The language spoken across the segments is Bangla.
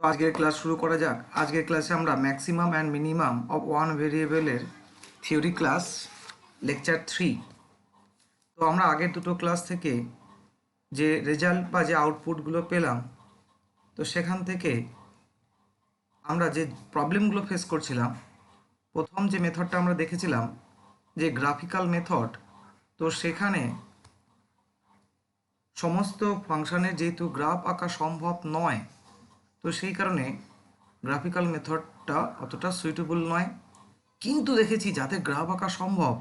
তো আজকের ক্লাস শুরু করা যাক। আজকের ক্লাসে আমরা maximum and minimum of one ভেরিয়েবলের থিওরি ক্লাস লেকচার 3। তো আমরা আগের দুটো ক্লাস থেকে যে রেজাল্ট বা যে আউটপুটগুলো পেলাম, তো সেখান থেকে আমরা যে প্রবলেমগুলো ফেস করছিলাম, প্রথম যে মেথডটা আমরা দেখেছিলাম যে গ্রাফিক্যাল মেথড। তো সেখানে সমস্ত ফাংশনের যেহেতু গ্রাফ আঁকা সম্ভব নয়, তো সেই কারণে গ্রাফিক্যাল মেথডটা অতটা সুইটেবল নয়। কিন্তু দেখেছি যাতে গ্রাফ আঁকা সম্ভব,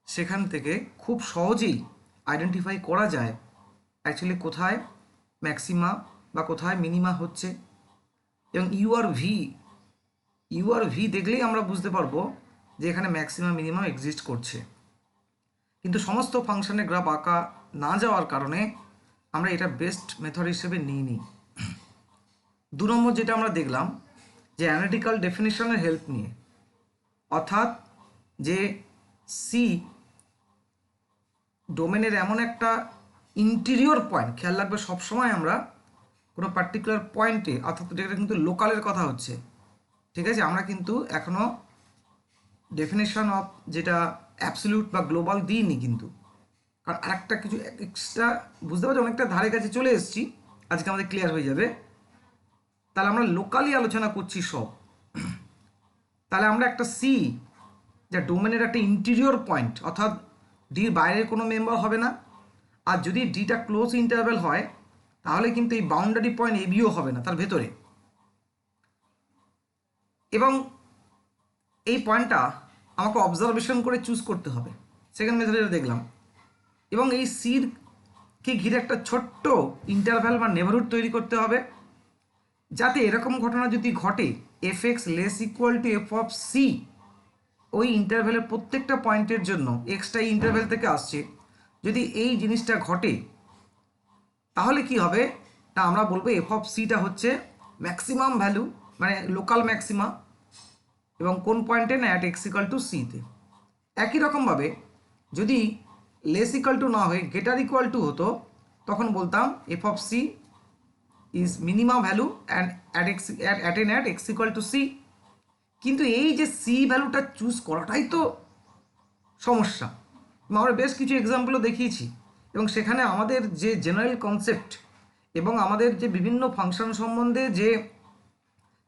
সেখান থেকে খুব সহজেই আইডেন্টিফাই করা যায় অ্যাকচুয়ালি কোথায় ম্যাক্সিমা বা কোথায় মিনিমা হচ্ছে। এবং ইউ আর ভি দেখলেই আমরা বুঝতে পারবো যে এখানে ম্যাক্সিমা মিনিমাম এক্সিস্ট করছে। কিন্তু সমস্ত ফাংশনের গ্রাফ আঁকা না যাওয়ার কারণে আমরা এটা বেস্ট মেথড হিসেবে নিই। 2 নম্বর যেটা আমরা দেখলাম যে অ্যানালিটিক্যাল ডেফিনিশনের হেল্প নিয়ে, অর্থাৎ যে সি ডোমেনের এমন একটা ইন্টেরিয়র পয়েন্ট, খেয়াল রাখবে সবসময় আমরা কোনো পার্টিকুলার পয়েন্টে, অর্থাৎ এটা কিন্তু লোকালের কথা হচ্ছে, ঠিক আছে। আমরা কিন্তু এখনও ডেফিনেশন অফ যেটা অ্যাবসলিউট বা গ্লোবাল দিইনি কিন্তু, কারণ আরেকটা কিছু এক্সট্রা বুঝতে পারছি, অনেকটা ধারে কাছে চলে এসেছি, আজকে আমাদের ক্লিয়ার হয়ে যাবে। তাহলে আমরা লোকালি আলোচনা করছি সব। তাহলে আমরা একটা সি যা ডোমেনের একটা ইন্টেরিয়র পয়েন্ট, অর্থাৎ ডির বাইরের কোনো মেম্বার হবে না, আর যদি ডিটা ক্লোজ ইন্টারভ্যাল হয় তাহলে কিন্তু এই বাউন্ডারি পয়েন্ট এবিও হবে না তার ভেতরে। এবং এই পয়েন্টটা আমাকে অবজারভেশন করে চুজ করতে হবে, সেকেন্ড মেথডে দেখলাম। এবং এই সির কে ঘিরে একটা ছোট্ট ইন্টারভ্যাল বা নেবারহুড তৈরি করতে হবে, যাতে এরকম ঘটনা যদি ঘটে f x less equal to f of c, ওই ইন্টারভ্যালের প্রত্যেকটা পয়েন্টের জন্য এক্সটা ইন্টারভ্যাল থেকে আসছে, যদি এই জিনিসটা ঘটে তাহলে কি হবে না, আমরা বলবো এফ অফ সিটা হচ্ছে ম্যাক্সিমাম ভ্যালু, মানে লোকাল ম্যাক্সিমা, এবং কোন পয়েন্টে না অ্যাট এক্স ইকাল টু সিতে। একই রকমভাবে যদি লেস ইকাল টু না হয়ে গ্রেটার ইকুয়াল টু হতো, তখন বলতাম f of c is minimum value and at x equal to c. কিন্তু এই যে সি ভ্যালুটা চুজ করাটাই তো সমস্যা। আমরা বেশ কিছু এক্সাম্পলও দেখিয়েছি, এবং সেখানে আমাদের যে জেনারেল কনসেপ্ট এবং আমাদের যে বিভিন্ন ফাংশন সম্বন্ধে যে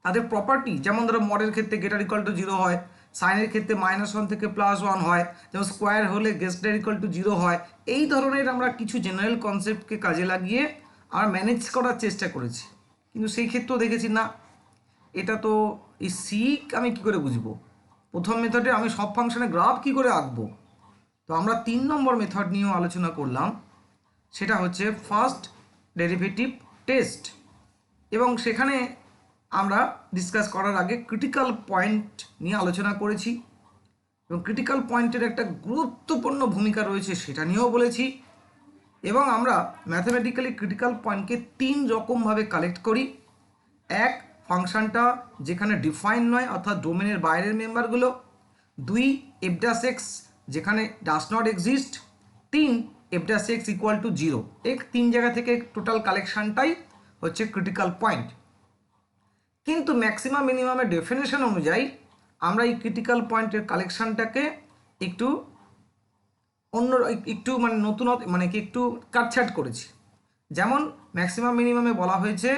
তাদের প্রপার্টি, যেমন ধরো মডের ক্ষেত্রে গ্রেটার ইকুয়াল টু 0 হয়, সাইনের ক্ষেত্রে -1 থেকে +1 হয়, যেমন স্কোয়ার হলে গ্রেটার ইকুয়াল টু 0 হয়, এই ধরনের আমরা কিছু জেনারেল কনসেপ্টকে কাজে লাগিয়ে আমরা ম্যানেজ করার চেষ্টা করেছি। কিন্তু সেই ক্ষেত্রেও দেখেছি না, এটা তো এই সি আমি কী করে বুঝবো, প্রথম মেথডে আমি সব ফাংশনের গ্রাফ কী করে আঁকবো। তো আমরা 3 নম্বর মেথড নিয়েও আলোচনা করলাম, সেটা হচ্ছে ফার্স্ট ডেরিভেটিভ টেস্ট। এবং সেখানে আমরা ডিসকাস করার আগে ক্রিটিক্যাল পয়েন্ট নিয়ে আলোচনা করেছি, এবং ক্রিটিক্যাল পয়েন্টের একটা গুরুত্বপূর্ণ ভূমিকা রয়েছে সেটা নিয়েও বলেছি। এবং আমরা ম্যাথমেটিক্যালি ক্রিটিক্যাল পয়েন্টকে 3 রকমভাবে কালেক্ট করি। এক, ফাংশনটা যেখানে ডিফাইন নয়, অর্থাৎ ডোমেনের বাইরের মেম্বারগুলো। 2, এফ ড্যাশ এক্স যেখানে ডাস not exist. 3, F dash x equal to 0। এই 3 জায়গা থেকে টোটাল কালেকশানটাই হচ্ছে ক্রিটিক্যাল পয়েন্ট। কিন্তু ম্যাক্সিমাম মিনিমামের ডেফিনেশন অনুযায়ী আমরা এই ক্রিটিক্যাল পয়েন্টের কালেকশানটাকে একটু মানে নতুনত্ব, মানে কি একটু কাটছাট করেছি। যেমন ম্যাক্সিমাম মিনিমামে বলা হয়েছে,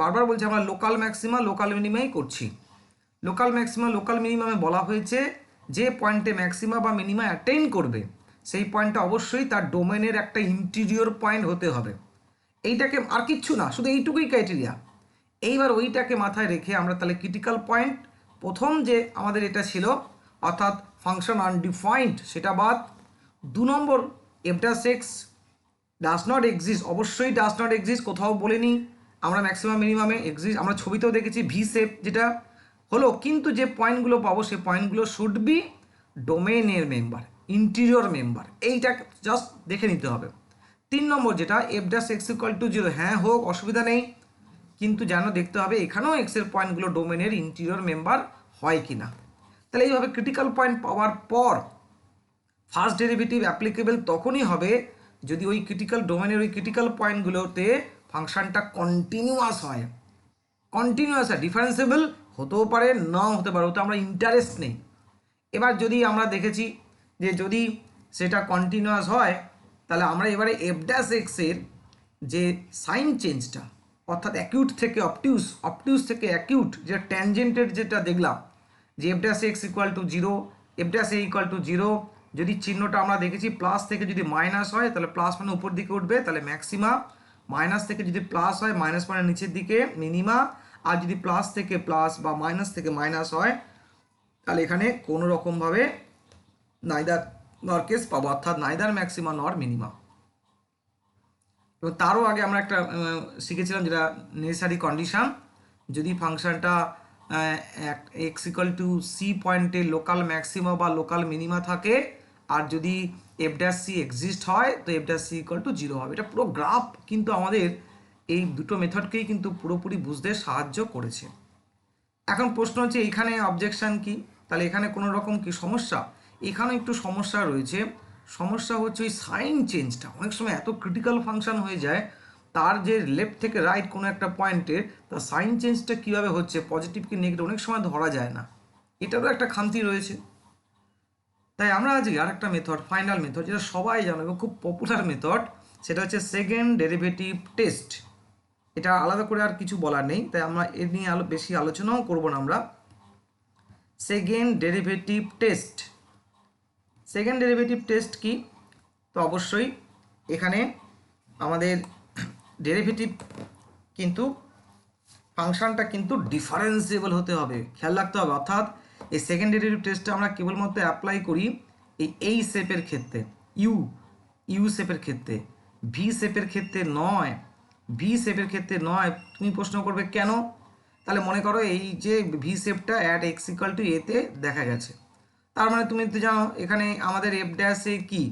বারবার বলছি আমরা লোকাল ম্যাক্সিমা লোকাল মিনিমাই করছি। লোকাল ম্যাক্সিমা লোকাল মিনিমামে বলা হয়েছে যে পয়েন্টে ম্যাক্সিমা বা মিনিমা অ্যাটেইন করবে সেই পয়েন্টটা অবশ্যই তার ডোমেনের একটা ইন্টিরিয়র পয়েন্ট হতে হবে। এইটাকে আর কিচ্ছু না, শুধু এইটুকুই ক্রাইটেরিয়া। এইবার ওইটাকে মাথায় রেখে আমরা তাহলে ক্রিটিক্যাল পয়েন্ট, প্রথম যে আমাদের এটা ছিল অর্থাৎ ফাংশন আনডিফাইন্ড, সেটা বাদ। 2 number f dash x does not exist, অবশ্যই ডাস নট এক্সিস্ট, কোথাও বলিনি আমরা ম্যাক্সিমাম মিনিমামে এক্সিস্ট, আমরা ছবিতেও দেখেছি ভি শেপ যেটা হলো, কিন্তু যে পয়েন্টগুলো পাবো সেই পয়েন্টগুলো শুড বি ডোমেনের মেম্বার, ইন্টিরিয়র মেম্বার, এইটা জাস্ট দেখে নিতে হবে। 3 নম্বর যেটা F dash x equal to 0, হ্যাঁ হোক, অসুবিধা নেই, কিন্তু যেন দেখতে হবে এখানেও এক্সের পয়েন্টগুলো ডোমেনের ইন্টিরিয়র মেম্বার হয় কি না। তাহলে এইভাবে ক্রিটিক্যাল পয়েন্ট পাওয়ার পর ফার্স্ট ডেরিভেটিভ অ্যাপ্লিকেবল তখনই হবে যদি ওই ক্রিটিক্যাল ডোমেনের ওই ক্রিটিক্যাল পয়েন্টগুলোতে ফাংশনটা কন্টিনিউয়াস হয়। কন্টিনিউয়াস আর ডিফারেন্সিবল হতেও পারে, নাও হতে পারে, ওতে আমরা ইন্টারেস্ট নেই। এবার যদি আমরা দেখেছি যে যদি সেটা কন্টিনিউয়াস হয়, তাহলে আমরা এবারে এফ ড্যাশ এক্সের যে সাইন চেঞ্জটা, অর্থাৎ অ্যাকিউট থেকে অবটিউস, অবটিউস থেকে অ্যাকিউট, যে ট্যানজেন্টের যেটা দেখলাম যে f dash x equal to zero, F dash a equal to zero, যদি চিহ্নটা আমরা দেখেছি প্লাস থেকে যদি মাইনাস হয় তাহলে প্লাস মানে উপর দিকে উঠবে, তাহলে ম্যাক্সিমা, মাইনাস থেকে যদি প্লাস হয় মাইনাস মানে নিচের দিকে মিনিমা, আর যদি প্লাস থেকে প্লাস বা মাইনাস থেকে মাইনাস হয় তাহলে এখানে কোনো রকমভাবে নাইদার নর কেস পাবো, অর্থাৎ নাইদার ম্যাক্সিমা নর মিনিমা। এবং তারও আগে আমরা একটা শিখেছিলাম যেটা নেসেসারি কন্ডিশন, যদি ফাংশনটা এক্স ইকুয়াল টু সি পয়েন্টে লোকাল ম্যাক্সিমা বা লোকাল মিনিমা থাকে, আর যদি এফ ড্যাশ সি এক্সিস্ট হয় তো f dash c equal to zero হবে। এটা পুরো গ্রাফ কিন্তু আমাদের এই দুটো মেথডকেই কিন্তু পুরোপুরি বুঝতে সাহায্য করেছে। এখন প্রশ্ন হচ্ছে এখানে অবজেকশন কি, তাহলে এখানে কোনো রকম কি সমস্যা? এখানে একটু সমস্যা রয়েছে। সমস্যা হচ্ছে ওই সাইন চেঞ্জটা অনেক সময় এত ক্রিটিক্যাল ফাংশন হয়ে যায়, তার যে লেফট থেকে রাইট কোনো একটা পয়েন্টে তার সাইন চেঞ্জটা কীভাবে হচ্ছে, পজিটিভ কি নেগেটিভ, অনেক সময় ধরা যায় না, এটারও একটা খামতি রয়েছে। তাই আমরা আজকে আর একটা মেথড, ফাইনাল মেথড, যেটা সবাই জানো এবং খুব পপুলার মেথড, সেটা হচ্ছে সেকেন্ড ডেরিভেটিভ টেস্ট। এটা আলাদা করে আর কিছু বলার নেই, তাই আমরা এর নিয়ে বেশি আলোচনাও করব না। আমরা second derivative test, second derivative test কি? তো অবশ্যই এখানে আমাদের ডেরিভেটিভ কিন্তু ফাংশনটা কিন্তু ডিফারেন্সিয়েবল হতে হবে, খেয়াল রাখতে হবে। অর্থাৎ এই সেকেন্ড ডেরিভেটিভ টেস্টটা আমরা কেবলমাত্র অ্যাপ্লাই করি এই শেপের ক্ষেত্রে, ইউ শেপের ক্ষেত্রে, ভি শেপের ক্ষেত্রে নয়, ভি শেপের ক্ষেত্রে নয়। তুমি প্রশ্ন করবে কেন? তাহলে মনে করো এই যে ভি শেপটা অ্যাট এক্স ইকুয়াল টু এতে দেখা গেছে, তার মানে তুমি তো জানো এখানে আমাদের এফ ড্যাশে কি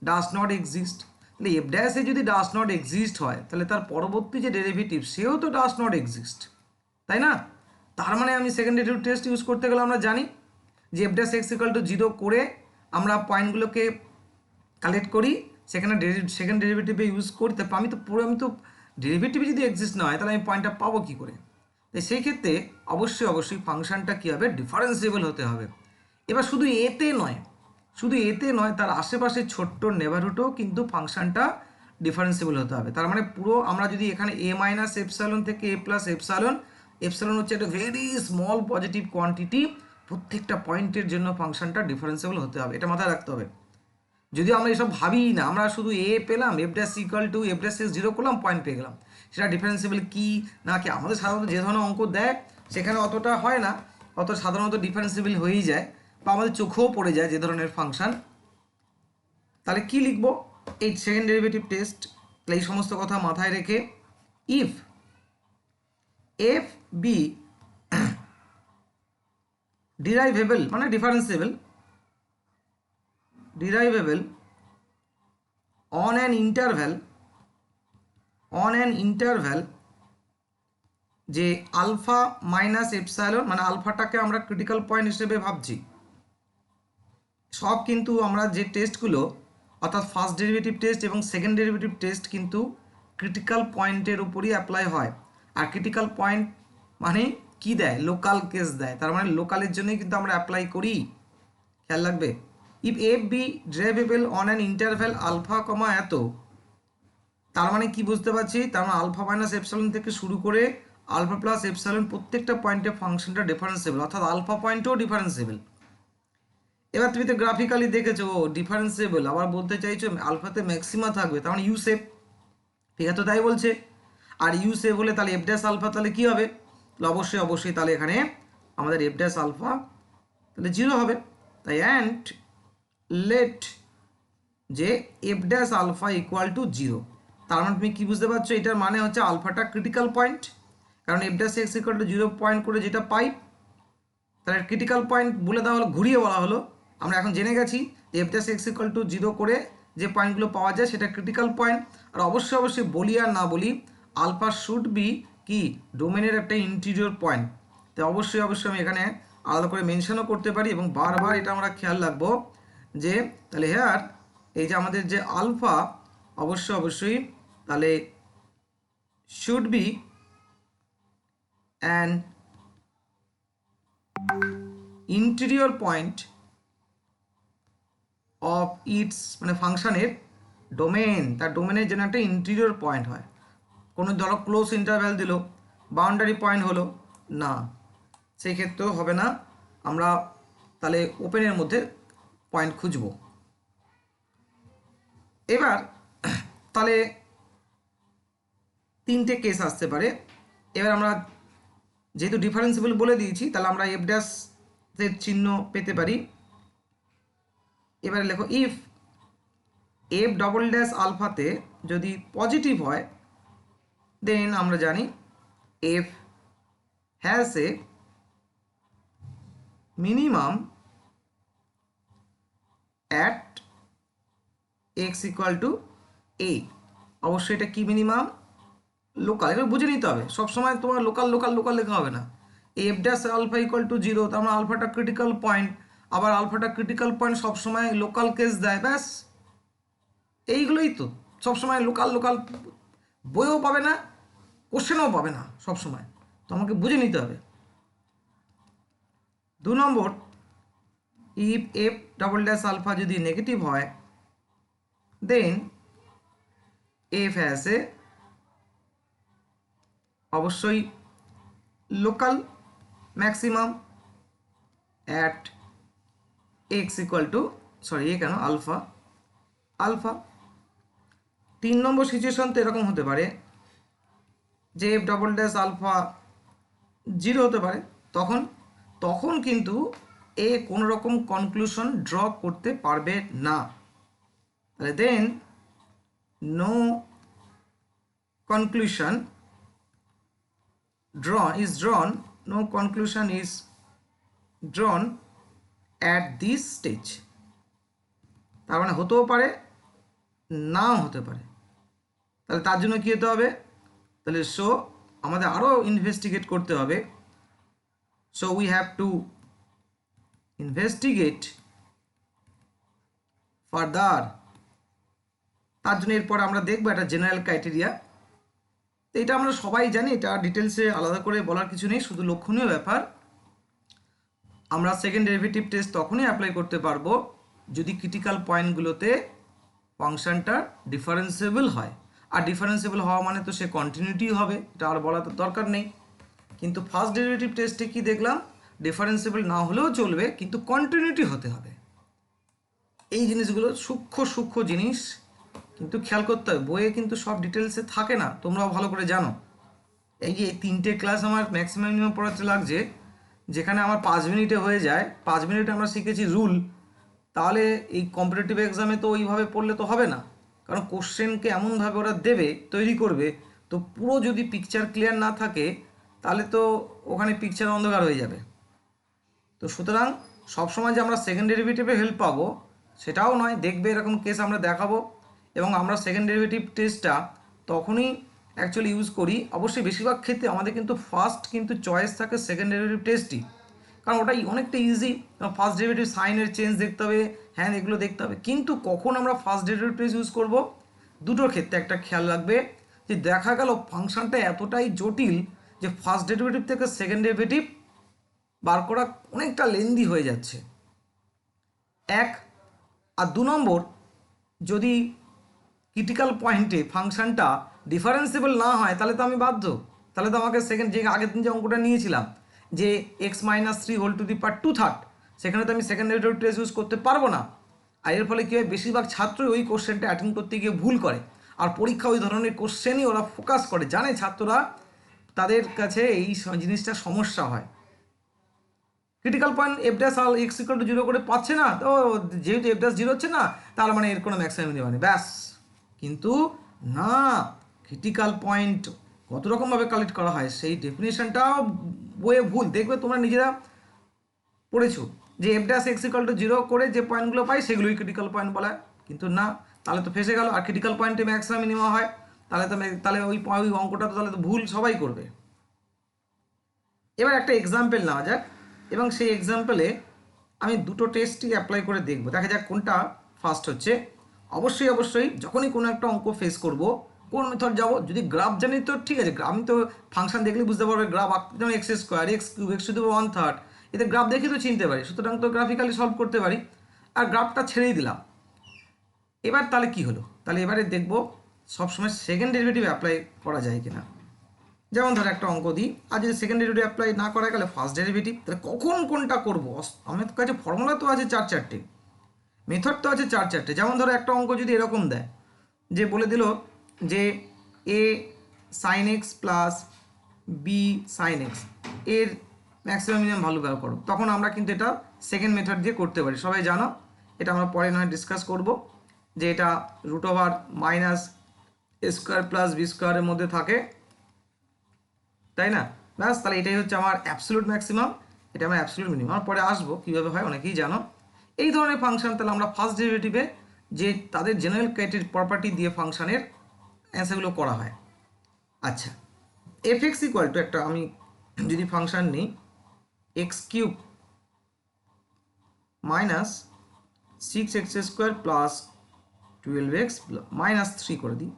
ডাস নট এক্সিস্ট। তাহলে এফ ড্যাশে যদি ডাস নট এক্সিস্ট হয় তাহলে তার পরবর্তী যে ডেরিভেটিভ সেও তো ডাস নট এক্সিস্ট, তাই না? তার মানে আমি সেকেন্ড ডেরিভেটিভ টেস্ট ইউজ করতে গেলে আমরা জানি যে f dash x equal to zero করে আমরা পয়েন্টগুলোকে কালেক্ট করি, সেখানে সেকেন্ড ডেরিভেটিভে ইউজ করি। তারপর আমি তো ডেরিভেটিভে যদি এক্সিস্ট না হয় তাহলে আমি পয়েন্টটা পাবো কী করে? তাই সেই ক্ষেত্রে অবশ্যই ফাংশনটা কী হবে, ডিফারেন্সিয়েবল হতে হবে। এবার শুধু এতে নয়, তার আশেপাশে ছোট্ট নেবারহুডেও কিন্তু ফাংশনটা ডিফারেন্সিয়েবল হতে হবে। তার মানে পুরো আমরা যদি এখানে এ মাইনাস এপসাইলন থেকে এ প্লাস এপসাইলন, এপসাইলন হচ্ছে একটা ভেরি স্মল পজিটিভ কোয়ান্টিটি, প্রত্যেকটা পয়েন্টের জন্য ফাংশনটা ডিফারেন্সিয়েবল হতে হবে, এটা মাথায় রাখতে হবে। যদি আমরা এসব ভাবি না, আমরা শুধু এ পেলাম, F dash equal to F dash zero করলাম, পয়েন্ট পেয়ে গেলাম, সেটা ডিফারেন্সিয়েবল কি না কি? আমাদের সাধারণত যে ধরনের অঙ্ক দেয় সেখানে অতটা হয় না, অত সাধারণত ডিফারেন্সিয়েবল হয়েই যায় বা আমাদের চোখেও পড়ে যায় যে ধরনের ফাংশন। তাহলে কি লিখবো এই সেকেন্ড ডেরিভেটিভ টেস্ট? তাহলে এই সমস্ত কথা মাথায় রেখে ইফ এফ বি ডিরাইভেবল মানে differentiable, derivable on an interval যে আলফা মাইনাস এপসাইলন, মানে আলফাটাকে আমরা ক্রিটিক্যাল পয়েন্ট হিসেবে ভাবছি। সব কিন্তু আমরা যে টেস্টগুলো অর্থাৎ ফার্স্ট ডেরিভেটিভ টেস্ট এবং সেকেন্ড ডেরিভেটিভ টেস্ট কিন্তু ক্রিটিক্যাল পয়েন্টের উপরই অ্যাপ্লাই হয়। আর ক্রিটিক্যাল পয়েন্ট মানে কি দেয়? লোকাল কেস দেয়, তার মানে লোকালের জন্যই কিন্তু আমরা অ্যাপ্লাই করি, খেয়াল রাখবে। If f be derivable on an interval alpha comma এত, তার মানে কি বুঝতে পারছি? তার মানে আলফা মাইনাস এপসাইলন থেকে শুরু করে আলফা প্লাস এপসাইলন প্রত্যেকটা পয়েন্টে ফাংশনটা ডিফারেন্সিয়েবল, অর্থাৎ আলফা পয়েন্টও ডিফারেন্সিয়েবল। এবার তুমি তো গ্রাফিক্যালি দেখেছো ডিফারেন্সিয়েবল, আবার বলতে চাইছো আলফাতে ম্যাক্সিমা থাকবে, তার মানে ইউ শেপ, ঠিক আছে? তো তাই বলছে। আর ইউ শেপ হলে তাহলে এফ ড্যাশ আলফা তাহলে কি হবে? অবশ্যই তাহলে এখানে আমাদের এফ ড্যাশ আলফা তাহলে জিরো হবে। তাই অ্যান্ড লেট যে f dash alpha equal to zero, তার মানে তুমি কি বুঝতে পারছো? এটার মানে হচ্ছে আলফাটা ক্রিটিক্যাল পয়েন্ট, কারণ f dash x equal to zero point করে যেটা পাই তাহলে ক্রিটিক্যাল পয়েন্ট বলে দেওয়া হলো, ঘুরিয়ে বলা হলো। আমরা এখন জেনে গেছি যে f dash x equal to zero করে যে পয়েন্টগুলো পাওয়া যায় সেটা ক্রিটিক্যাল পয়েন্ট। আর অবশ্যই বলি আর না বলি আলফা শুড বি কি ডোমেনের একটা ইন্টিরিয়র পয়েন্ট। তো অবশ্যই আমি এখানে আলাদা করে মেনশনও করতে পারি এবং বারবার এটা আমরা খেয়াল রাখবো যে তাহলে হেয়ার এই যে আমাদের যে আলফা অবশ্যই তাহলে should be an interior point of its, মানে ফাংশনের ডোমেন, তার ডোমেনের জন্য একটা ইন্টেরিয়র পয়েন্ট হয়। কোনো ধরো ক্লোজ ইন্টারভ্যাল দিল, বাউন্ডারি পয়েন্ট হলো না, সেই ক্ষেত্রেও হবে না। আমরা তাহলে ওপেনের মধ্যে পয়েন্ট খুঁজব। এবার তাহলে তিনটে কেস আসতে পারে। এবার আমরা যেহেতু ডিফারেন্সিবল বলে দিয়েছি, তাহলে আমরা এফ ড্যাশের চিহ্ন পেতে পারি। এবারে লেখো ইফ এফ ডবল ড্যাশ আলফাতে যদি পজিটিভ হয়, দেন আমরা জানি f has a minimum at x equal to a. অবশ্যই এটা কি মিনিমাম? লোকাল। এটা বুঝে নিতে হবে, সবসময় তোমার লোকাল লোকাল লোকাল লেখা হবে না। F dash alpha equal to 0, তার মানে আলফাটা ক্রিটিক্যাল পয়েন্ট। আবার আলফাটা ক্রিটিক্যাল পয়েন্ট সবসময় লোকাল কেস দেয়, ব্যাস এইগুলোই তো। সবসময় লোকাল লোকাল বইও পাবে না, কোশ্চেনও পাবে না সবসময়, তো আমাকে বুঝে নিতে হবে। 2 number, if f double dash alpha যদি নেগেটিভ হয়, দেন এফ হ্যাজ এ অবশ্যই local maximum at x equal to, sorry a কেন, আলফা। আলফা 3 নম্বর সিচুয়েশন তো এরকম হতে পারে যে এফ ডবল ড্যাশ আলফা 0 হতে পারে, তখন তখন কিন্তু এ কোনো রকম কনক্লুশন ড্র করতে পারবে না। তাহলে then no conclusion drawn, no conclusion is drawn at this stage। তার মানে হতেও পারে, নাও হতে পারে। তাহলে তার জন্য কী হতে হবে? তাহলে সো আমাদের আরও ইনভেস্টিগেট করতে হবে। So we have to investigate further. তার জন্য এরপর আমরা দেখবো একটা জেনারেল ক্রাইটেরিয়া। তো এটা আমরা সবাই জানি, এটা ডিটেলসে আলাদা করে বলার কিছু নেই, শুধু লক্ষণীয় ব্যাপার। আমরা সেকেন্ড ডেরিভেটিভ টেস্ট তখনই অ্যাপ্লাই করতে পারবো যদি ক্রিটিক্যাল পয়েন্টগুলোতে ফাংশনটা ডিফারেন্সিয়েবল হয়। আর ডিফারেন্সিয়েবল হওয়া মানে তো সে কন্টিনিউটি হবে, এটা আর বলা তো দরকার নেই। কিন্তু ফার্স্ট ডেরিভেটিভ টেস্টে কি দেখলাম? ডিফারেন্সিয়েবল না হলেও চলবে, কিন্তু কন্টিনিউটি হতে হবে। এই জিনিসগুলো সূক্ষ্ম সূক্ষ্ম জিনিস, কিন্তু খেয়াল করতে হবে। বইয়ে কিন্তু সব ডিটেলসে থাকে না, তোমরাও ভালো করে জানো। এই যে 3টে ক্লাস আমার ম্যাক্সিমাম মিনিমাম পড়াতে লাগছে, যেখানে আমার 5 মিনিটে হয়ে যায়। 5 মিনিটে আমরা শিখেছি রুল। তাহলে এই কম্পিটিটিভ এক্সামে তো ওইভাবে পড়লে তো হবে না, কারণ কোশ্চেনকে এমনভাবে ওরা দেবে, তৈরি করবে, তো পুরো যদি পিকচার ক্লিয়ার না থাকে তাহলে তো ওখানে পিকচার অন্ধকার হয়ে যাবে। তো সুতরাং সবসময় যে আমরা সেকেন্ড ডেরিভেটিভে হেল্প পাবো সেটাও নয়। দেখবে এরকম কেস আমরা দেখাবো, এবং আমরা সেকেন্ড ডেরিভেটিভ টেস্টটা তখনই অ্যাকচুয়ালি ইউজ করি। অবশ্যই বেশিরভাগ ক্ষেত্রে আমাদের কিন্তু ফার্স্ট কিন্তু চয়েস থাকে সেকেন্ড ডেরিভেটিভ টেস্টই, কারণ ওটাই অনেকটা ইজি। ফার্স্ট ডেরিভেটিভ সাইনের চেঞ্জ দেখতে হবে, হ্যাঁ এগুলো দেখতে হবে। কিন্তু কখন আমরা ফার্স্ট ডেরিভেটিভ টেস্ট ইউজ করব? দুটোর ক্ষেত্রে একটা খেয়াল রাখবে, যে দেখা গেল ফাংশনটা এতটাই জটিল যে ফার্স্ট ডেরিভেটিভ থেকে সেকেন্ড ডেরিভেটিভ বার করা অনেকটা লেন্দি হয়ে যাচ্ছে, 1। আর 2 নম্বর, যদি ক্রিটিক্যাল পয়েন্টে ফাংশনটা ডিফারেন্সিবল না হয় তাহলে তো আমি বাধ্য, তাহলে তো আমাকে সেকেন্ড যে আগের দিন যে অঙ্কটা নিয়েছিলাম যে x-3 হোল টু দি পাওয়ার 2/3, সেখানে তো আমি সেকেন্ড ডেরিভেটিভ টেস্ট ইউজ করতে পারবো না। আর এর ফলে কী হয়, বেশিরভাগ ছাত্রই ওই কোশ্চেনটা অ্যাটেন্ড করতে গিয়ে ভুল করে। আর পরীক্ষা ওই ধরনের কোশ্চেনই ওরা ফোকাস করে, জানে ছাত্ররা তাদের কাছে এই জিনিসটা সমস্যা হয়। Critical point F dash Al x equal to 0 করে পাচ্ছে না, তো যেহেতু এফ ড্যাশ 0 হচ্ছে না, তার মানে এর কোনো ম্যাক্সিমাম মিনিমাম নেই, ব্যাস। কিন্তু না, ক্রিটিক্যাল পয়েন্ট কত রকমভাবে কালেক্ট করা হয় সেই ডেফিনেশনটাও বইয়ে ভুল। দেখবে তোমরা নিজেরা পড়েছো যে f dash x equal to 0 করে যে পয়েন্টগুলো পাই সেগুলোই ক্রিটিক্যাল পয়েন্ট বলা হয়, কিন্তু না, তাহলে তো ফেসে গেল। আর ক্রিটিক্যাল পয়েন্টে ম্যাক্সিমাম মিনিমাম হয়, তাহলে ওই অঙ্কটা তো তাহলে তো ভুল সবাই করবে। এবার একটা এক্সাম্পল নেওয়া যাক, এবং সেই এক্সাম্পলে আমি দুটো টেস্টই অ্যাপ্লাই করে দেখব, দেখা যাক কোনটা ফার্স্ট হচ্ছে। অবশ্যই যখনই কোনো একটা অঙ্ক ফেস করব, কোন মেথড যাব? যদি গ্রাফ জানি তো ঠিক আছে, আমি তো ফাংশন দেখলে বুঝতে পারবে গ্রাফ আঁকতে, যেমন x square, x cube, x to the power 1/3, এতে গ্রাফ দেখে তো চিনতে পারি, সুতরাং তো গ্রাফিক্যালি সলভ করতে পারি। আর গ্রাফটা ছেড়েই দিলাম। এবার তাহলে কি হলো? তাহলে এবারে দেখবো সবসময় সেকেন্ড ডেরিভেটিভ অ্যাপ্লাই করা যায় কিনা। যেমন ধর একটা অঙ্ক দিই, আর যদি সেকেন্ড ডেরিভেটিভ অ্যাপ্লাই না করা গেলে ফার্স্ট ডেরিভেটিভ, তাহলে কখন কোনটা করবো? আমার কাছে ফর্মুলা তো আছে 4-4টে, মেথড তো আছে 4-4টে। যেমন ধরো একটা অঙ্ক যদি এরকম দেয়, যে বলে দিল যে a sine x plus b sine x এর ম্যাক্সিমাম মিনিমাম ভ্যালু বের করো, তখন আমরা কিন্তু এটা সেকেন্ড মেথড দিয়ে করতে পারি। সবাই জানো, এটা আমরা পরে নয় ডিসকাস করব, যে এটা রুট ওভার মাইনাস এ স্কোয়ার প্লাস বি স্কোয়ারের মধ্যে থাকে, তাই না? ব্যাস, তাহলে এটাই হচ্ছে আমার অ্যাবসলিউট ম্যাক্সিমাম, এটা আমার অ্যাবসলিউট মিনিমাম। পরে আসবো কীভাবে হয়, অনেকেই জানো। এই ধরনের ফাংশন তাহলে আমরা ফার্স্ট ডেরিভেটিভে যে তাদের জেনারেল ক্রাইটেরিয়া প্রপার্টি দিয়ে ফাংশনের অ্যান্সারগুলো করা হয়। আচ্ছা, এফ এক্স ইকুয়াল টু একটা আমি যদি ফাংশন নিই x cube minus 6x square plus 12x minus 3 করে দিই,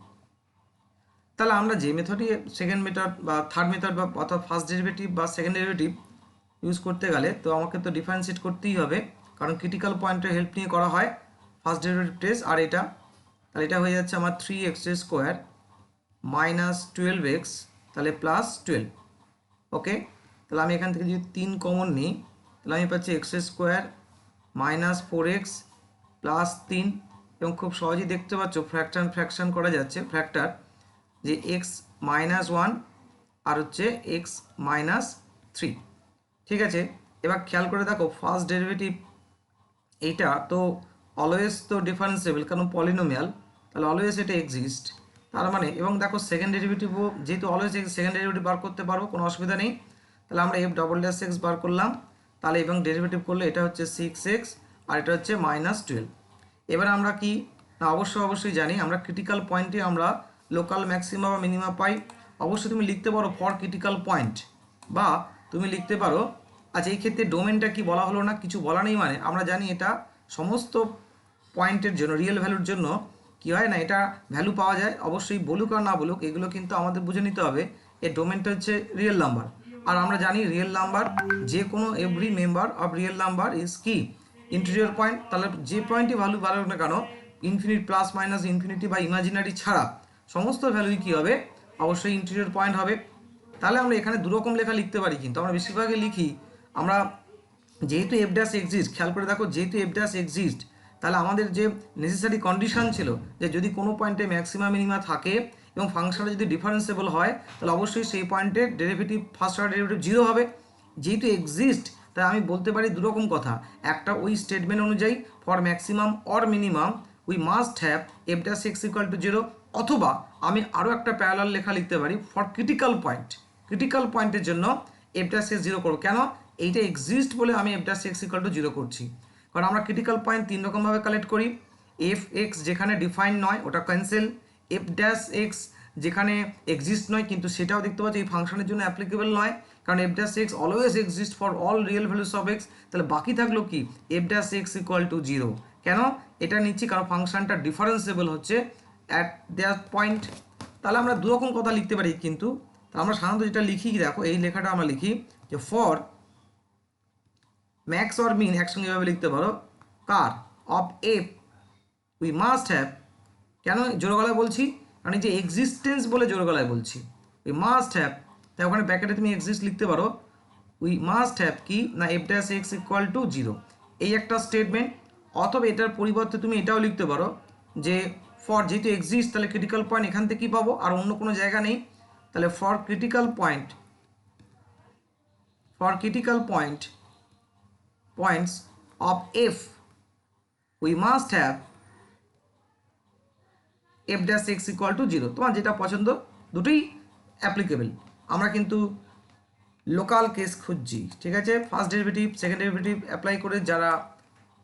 তাহলে আমরা যে মেথডই সেকেন্ড মেথড বা থার্ড মেথড বা অর্থাৎ ফার্স্ট ডেরিভেটিভ বা সেকেন্ড ডেরিভেটিভ ইউজ করতে গেলে তো আমাকে তো ডিফারেন্সিয়েট করতেই হবে, কারণ ক্রিটিক্যাল পয়েন্টের হেল্প নিয়ে করা হয় ফার্স্ট ডেরিভেটিভ টেস্ট। আর এটা তাহলে এটা হয়ে যাচ্ছে আমার 3x স্কোয়ার মাইনাস 12x তাহলে প্লাস 12। ওকে, তাহলে আমি এখান থেকে যদি 3 কমন নিই, তাহলে আমি পাচ্ছি x square minus 4x plus 3, এবং খুব সহজেই দেখতে পাচ্ছ ফ্র্যাকশন করা যাচ্ছে, ফ্র্যাক্টার, যে এক্স মাইনাস 1 আর হচ্ছে এক্স মাইনাস 3। ঠিক আছে, এবার খেয়াল করে দেখো ফার্স্ট ডেরিভেটিভ এইটা তো অলওয়েজ তো ডিফারেন্সিয়েবল, কারণ পলিনোমিয়াল, তাহলে অলওয়েজ এটা এক্সিস্ট, তার মানে। এবং দেখো সেকেন্ড ডেরিভেটিভও যেহেতু অলওয়েজ সেকেন্ড ডেরিভেটিভ বার করতে পারবো, কোনো অসুবিধা নেই। তাহলে আমরা F double dash x bar করলাম, তাহলে এবং ডেরিভেটিভ করলে এটা হচ্ছে 6x আর এটা হচ্ছে মাইনাস 12। এবার আমরা কি না, অবশ্যই জানি আমরা ক্রিটিক্যাল পয়েন্টে আমরা লোকাল ম্যাক্সিমা বা মিনিমা পাই। অবশ্যই তুমি লিখতে পারো ফর ক্রিটিক্যাল পয়েন্ট, বা তুমি লিখতে পারো, আচ্ছা এই ক্ষেত্রে ডোমেনটা কি বলা হলো না, কিছু বলা নেই, মানে আমরা জানি এটা সমস্ত পয়েন্টের জন্য রিয়েল ভ্যালুর জন্য কি হয় না, এটা ভ্যালু পাওয়া যায়। অবশ্যই বলুক আর না বলুক, এগুলো কিন্তু আমাদের বুঝে নিতে হবে। এর ডোমেনটা হচ্ছে রিয়েল নাম্বার, আর আমরা জানি রিয়েল নাম্বার যে কোনো every member of real number is কি ইন্টিরিয়র পয়েন্ট। তাহলে যে পয়েন্টই ভ্যালু বাড়ুক না কেন, ইনফিনিট প্লাস মাইনাস ইনফিনিটি বা ইমাজিনারি ছাড়া সমস্ত ভ্যালুই কী হবে, অবশ্যই ইন্টিরিয়র পয়েন্ট হবে। তাহলে আমরা এখানে দুরকম লেখা লিখতে পারি, কিন্তু আমরা বেশিরভাগই লিখি আমরা যেহেতু এফ ড্যাশ এক্সিস্ট, খেয়াল করে দেখো যেহেতু এফ ড্যাশ এক্সিস্ট, তাহলে আমাদের যে নেসেসারি কন্ডিশন ছিল যে যদি কোনো পয়েন্টে ম্যাক্সিমাম মিনিমা থাকে এবং ফাংশনটা যদি ডিফারেন্সিয়েবল হয়, তাহলে অবশ্যই সেই পয়েন্টের ডেরিভেটিভ ফার্স্ট অর্ডার ডেরিভেটিভ 0 হবে। যেহেতু এক্সিস্ট, তাই আমি বলতে পারি দুরকম কথা। একটা ওই স্টেটমেন্ট অনুযায়ী for maximum or minimum we must have F dash x equal to 0, অথবা আমি আরও একটা প্যারালাল লেখা লিখতে পারি ফর ক্রিটিক্যাল পয়েন্ট, ক্রিটিক্যাল পয়েন্টের জন্য এফ ড্যাশ এক্স 0 করো। কেন? এইটা এক্সিস্ট বলে আমি F dash x equal to 0 করছি, কারণ আমরা ক্রিটিক্যাল পয়েন্ট 3 রকমভাবে কালেক্ট করি। এফ এক্স যেখানে ডিফাইন নয় ওটা ক্যান্সেল, এফ ড্যাশ এক্স যেখানে এক্সিস্ট নয় কিন্তু সেটাও দেখতে পাচ্ছি এই ফাংশনের জন্য অ্যাপ্লিকেবল নয়, কারণ f dash x always exist for all real values of x. তাহলে বাকি থাকলো কি F dash x equal to 0। কেন এটা নিচ্ছি? কারণ ফাংশনটা ডিফারেন্সিয়েবল হচ্ছে অ্যাট দ্যাট পয়েন্ট। তাহলে আমরা দুরকম কথা লিখতে পারি, কিন্তু আমরা সাধারণত যেটা লিখি দেখো এই লেখাটা আমরা লিখি যে ফর ম্যাক্স অর মিন একসঙ্গে এভাবে লিখতে পারো, কার of f we must have. কেন জোর গলায় বলছি? কারণ এই যে এক্সিস্টেন্স বলে জোর গলায় বলছি, উই মাস্ট হ্যাভ, তাই ওখানে ব্র্যাকেটে তুমি এক্সিস্ট লিখতে পারো। উই মাস্ট হ্যাভ কি না f dash x equal to 0, এই একটা স্টেটমেন্ট। অথবা এটার পরিবর্তে তুমি এটাও লিখতে পারো যে ফর যেহেতু এক্সিস্ট, তাহলে ক্রিটিক্যাল পয়েন্ট এখান থেকে কী পাবো, আর অন্য কোনো জায়গা নেই, তাহলে for critical point points of f we must have f dash x equal to 0। তোমার যেটা পছন্দ দুটোই অ্যাপ্লিকেবল। আমরা কিন্তু লোকাল কেস খুঁজছি, ঠিক আছে? First derivative second derivative apply করে যারা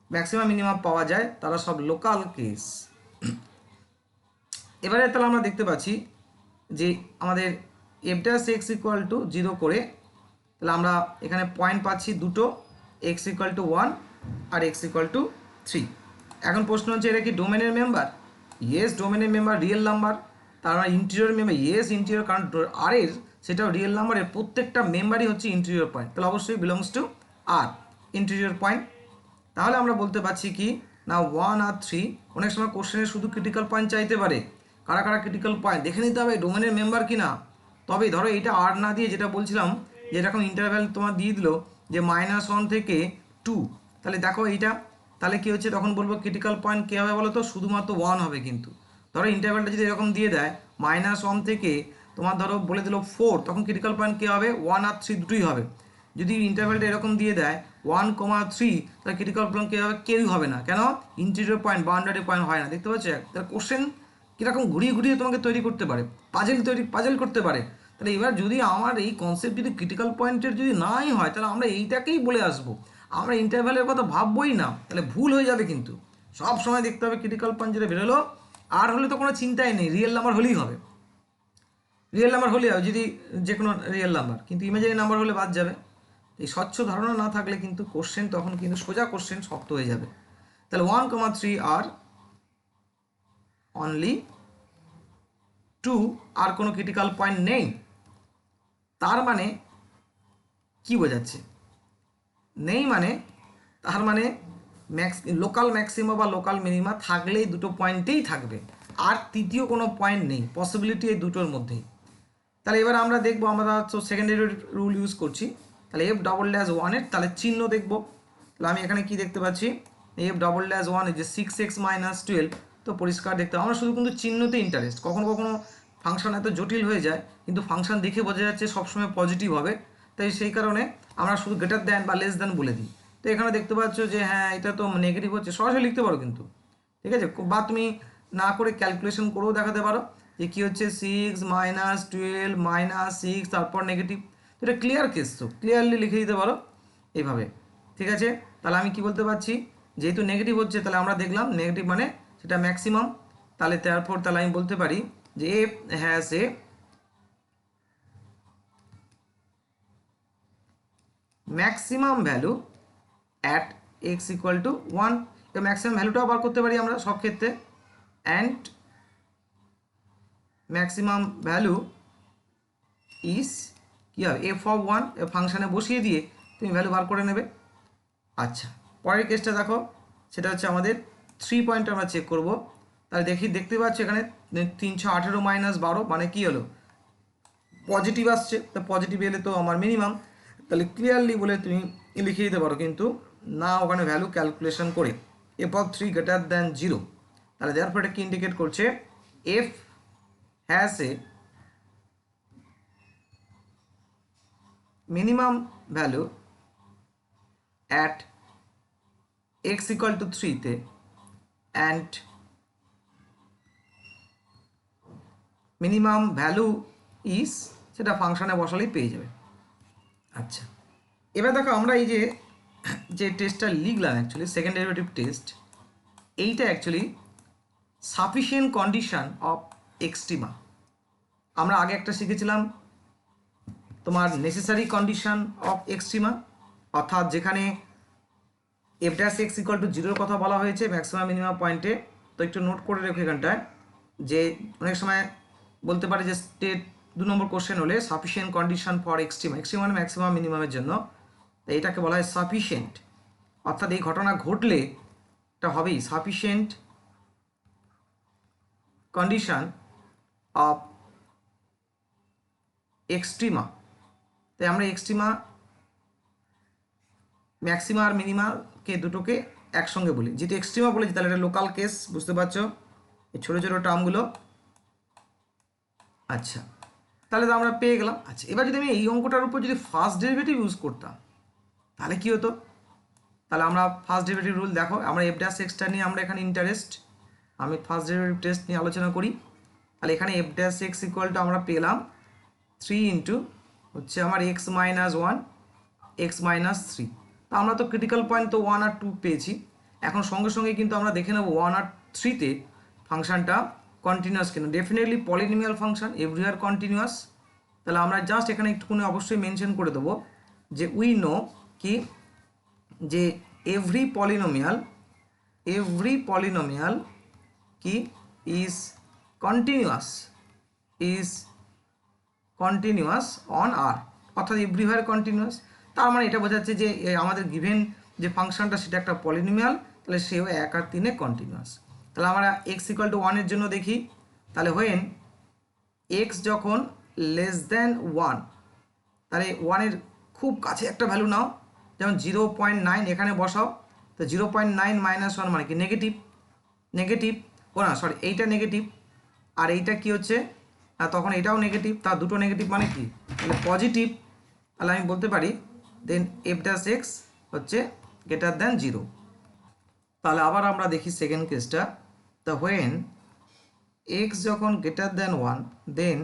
ম্যাক্সিমাম মিনিমাম পাওয়া যায় তারা সব লোকাল কেস। এবারে তাহলে আমরা দেখতে পাচ্ছি যে আমাদের f dash x equal to 0 করে, তাহলে আমরা এখানে পয়েন্ট পাচ্ছি দুটো, এক্স ইকুয়াল টু 1 আর এক্স ইকুয়াল টু 3। এখন প্রশ্ন হচ্ছে এটা কি ডোমেনের মেম্বার? ইয়েস, ডোমেনের মেম্বার, রিয়েল নাম্বার। তার মানে ইন্টিরিয়র মেম্বার, ইয়েস ইন্টিরিয়র, কারণ আর এর সেটাও রিয়েল নাম্বারের প্রত্যেকটা মেম্বারই হচ্ছে ইন্টিরিয়র পয়েন্ট, তাহলে অবশ্যই বিলংস টু আর ইন্টিরিয়র পয়েন্ট। তাহলে আমরা বলতে পারছি কি না 1 আর 3, অনেক সময় কোশ্চেনে শুধু ক্রিটিক্যাল পয়েন্ট চাইতে পারে, কারা কারা ক্রিটিক্যাল পয়েন্ট দেখে নিতে হবে ডোমেনের মেম্বার কিনা। তবে ধরো এইটা আর না দিয়ে যেটা বলছিলাম যে এরকম ইন্টারভ্যাল তোমার দিয়ে দিল যে -1 থেকে 2, তাহলে দেখো এইটা, তাহলে কি হচ্ছে তখন বলবো ক্রিটিক্যাল পয়েন্ট কী হবে বলো তো, শুধুমাত্র 1 হবে। কিন্তু ধরো ইন্টারভ্যালটা যদি এরকম দিয়ে দেয় -1 থেকে তোমার ধরো বলে দিল 4, তখন ক্রিটিক্যাল পয়েন্ট কী হবে, 1 আর 3 দুটোই হবে। যদি ইন্টারভ্যালটা এরকম দিয়ে দেয় 1,3, তাহলে ক্রিটিক্যাল পয়েন্ট কী হবে, কেউই হবে না। কেন, ইন্টিরিয়র পয়েন্ট বাউন্ডারি পয়েন্ট হয় না। দেখতে পাচ্ছ তাহলে কোশ্চেন কীরকম ঘুরিয়ে ঘুরিয়ে তোমাকে তৈরি করতে পারে, পাজেল করতে পারে। তাহলে এবার যদি আমার এই কনসেপ্ট যদি ক্রিটিক্যাল পয়েন্টের যদি নাই হয়, তাহলে আমরা এইটাকেই বলে আসবো, আমরা ইন্টারভ্যালের কথা ভাববোই না, তাহলে ভুল হয়ে যাবে। কিন্তু সব সময় দেখতে হবে ক্রিটিক্যাল পয়েন্ট যেটা বেরোলো, আর হলে তো কোনো চিন্তাই নেই, রিয়েল নাম্বার হলেই হবে, রিয়েল নাম্বার হলেই হবে যদি যে কোনো রিয়েল নাম্বার, কিন্তু ইমাজিনারি নাম্বার হলে বাদ যাবে। এই স্বচ্ছ ধারণা না থাকলে কিন্তু কোশ্চেন তখন কিন্তু সোজা কোশ্চেন শক্ত হয়ে যাবে। তাহলে 1,3 আর অনলি 2, আর কোনো ক্রিটিক্যাল পয়েন্ট নেই। তার মানে কি বোঝাচ্ছে, নেই মানে তার মানে লোকাল ম্যাক্সিমা বা লোকাল মিনিমা থাকলেই দুটো পয়েন্টেই থাকবে, আর তৃতীয় কোনো পয়েন্ট নেই, পসিবিলিটি এই দুটোর মধ্যেই। তাহলে এবার আমরা দেখবো, আমরা তো সেকেন্ডারি রুল ইউজ করছি, তাহলে F'(1) তাহলে চিহ্ন দেখবো। তাহলে আমি এখানে কি দেখতে পাচ্ছি, F'(1) যে 6x - 12, তো পরিষ্কার দেখতে আমরা শুধু কিন্তু চিহ্নতে ইন্টারেস্ট। কখনো কখনো ফাংশন এত জটিল হয়ে যায়, কিন্তু ফাংশন দেখে বোঝা যাচ্ছে সবসময় পজিটিভ হবে, তাই সেই কারণে আমরা শুধু গ্রেটার দ্যান বা লেস দ্যান বলে দিই। তো এখানে দেখতে পাচ্ছ যে হ্যাঁ এটা তো নেগেটিভ হচ্ছে, সরাসরি লিখতে পারো কিন্তু, ঠিক আছে, বা তুমি না করে ক্যালকুলেশন করেও দেখাতে পারো যে কী হচ্ছে 6 - 12 - 6, তারপর নেগেটিভ। তো এটা ক্লিয়ার কেস, তো ক্লিয়ারলি লিখে দিতে পারো এইভাবে, ঠিক আছে। তাহলে আমি কি বলতে পারছি, যেহেতু নেগেটিভ হচ্ছে তাহলে আমরা দেখলাম নেগেটিভ মানে সেটা ম্যাক্সিমাম, তাহলে তারপর তাহলে আমি বলতে পারি যে F has a maximum value at x = 1। এই ম্যাক্সিমাম ভ্যালুটাও বার করতে পারি আমরা সব ক্ষেত্রে, অ্যান্ড ম্যাক্সিমাম ভ্যালু ইজ কী হবে F(1), ফাংশানে বসিয়ে দিয়ে তুমি ভ্যালু বার করে নেবে। আচ্ছা, পরের কেসটা দেখো, সেটা হচ্ছে আমাদের 3 পয়েন্ট আমরা চেক করব। তাহলে দেখতে পাচ্ছি এখানে 318 - 12 মানে কি হলো, পজিটিভ আসছে, তো পজিটিভ এলে তো আমার মিনিমাম, তাহলে ক্লিয়ারলি বলে তুমি লিখে দিতে পারো, কিন্তু না ওখানে ভ্যালু ক্যালকুলেশন করে F(3) > 0। তাহলে দেওয়ার পর এটা কি ইন্ডিকেট করছে, F has a minimum value at x = 3 and minimum value is, সেটা ফাংশানে বসালেই পেয়ে যাবে। আচ্ছা, এবার দেখো আমরা এই যে টেস্টটা লিখলাম অ্যাকচুয়ালি সেকেন্ড ডেরিভেটিভ টেস্ট, এইটা actually sufficient condition of extrema. আমরা আগে একটা শিখেছিলাম তোমার নেসেসারি কন্ডিশন অফ এক্সট্রিমা, অর্থাৎ যেখানে F'(x = 0 কথা বলা হয়েছে ম্যাক্সিমাম মিনিমাম পয়েন্টে। তো একটু নোট করে রেখো এখানটায়, যে অনেক সময় বলতে পারে যে স্টেট 2 নম্বর কোশ্চেন হলে sufficient condition for extrema, extrema মানে ম্যাক্সিমাম মিনিমামের জন্য, তো এটাকে বলা হয় সাফিসিয়েন্ট। অর্থাৎ এই ঘটনা ঘটলে এটা হবেই সাফিসিয়েন্ট কন্ডিশন অফ এক্সট্রিমা। তাই আমরা এক্সট্রিমা, ম্যাক্সিমা আর মিনিমাকে দুটোকে একসঙ্গে বলি। যেহেতু এক্সট্রিমা বলেছি তাহলে এটা লোকাল কেস, বুঝতে পারছো এই ছোটো ছোটো টার্মগুলো। আচ্ছা, তাহলে তো আমরা পেয়ে গেলাম। আচ্ছা, এবার যদি আমি এই অঙ্কটার উপর যদি ফার্স্ট ডেরিভেটিভ ইউজ করতাম তাহলে কি হতো, তাহলে আমরা ফার্স্ট ডেরিভেটিভ রুল দেখো, আমরা F'(x) নিয়ে আমরা এখানে ইন্টারেস্ট, আমি ফার্স্ট ডেরিভেটিভ টেস্ট নিয়ে আলোচনা করি। তাহলে এখানে F'(x) = আমরা পেলাম 3 ইন্টু হচ্ছে আমার x - 1 x - 3। তো আমরা তো ক্রিটিক্যাল পয়েন্ট তো 1 আর 2 পেয়েছি, এখন সঙ্গে সঙ্গে কিন্তু আমরা দেখে নেব 1 আর 3-তে ফাংশনটা কন্টিনিউয়াস কিনা। Definitely polynomial function, everywhere continuous. তাহলে আমরা জাস্ট এখানে একটুখানি অবশ্যই মেনশন করে দেবো যে উই নো কি, যে এভরি পলিনোমিয়াল কি is continuous is continuous on R, অর্থাৎ এভরিওয়্যার কন্টিনিউয়াস। তার মানে এটা বোঝাচ্ছে যে আমাদের গিভেন যে ফাংশনটা সেটা একটা পলিনোমিয়াল, তাহলে সেও 1 আর 3 কন্টিনিউয়াস। তাহলে আমরা এক্স ইকুয়াল টু 1 এর জন্য দেখি, তাহলে হোয়েন এক্স যখন লেস দেন 1, তাহলে 1-এর খুব কাছে একটা ভ্যালু নাও, যেমন 0.9 এখানে বসাও। তো 0.9 মাইনাস 1 মানে কি নেগেটিভ, নেগেটিভ ও না সরি এইটা নেগেটিভ আর এইটা কি হচ্ছে, তখন এটাও নেগেটিভ, তার দুটো নেগেটিভ মানে কি, তাহলে পজিটিভ। তাহলে আমি বলতে পারি দেন এফ ড্যাশ এক্স হচ্ছে গ্রেটার দ্যান 0। তাহলে আবার আমরা দেখি সেকেন্ড কেসটা। দ্য হোয়েন এক্স যখন গ্রেটার দ্যান 1, দেন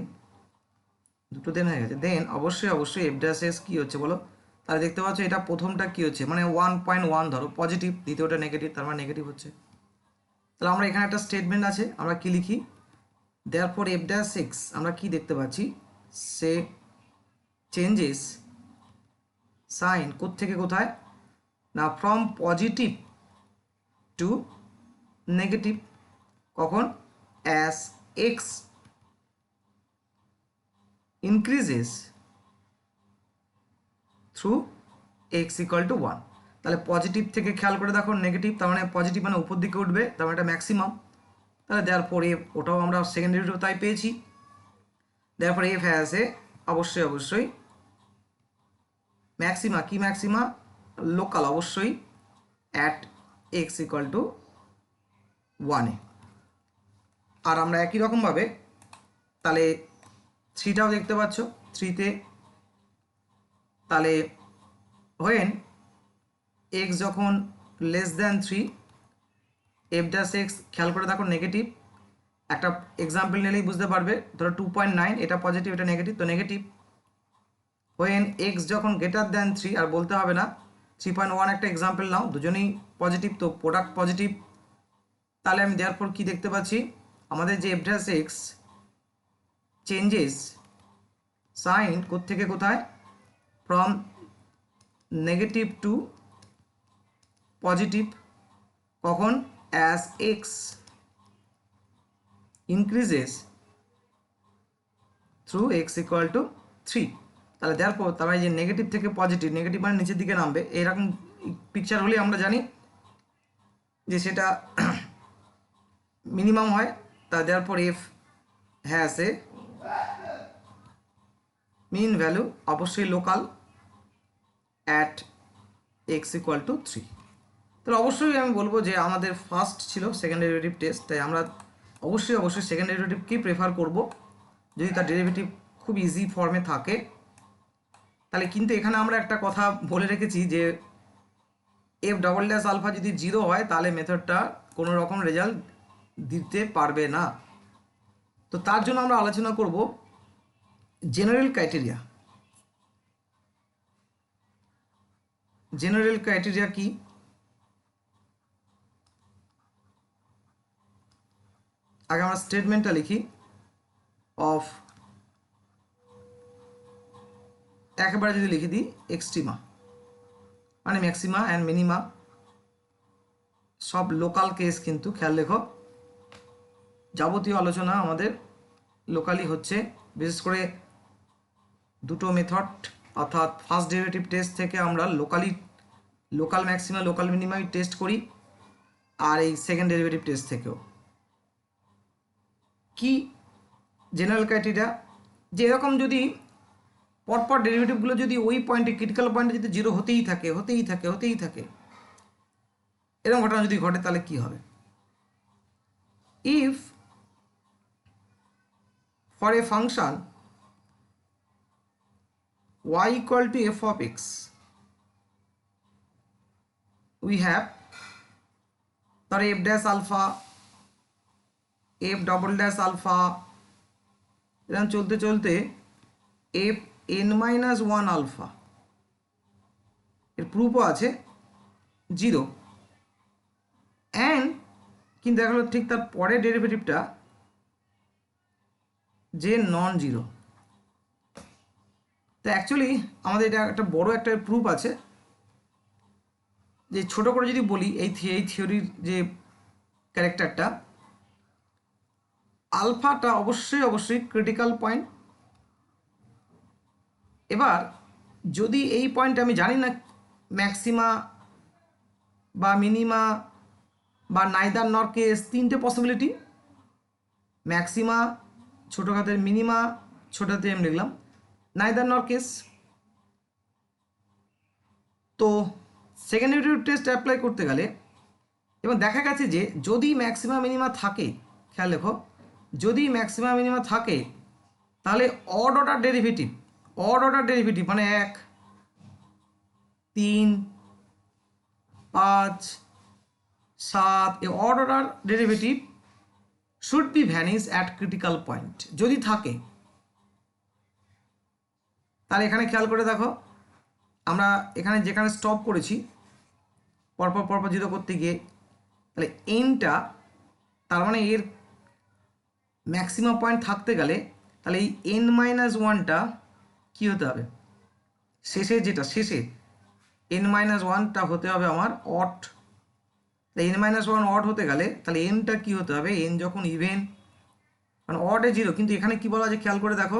দুটো দেন হয়ে গেছে, দেন অবশ্যই এফ ড্যাশ এক্স কী হচ্ছে বলো। তাহলে দেখতে পাচ্ছ এটা প্রথমটা কি হচ্ছে, মানে 1.1 ধরো পজিটিভ, দ্বিতীয়টা নেগেটিভ, তার মানে নেগেটিভ হচ্ছে। তাহলে আমরা এখানে একটা স্টেটমেন্ট আছে, আমরা কি লিখি, দেয়ারফর এফ ড্যাশ এক্স আমরা কি দেখতে পাচ্ছি, সে চেঞ্জেস সাইন কোত্থেকে কোথায় না, ফ্রম পজিটিভ টু নেগেটিভ, কখন, as x increases through x equal to 1। তাহলে পজিটিভ থেকে খেয়াল করে দেখো নেগেটিভ, তার মানে পজিটিভ মানে উপর দিকে উঠবে, তার মানে এটা ম্যাক্সিমাম। তাহলে দেওয়ার পরে ওটাও আমরা সেকেন্ড ডেরিভেটিভ তাই পেয়েছি। দেওয়ার পরে এফ হ্যাজ এ অবশ্যই ম্যাক্সিমা, কি ম্যাক্সিমা, লোকাল অবশ্যই অ্যাট এক্স ইকুয়াল টু 1-এ। আর আমরা একই রকমভাবে তাহলে 3টাও দেখতে পাচ্ছ, 3-তে তাহলে হোয়েন এক্স যখন less than 3, F dash x খেয়াল করে দেখো নেগেটিভ, একটা এক্সাম্পল নিলেই বুঝতে পারবে, ধরো 2.9 এটা পজিটিভ এটা নেগেটিভ, তো নেগেটিভ। হোয়েন এক্স যখন গ্রেটার দ্যান 3, আর বলতে হবে না, 3.1 একটা এক্সাম্পল নাও, দুজনেই পজিটিভ, তো প্রোডাক্ট পজিটিভ। তাহলে আমি দেওয়ার পর কী দেখতে পাচ্ছি, আমাদের যে f dash x changes sign কোত্থেকে কোথায়, ফ্রম নেগেটিভ টু পজিটিভ, কখন, as x increases through x equal to 3। তাহলে দেওয়ার পর তার মানে যে নেগেটিভ থেকে পজিটিভ, নেগেটিভ মানে নিচের দিকে নামবে, এইরকম পিকচার হলে আমরা জানি যে সেটা মিনিমাম হয়। তা দেওয়ার পর f has a min value অবশ্যই local at x equal to 3। তাহলে অবশ্যই আমি বলবো যে আমাদের ফার্স্ট ছিল সেকেন্ড ডেরিভেটিভ টেস্ট, তাই আমরা অবশ্যই সেকেন্ড ডেরিভেটিভকেই প্রেফার করব যদি তার ডেরিভেটিভ খুব ইজি ফর্মে থাকে। তাহলে কিন্তু এখানে আমরা একটা কথা বলে রেখেছি যে এফ ডবল ড্যাশ আলফা যদি 0 হয় তাহলে মেথডটা কোনো রকম রেজাল্ট দিতে পারবে না। তো তার জন্য আমরা আলোচনা করব জেনারেল ক্রাইটেরিয়া। জেনারেল ক্রাইটেরিয়া কি, আগে আমরা স্টেটমেন্টটা লিখি, অফ একেবারে যদি লিখে দিই এক্সট্রিমা মানে ম্যাক্সিমা অ্যান্ড মিনিমা, সব লোকাল কেস, কিন্তু খেয়াল রেখো যাবতীয় আলোচনা আমাদের লোকালি হচ্ছে, বিশেষ করে দুটো মেথড, অর্থাৎ ফার্স্ট ডেরিভেটিভ টেস্ট থেকে আমরা লোকাল ম্যাক্সিমা লোকাল মিনিমাই টেস্ট করি, আর এই সেকেন্ড ডেরিভেটিভ টেস্ট থেকেও। কি জেনারেল ক্রাইটেরিয়া, যে এরকম যদি পরপর ডেরিভেটিভগুলো যদি ওই পয়েন্টে ক্রিটিক্যাল পয়েন্টে যদি 0 হতেই থাকে, এরকম ঘটনা যদি ঘটে তাহলে কি হবে, if for a function y equal to f of x we have ধর f dash alpha f double dash alpha এরকম চলতে f n minus 1 alpha এর প্রুফও আছে 0, অ্যান্ড কিন্তু দেখা গেল ঠিক তার পরের ডেরিভেটিভটা যে নন জিরো। তো অ্যাকচুয়ালি আমাদের এটা একটা বড় একটা প্রুফ আছে, যে ছোট করে যদি বলি এই থিওরির যে ক্যারেক্টারটা, আলফাটা অবশ্যই ক্রিটিক্যাল পয়েন্ট। এবার যদি এই পয়েন্ট আমি জানি না ম্যাক্সিমা বা মিনিমা বা নাইদার নর কেস, তিনটে পসিবিলিটি, ম্যাক্সিমা ছোটো হাতের, মিনিমা ছোটো হাতে এম লিখলাম, নাইদার নর কেস। তো সেকেন্ড ডেরিভেটিভ টেস্ট অ্যাপ্লাই করতে গেলে এবং দেখা গেছে যে যদি ম্যাক্সিমা মিনিমা থাকে, খেয়াল রেখো, যদি ম্যাক্সিমা মিনিমা থাকে তাহলে অড অর্ডার ডেরিভেটিভ মানে 1, 3, 5, 7 এই odd order derivative should be vanish at critical point. যদি থাকে তাহলে এখানে খেয়াল করে দেখো, আমরা এখানে যেখানে স্টপ করেছি পরপর জিরো করতে গিয়ে, তাহলে এনটা, তার মানে এর ম্যাক্সিমাম পয়েন্ট থাকতে গেলে তাহলে এই n-1টা কী হতে হবে, শেষে n-1টা হতে হবে আমার অড। n-1 অড হতে গেলে তাহলে এনটা কী হতে হবে, এন যখন ইভেন মানে অডে জিরো, কিন্তু এখানে কি বলা আছে খেয়াল করে দেখো,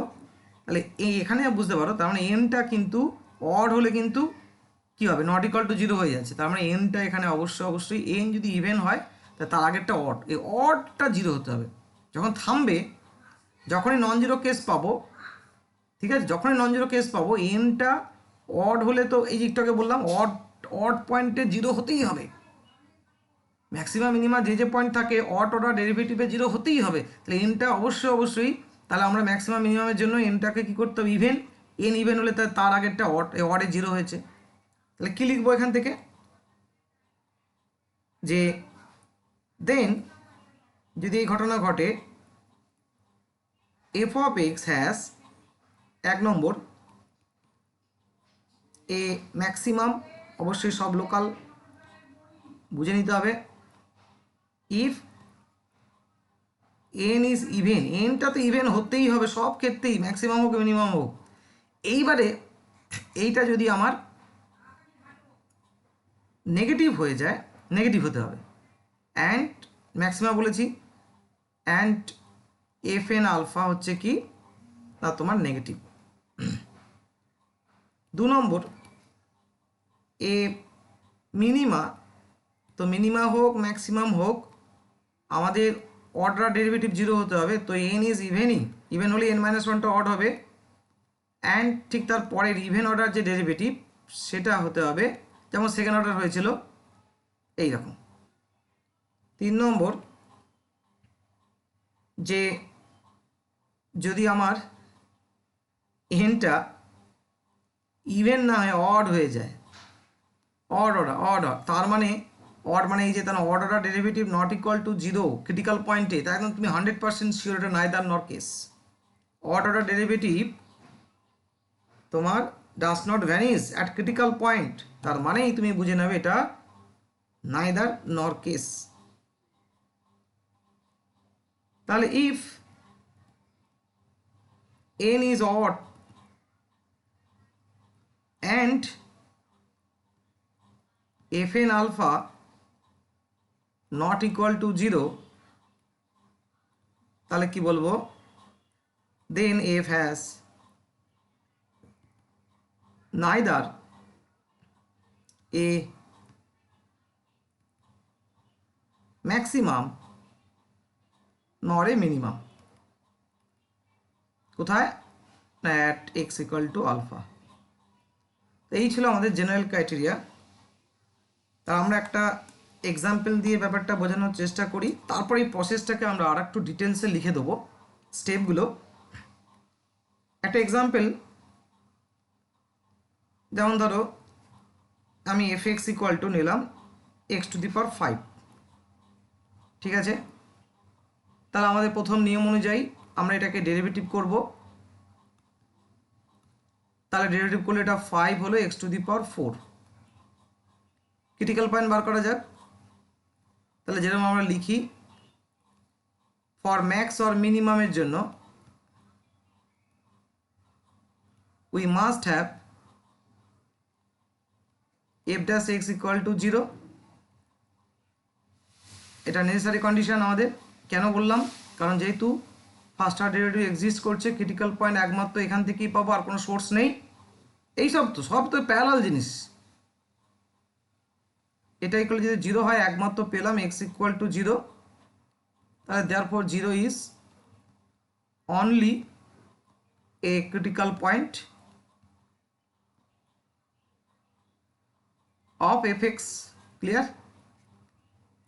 তাহলে এখানে বুঝতে পারো, তার মানে এনটা কিন্তু অড হলে কিন্তু কী হবে, নট ইকুয়াল টু জিরো হয়ে যাচ্ছে। তার মানে এনটা এখানে অবশ্যই এন যদি ইভেন হয় তার আগেরটা অড, এই অডটা জিরো হতে হবে। যখন থামবে, যখনই নন জিরো কেস পাবো, ঠিক আছে, যখনই নন জিরো কেস পাবো, এনটা অড হলে তো এই একটু বললাম অড পয়েন্টে জিরো হতেই হবে। ম্যাক্সিমাম মিনিমাম যে পয়েন্ট থাকে অড অর্ডার ডেরিভেটিভে জিরো হতেই হবে। তাহলে এনটা অবশ্যই, তাহলে আমরা ম্যাক্সিমাম মিনিমামের জন্য এনটাকে কী করতে হবে, ইভেন। এন ইভেন হলে তার আগেরটা অডে জিরো হয়েছে। তাহলে কী লিখবো এখান থেকে, যে দেন যদি এই ঘটনা ঘটে F of x has, 1 number, A maximum, অবশ্যই সব লোকাল বুঝে নিতে হবে। ইফ এন ইজ ইভেন, এনটা তো ইভেন হতেই হবে সব ক্ষেত্রেই, ম্যাক্সিমাম হোক মিনিমাম হোক। এইবারে এইটা যদি আমার নেগেটিভ হয়ে যায়, নেগেটিভ হতে হবে, অ্যান্ড ম্যাক্সিমাম বলেছি, অ্যান্ড এফ এন আলফা হচ্ছে কি না তোমার নেগেটিভ। 2 নম্বর, এ মিনিমা, তো মিনিমা হোক ম্যাক্সিমাম হোক আমাদের অর্ডার ডেরিভেটিভ জিরো হতে হবে। তো এন ইজ ইভেন হলে n-1টা অড হবে, অ্যান্ড ঠিক তার পরের ইভেন অর্ডার যে ডেরিভেটিভ সেটা হতে হবে যেমন সেকেন্ড অর্ডার হয়েছিল এই রকম। 3 নম্বর, যে যদি আমার এনটা ইভেন না হয় অড হয়ে যায়, অড, তার মানে অড মানে এই যে তার odd order derivative not equal to zero critical পয়েন্টে, তাই একদম তুমি 100% শিওর এটা নাইদার নর কেস। অড অর্ডার ডেরিভেটিভ তোমার does not vanish at critical point, তার মানেই তুমি বুঝে নেবে এটা নাইদার নর কেস। তাহলে if n is odd and fn alpha not equal to 0, তাহলে কি বলবো, then f has neither a maximum nor a minimum, কোথায় না at x equal to alpha. এই ছিল আমাদের জেনারেল ক্রাইটেরিয়া। তা আমরা একটা এক্সাম্পল দিয়ে ব্যাপারটা বোঝানোর চেষ্টা করি, তারপর এই প্রসেসটাকে আমরা আর একটু ডিটেলসে লিখে দেবো স্টেপগুলো। একটা এক্সাম্পল, যেমন ধরো আমি এফ এক্স ইকুয়াল টু নিলাম x⁵, ঠিক আছে। তাহলে আমাদের প্রথম নিয়ম অনুযায়ী আমরা এটাকে ডেরিভেটিভ করব। তাহলে ডেরিভেটিভ করলে এটা 5 হলো x⁴। ক্রিটিক্যাল পয়েন্ট বার করা যাক। তাহলে যেরকম আমরা লিখি, ফর ম্যাক্স অর মিনিমামের জন্য we must have f' equal to 0। এটা নেসেসারি কন্ডিশন আমাদের। কেন বললাম, কারণ যেহেতু ফার্স্ট অর্ডার ডেরিভেটিভ এক্সিস্ট করছে, ক্রিটিক্যাল পয়েন্ট একমাত্র এখান থেকেই পাবো, আর কোনো সোর্স নেই। এই সব তো প্যারালাল জিনিস। এটা ইকুয়াল যদি 0 হয় একমাত্র পেলাম এক্স ইকুয়াল টু 0, তাহলে therefore 0 is only a critical point of F x. Clear?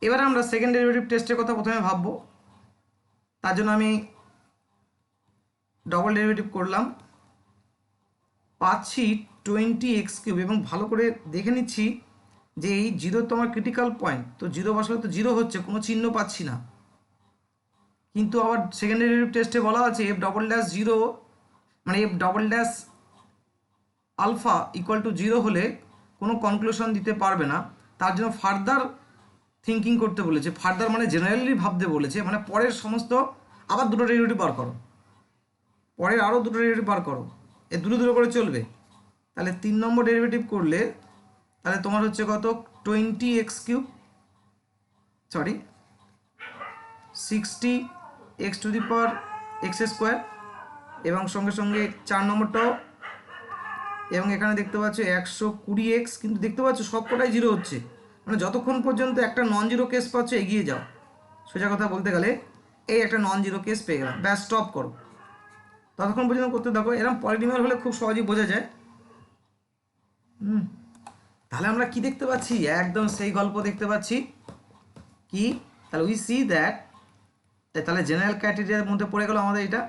এবার আমরা সেকেন্ড ডেরিভেটিভ টেস্টের কথা প্রথমে ভাববো। তার জন্য আমি ডবল ডেরিভেটিভ করলাম, পাচ্ছি 20x³ এবং ভালো করে দেখে নিচ্ছি যে এই 0 তো আমার ক্রিটিক্যাল পয়েন্ট, তো 0 বসালে তো 0 হচ্ছে, কোনো চিহ্ন পাচ্ছি না। কিন্তু আবার সেকেন্ড ডেরিভেটিভ টেস্টে বলা আছে f'0 মানে f' আলফা ইকুয়াল টু 0 হলে কোনো কনক্লুশন দিতে পারবে না, তার জন্য ফার্দার থিঙ্কিং করতে বলেছে। ফার্দার মানে জেনারেলি ভাবতে বলেছে, মানে পরের সমস্ত আবার দুটো ডেরিভেটিভ বার করো, পরের আরও দুটো ডেরিভেটিভ বার করো, এ দুটো করে চলবে। তাহলে 3 নম্বর ডেরিভেটিভ করলে তাহলে তোমার হচ্ছে কত, 20x³ সরি 60x⁻x² এবং সঙ্গে সঙ্গে 4 নম্বরটাও, এবং এখানে দেখতে পাচ্ছ 120x, কিন্তু দেখতে পাচ্ছ সবকটাই 0 হচ্ছে, মানে যতক্ষণ পর্যন্ত একটা নন জিরো কেস পাচ্ছ এগিয়ে যাও। সোজা কথা বলতে গেলে এই একটা নন জিরো কেস পেয়ে গেলাম, ব্যাস স্টপ করো, ততক্ষণ পর্যন্ত করতে থাকো। এরকম পলিনোমিয়াল হলে খুব সহজেই বোঝা যায়। তাহলে আমরা কি দেখতে পাচ্ছি, একদম সেই গল্প দেখতে পাচ্ছি কি, তাহলে উই সি দ্যাট, তাহলে জেনারেল ক্রাইটেরিয়ার মধ্যে পড়ে গেল আমাদের এটা,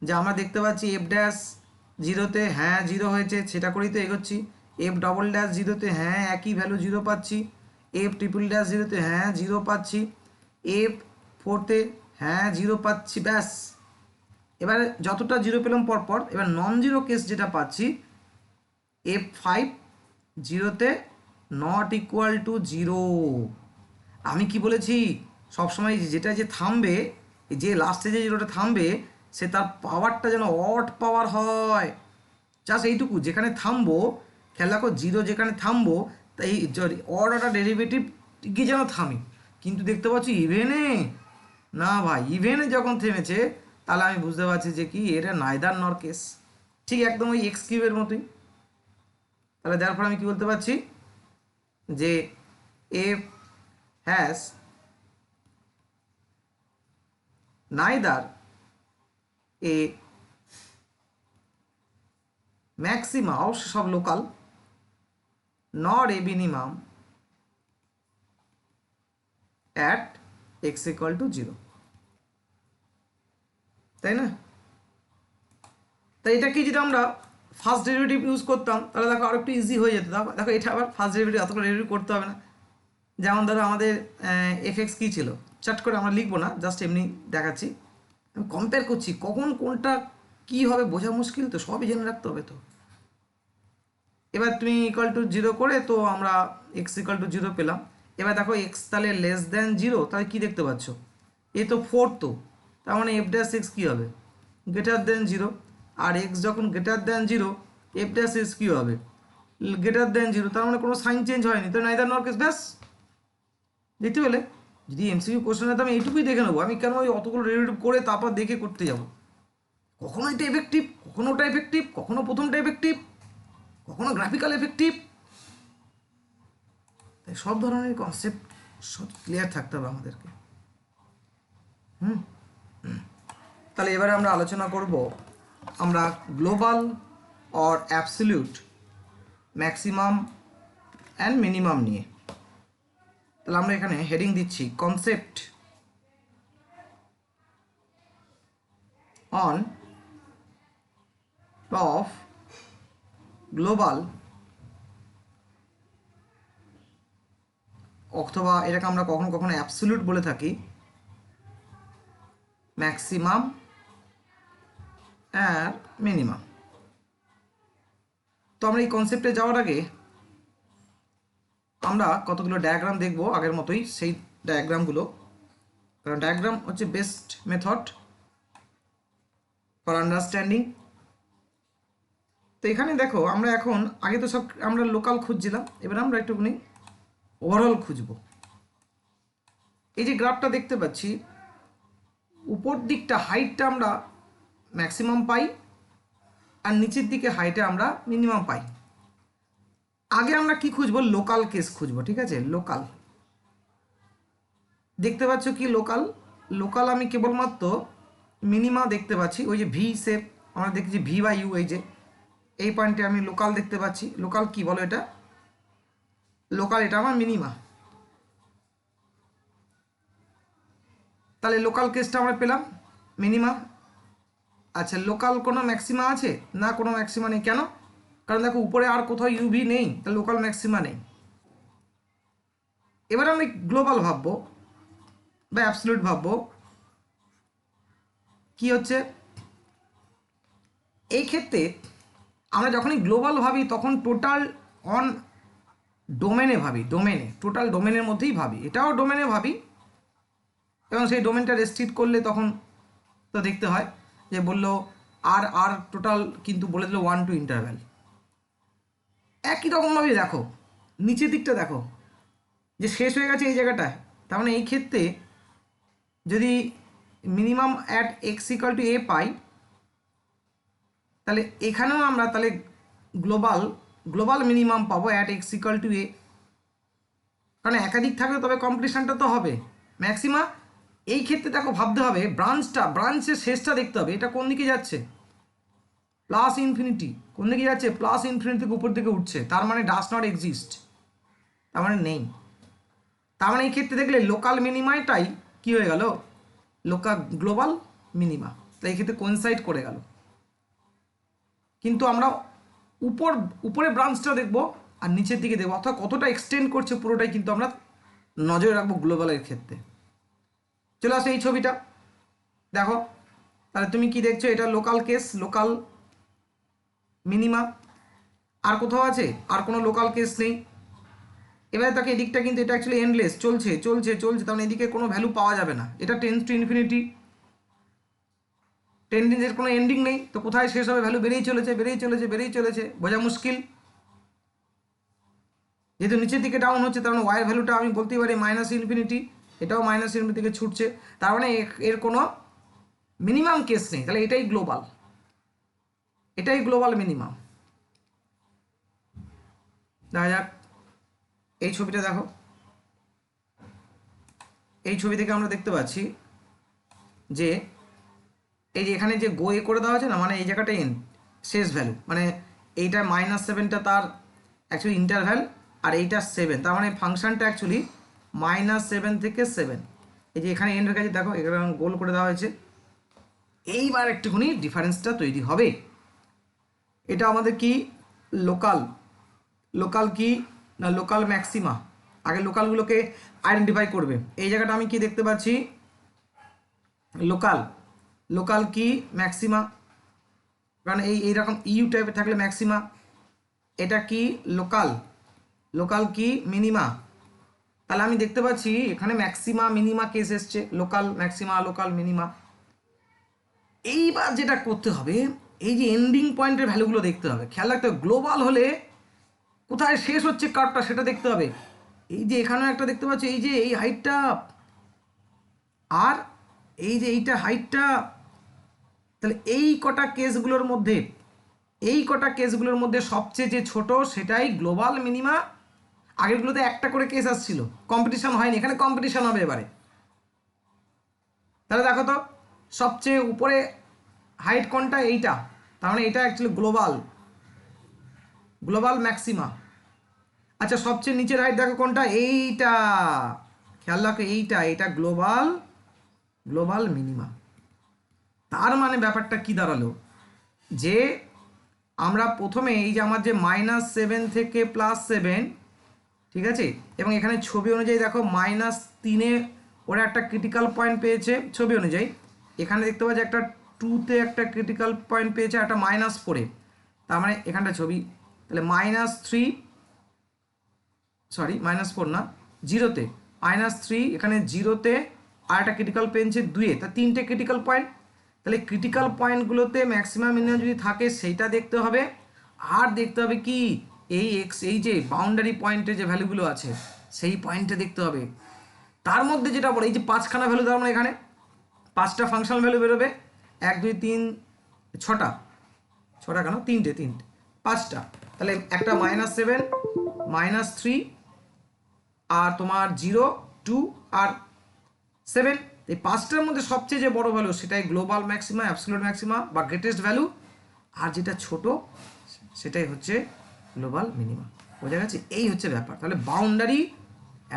যে আমরা দেখতে পাচ্ছি f'0তে হ্যাঁ 0 হয়েছে, সেটা করেই তো এগোচ্ছি। f'0তে হ্যাঁ একই ভ্যালু 0 পাচ্ছি, f'0তে হ্যাঁ 0 পাচ্ছি, f4তে হ্যাঁ 0 পাচ্ছি, ব্যাস। এবারে যতটা 0 পেলাম পরপর, এবার নন জিরো কেস যেটা পাচ্ছি f'0তে নট ইকুয়াল টু 0। আমি কি বলেছি, সবসময় যেটা যে থামবে, যে লাস্টে যে 0টা থামবে সে তার পাওয়ারটা যেন অড পাওয়ার হয়, জাস্ট এইটুকু। যেখানে থামবো খেয়াল রাখো, 0 যেখানে থামবো তাই অড একটা ডেরিভেটিভ গিয়ে যেন থামি। কিন্তু দেখতে পাচ্ছি ইভেনে না ভাই, ইভেনে যখন থেমেছে তাহলে আমি বুঝতে পারছি যে কি এটা নাইদার নর কেস, ঠিক একদম ওই x³ মতোই। তাহলে যার ফলে আমি কি বলতে পারছি যে f has neither a maxima, অবশ্য সব local, nor a minimum at x equal to 0, তাই না? তাই এটা কি, যেটা আমরা ফার্স্ট ডেরিভেটিভ ইউজ করতাম তাহলে দেখো আরো একটু ইজি হয়ে যেত। দেখো এটা আবার ফার্স্ট ডেরিভেটিভ অতটা ডেরিভেটিভ করতে হবে না। যেমন ধরো আমাদের f(x) কী ছিল, চাট করে আমরা লিখবো না, জাস্ট এমনি দেখাচ্ছি, আমি কম্পেয়ার করছি, কখন কোনটা কী হবে বোঝা মুশকিল, তো সবই জেনে রাখতে হবে। তো এবার তুমি ইকুয়াল টু 0 করে তো আমরা x ইকুয়াল টু 0 পেলাম। এবার দেখো x তাহলে লেস দেন 0, তাহলে কী দেখতে পাচ্ছ, এ তো 4, তো তার মানে f'(x) কী হবে, গ্রেটার দেন 0, আর x যখন গ্রেটার দেন 0 f'(x) কী হবে, গ্রেটার দেন 0, তার মানে কোনো সাইন চেঞ্জ হয়নি, তো নাইদার নর কেস, ব্যাস। দেখতে পেলে, যদি এমসিকিউ কোশ্চেন হতো আমি এইটুকুই দেখে নেবো, আমি কেন ওই অতগুলো ডেরিভেটিভ করে তারপর দেখে করতে যাব, কখনো এটা এফেক্টিভ, কখনো ওটা এফেক্টিভ, কখনো প্রথমটা এফেক্টিভ, কখনো গ্রাফিক্যাল এফেক্টিভ। তাই সব ধরনের কনসেপ্ট সব ক্লিয়ার থাকতে হবে আমাদেরকে। তাহলে এবারে আমরা আলোচনা করব আমরা global or absolute maximum and minimum নিয়ে। তাহলে আমরা এখানে হেডিং দিচ্ছি কনসেপ্ট অন অফ গ্লোবাল, অথবা এটাকে আমরা কখনো কখনো অ্যাবসলিউট বলে থাকি, ম্যাক্সিমাম আর মিনিমাম। তো আমরা এই কনসেপ্টে যাওয়ার আগে আমরা কতগুলো ডায়াগ্রাম দেখব আগের মতোই, সেই ডায়াগ্রামগুলো, কারণ ডায়াগ্রাম হচ্ছে বেস্ট মেথড ফর আন্ডারস্ট্যান্ডিং। তো এখানে দেখো আমরা এখন, আগে তো সব আমরা লোকাল খুঁজছিলাম, এবার আমরা একটুখানি ওভারঅল খুঁজব। এই যে গ্রাফটা দেখতে পাচ্ছি উপর দিকটা হাইটটা আমরা ম্যাক্সিমাম পাই আর নিচের দিকে হাইটে আমরা মিনিমাম পাই। আগে আমরা কি খুঁজবো? লোকাল কেস খুঁজবো, ঠিক আছে? লোকাল দেখতে পাচ্ছ কি লোকাল? লোকাল আমি কেবলমাত্র মিনিমা দেখতে পাচ্ছি, ওই যে ভি শেপ আমরা দেখছি ভি বাই ইউ, এই যে এই পয়েন্টে আমি লোকাল দেখতে পাচ্ছি। লোকাল কি বলো এটা? লোকাল এটা আমার মিনিমা। তাহলে লোকাল কেসটা আমরা পেলাম মিনিমা। আচ্ছা, লোকাল কোনো ম্যাক্সিমা আছে না? কোনো ম্যাক্সিমা নেই। কেন? কারণ দেখো উপরে আর কোথাও ইউভি নেই, তাহলে লোকাল ম্যাক্সিমা নেই। এবার আমি গ্লোবাল ভাববো বা অ্যাবসলিউট ভাববো। কি হচ্ছে এই ক্ষেত্রে? আমরা যখনই গ্লোবাল ভাবি তখন টোটাল অন ডোমেনে ভাবি, ডোমেনে, টোটাল ডোমেনের মধ্যেই ভাবি। এটাও ডোমেনে ভাবি, এবং সেই ডোমেনটা রেস্ট্রিক্ট করলে তখন তো দেখতে হয় যে বললো আর আর টোটাল, কিন্তু বলে দিল 1 টু ইন্টারভ্যাল। একই রকমভাবে দেখো নিচের দিকটা, দেখো যে শেষ হয়ে গেছে এই জায়গাটায়। তার মানে এই ক্ষেত্রে যদি minimum at x equal to a পাই, তাহলে এখানেও আমরা তাহলে গ্লোবাল মিনিমাম পাবো at x equal to a. কারণ একাধিক থাকলে তবে কম্পিটিশনটা তো হবে ম্যাক্সিমা। এই ক্ষেত্রে দেখো ভাবতে হবে ব্রাঞ্চের শেষটা দেখতে হবে, এটা কোন দিকে যাচ্ছে? Plus infinity. কোন দিকে যাচ্ছে? প্লাস ইনফিনিটি থেকে উপর দিকে উঠছে, তার মানে ডাজ নট এক্সিস্ট, তার মানে নেই। তার মানে এই ক্ষেত্রে দেখলে লোকাল মিনিমাটাই কি হয়ে গেল? Global minima. তাই এই ক্ষেত্রে কোইনসাইড করে গেল। কিন্তু আমরা উপরে ব্রাঞ্চটা দেখবো আর নিচের দিকে দেখবো, অর্থাৎ কতটা এক্সটেন্ড করছে পুরোটাই কিন্তু আমরা নজরে রাখবো গ্লোবালের ক্ষেত্রে। চলে আসো এই ছবিটা দেখো, তাহলে তুমি কি দেখছো? এটা লোকাল কেস, লোকাল মিনিমা। আর কোথাও আছে? আর কোনো লোকাল কেস নেই। এবারে তাকে এদিকটা কিন্তু এটা অ্যাকচুয়ালি এন্ডলেস, চলছে চলছে চলছে, তার মানে এদিকে কোনো ভ্যালু পাওয়া যাবে না। এটা টেন্স টু ইনফিনিটি, টেন্ডেন্সের কোনো এন্ডিং নেই, তো কোথায় শেষ হবে? ভ্যালু বেড়েই চলেছে বেড়েই চলেছে বেড়েই চলেছে, বোঝা মুশকিল। যেহেতু নিচের দিকে ডাউন হচ্ছে, তার মানে ওয়াইয়ের ভ্যালুটা আমি বলতেই পারি মাইনাস ইনফিনিটি, এটাও মাইনাস ইনফিনিটি থেকে ছুটছে, তার মানে এর কোনো মিনিমাম কেস নেই। তাহলে এটাই গ্লোবাল মিনিমাম। দেখা যাক এই ছবিটা দেখো। এই ছবি থেকে আমরা দেখতে পাচ্ছি যে এই যে এখানে যে এ করে দেওয়া হয়েছে না, মানে এই জায়গাটা শেষ ভ্যালু, মানে এইটা -7টা তার অ্যাকচুয়ালি ইন্টারভ্যাল, আর এইটা 7, তার মানে ফাংশনটা অ্যাকচুয়ালি -7 থেকে 7। এই যে এখানে এন্ডের কাছে দেখো এখানে গোল করে দেওয়া হয়েছে। এইবার একটুখানি ডিফারেন্সটা তৈরি হবে। এটা আমাদের কি লোকাল কি না লোকাল ম্যাক্সিমা? আগে লোকালগুলোকে আইডেন্টিফাই করবে। এই জায়গাটা আমি কি দেখতে পাচ্ছি? লোকাল কি ম্যাক্সিমা, কারণ এইরকম ইউ টাইপের থাকলে ম্যাক্সিমা। এটা কি লোকাল কি মিনিমা। তাহলে আমি দেখতে পাচ্ছি এখানে ম্যাক্সিমা মিনিমা কেস এসছে, লোকাল ম্যাক্সিমা লোকাল মিনিমা। এইবার যেটা করতে হবে, এই যে এন্ডিং পয়েন্টের ভ্যালুগুলো দেখতে হবে। খেয়াল রাখতে হবে গ্লোবাল হলে কোথায় শেষ হচ্ছে কার্ভটা সেটা দেখতে হবে। এই যে এখানেও একটা দেখতে পাচ্ছি, এই যে এই হাইটটা আর এই যে এইটা হাইটটা, তাহলে এই কটা কেসগুলোর মধ্যে সবচেয়ে যে ছোট সেটাই গ্লোবাল মিনিমা। আগেরগুলোতে একটা করে কেস আসছিল, কম্পিটিশন হয়নি, এখানে কম্পিটিশন হবে এবারে। তাহলে দেখো তো সবচেয়ে উপরে হাইট কোনটা? এইটা, তার মানে এটা অ্যাকচুয়ালি গ্লোবাল ম্যাক্সিমা। আচ্ছা, সবচেয়ে নিচের হাইট দেখো কোনটা? এইটা, খেয়াল রাখো এইটা গ্লোবাল মিনিমা। তার মানে ব্যাপারটা কি দাঁড়ালো যে আমরা প্রথমে এই যে আমার যে -7 থেকে +7, ঠিক আছে, এবং এখানে ছবি অনুযায়ী দেখো -3-এ ওরা একটা ক্রিটিক্যাল পয়েন্ট পেয়েছে ছবি অনুযায়ী। এখানে দেখতে পাচ্ছি একটা 2-তে একটা ক্রিটিক্যাল পয়েন্ট পেয়েছে, একটা -4-এ, তার মানে এখানটা ছবি। তাহলে -4 না 0-তে, -3 এখানে 0-তে, আর একটা ক্রিটিক্যাল পেয়েছে 2-এ, তা 3টে ক্রিটিক্যাল পয়েন্ট। তাহলে ক্রিটিক্যাল পয়েন্টগুলোতে ম্যাক্সিমাম মিনিমাম যদি থাকে সেইটা দেখতে হবে। আর দেখতে হবে কি এই যে বাউন্ডারি পয়েন্টে যে ভ্যালুগুলো আছে সেই পয়েন্টে দেখতে হবে। তার মধ্যে যেটা বলে এই যে 5খানা ভ্যালু, তার মানে এখানে 5টা ফাংশনাল ভ্যালু বেরোবে, 1 2 3 6টা, 6টা কেন, তিনটে 5টা, তাহলে একটা -7 -3 আর তোমার 0 2 আর 7, এই 5টার মধ্যে সবচেয়ে যে বড় ভ্যালু সেটাই গ্লোবাল ম্যাক্সিমা, অ্যাবসলিউট ম্যাক্সিমা বা গ্রেটেস্ট ভ্যালু, আর যেটা ছোট সেটাই হচ্ছে গ্লোবাল মিনিমা। বোঝা গেছে? এই হচ্ছে ব্যাপার। তাহলে বাউন্ডারি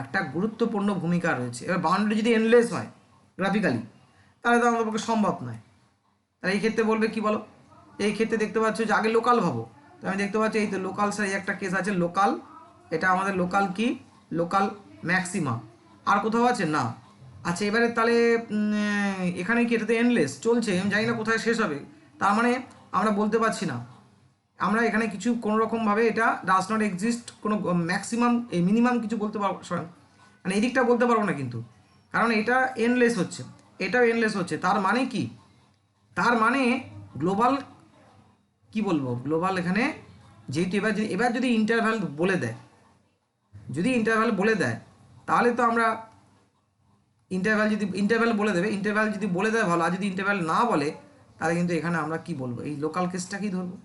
একটা গুরুত্বপূর্ণ ভূমিকা রয়েছে। এবার বাউন্ডারি যদি এন্ডলেস হয় গ্রাফিক্যালি, তাহলে তো আমাদের পক্ষে সম্ভব নয়। তাহলে এই ক্ষেত্রে বলবে কি বলো, এই ক্ষেত্রে দেখতে পাচ্ছ যে আগে লোকাল ভাবো, তো আমি দেখতে পাচ্ছি এই তো লোকাল, স্যার এই একটা কেস আছে লোকাল, এটা আমাদের লোকাল কি, লোকাল ম্যাক্সিমা। আর কোথাও আছে না? আচ্ছা এবারে তাহলে এখানে কি এটাতে এন্ডলেস চলছে, আমি জানি না কোথায় শেষ হবে, তার মানে আমরা বলতে পারছি না, আমরা এখানে কিছু কোনো রকমভাবে এটা ডাজ নট এক্সিস্ট, কোনো ম্যাক্সিমাম এই মিনিমাম কিছু বলতে পারবো, মানে এই দিকটা বলতে পারবো না কিন্তু, কারণ এটা এন্ডলেস হচ্ছে, এটাও এন্ডলেস হচ্ছে। তার মানে কি, তার মানে গ্লোবাল কি বলবো, গ্লোবাল এখানে যেহেতু এবার যদি ইন্টারভ্যাল বলে দেয়, যদি ইন্টারভ্যাল বলে দেয় তাহলে তো আমরা ইন্টারভ্যাল বলে দেবে, ইন্টারভ্যাল যদি বলে দেয় ভালো, আর যদি ইন্টারভ্যাল না বলে তাহলে কিন্তু এখানে আমরা কি বলবো, এই লোকাল কেসটাকেই ধরবো।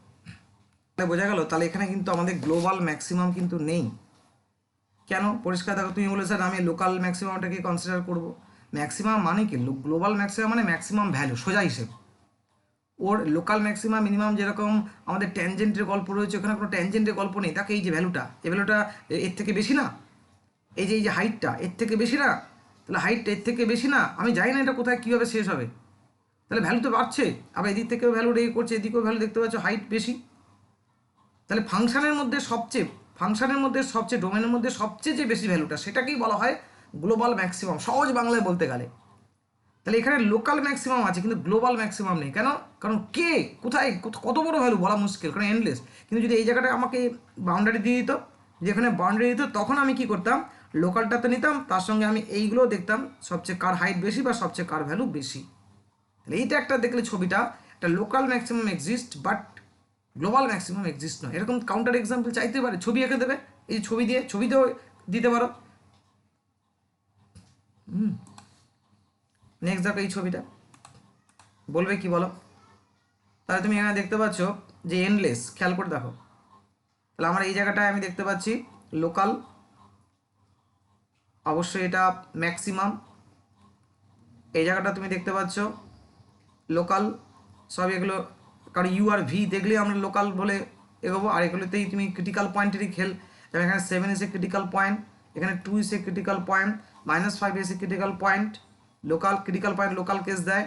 তাহলে বোঝা গেল, তাহলে এখানে কিন্তু আমাদের গ্লোবাল ম্যাক্সিমাম কিন্তু নেই। কেন? পরিষ্কার দেখো, তুমি বলে স্যার আমি লোকাল ম্যাক্সিমামটাকে কনসিডার করব। ম্যাক্সিমাম মানে কি, গ্লোবাল ম্যাক্সিমাম মানে ম্যাক্সিমাম ভ্যালু, সোজা হিসেব। ওর লোকাল ম্যাক্সিমাম মিনিমাম যেরকম আমাদের ট্যানজেন্টের গল্প রয়েছে, ওখানে কোনো ট্যানজেন্টের গল্প নেই। তাকে এই যে ভ্যালুটা, এই ভ্যালুটা এর থেকে বেশি না, এই যে হাইটটা এর থেকে বেশি না, তাহলে হাইটটা এর থেকে বেশি না, আমি জানি না এটা কোথায় কীভাবে শেষ হবে, তাহলে ভ্যালু তো বাড়ছে, আবার এদিক থেকেও ভ্যালু রেই করছে, এদিকেও ভ্যালু দেখতে পাচ্ছ হাইট বেশি। তাহলে ফাংশনের মধ্যে সবচেয়ে ডোমেনের মধ্যে সবচেয়ে যে বেশি ভ্যালুটা, সেটাকেই বলা হয় গ্লোবাল ম্যাক্সিমাম, সহজ বাংলায় বলতে গেলে। তাহলে এখানে লোকাল ম্যাক্সিমাম আছে কিন্তু গ্লোবাল ম্যাক্সিমাম নেই। কেন? কারণ কে কোথায় কত বড় ভ্যালু বলা মুশকিল, কারণ এন্ডলেস। কিন্তু যদি এই জায়গাটা আমাকে বাউন্ডারি দিয়ে দিত, যেখানে বাউন্ডারি দিত, তখন আমি কি করতাম, লোকালটাতে নিতাম, তার সঙ্গে আমি এইগুলো দেখতাম সবচেয়ে কার হাইট বেশি বা সবচেয়ে কার ভ্যালু বেশি। তাহলে এইটা একটা দেখলে ছবিটা, একটা local maximum exist but global maximum exist নয়। এরকম কাউন্টার এক্সাম্পল চাইতে পারে, ছবি এঁকে দেবে, এই ছবি দিয়ে ছবিতেও দিতে পারো। নেক্সট দেখো এই ছবিটা, বলবে কি বলো, তাহলে তুমি এখানে দেখতে পাচ্ছ যে এন্ডলেস, খেয়াল করে দেখো, তাহলে আমার এই জায়গাটায় আমি দেখতে পাচ্ছি লোকাল, অবশ্যই এটা ম্যাক্সিমাম, এই জায়গাটা তুমি দেখতে পাচ্ছ লোকাল, সব এগুলো, কারণ ইউ আর ভি দেখলে আমরা লোকাল বলে এগোবো, আর এগুলোতেই তুমি ক্রিটিক্যাল পয়েন্টেরই খেল, যেমন এখানে 7 এসে ক্রিটিক্যাল পয়েন্ট, এখানে 2 এসে ক্রিটিক্যাল পয়েন্ট, -5 এসে critical point, local critical point local case দেয়।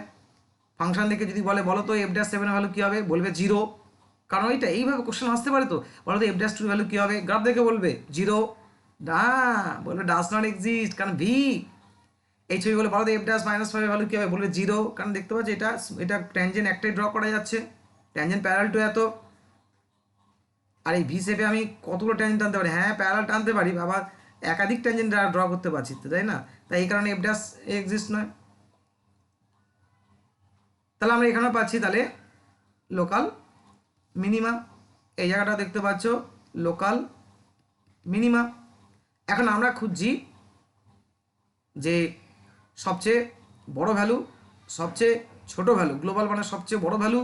ফাংশন দেখে যদি বলো তো f'7 ভ্যালু কী হবে, বলবে 0, কারণ ওইটা এইভাবে কোশ্চেন আসতে পারে, তো বলো তো f'2 ভ্যালু কী হবে, গ্রাফ দেখে বলবে 0, না বলবে ডাজ নট এক্সিস্ট, কারণ ভি। এই ছবি বলে বলো তো f'-5 ভ্যালু কী হবে, বলবে 0, কারণ দেখতে পাচ্ছি এটা ট্যানজেন্ট একটাই ড্র করা যাচ্ছে, ট্যানজেন্ট প্যারাল টু এত, আর এই ভি শেপে আমি কতগুলো ট্যানজেন্ট টানতে পারি, হ্যাঁ প্যারাল টানতে পারি, আবার একাধিক ট্যানজেন্ট ড্র করতে পারছি তো, তাই না? তাই এই কারণে f' এক্সিস্ট নয়। তাহলে আমরা এখানে পাচ্ছি তাহলে লোকাল মিনিমা, এই জায়গাটা দেখতে পাচ্ছ লোকাল মিনিমা। এখন আমরা খুঁজছি যে সবচেয়ে বড় ভ্যালু, সবচেয়ে ছোট ভ্যালু, গ্লোবাল মানে সবচেয়ে বড় ভ্যালু,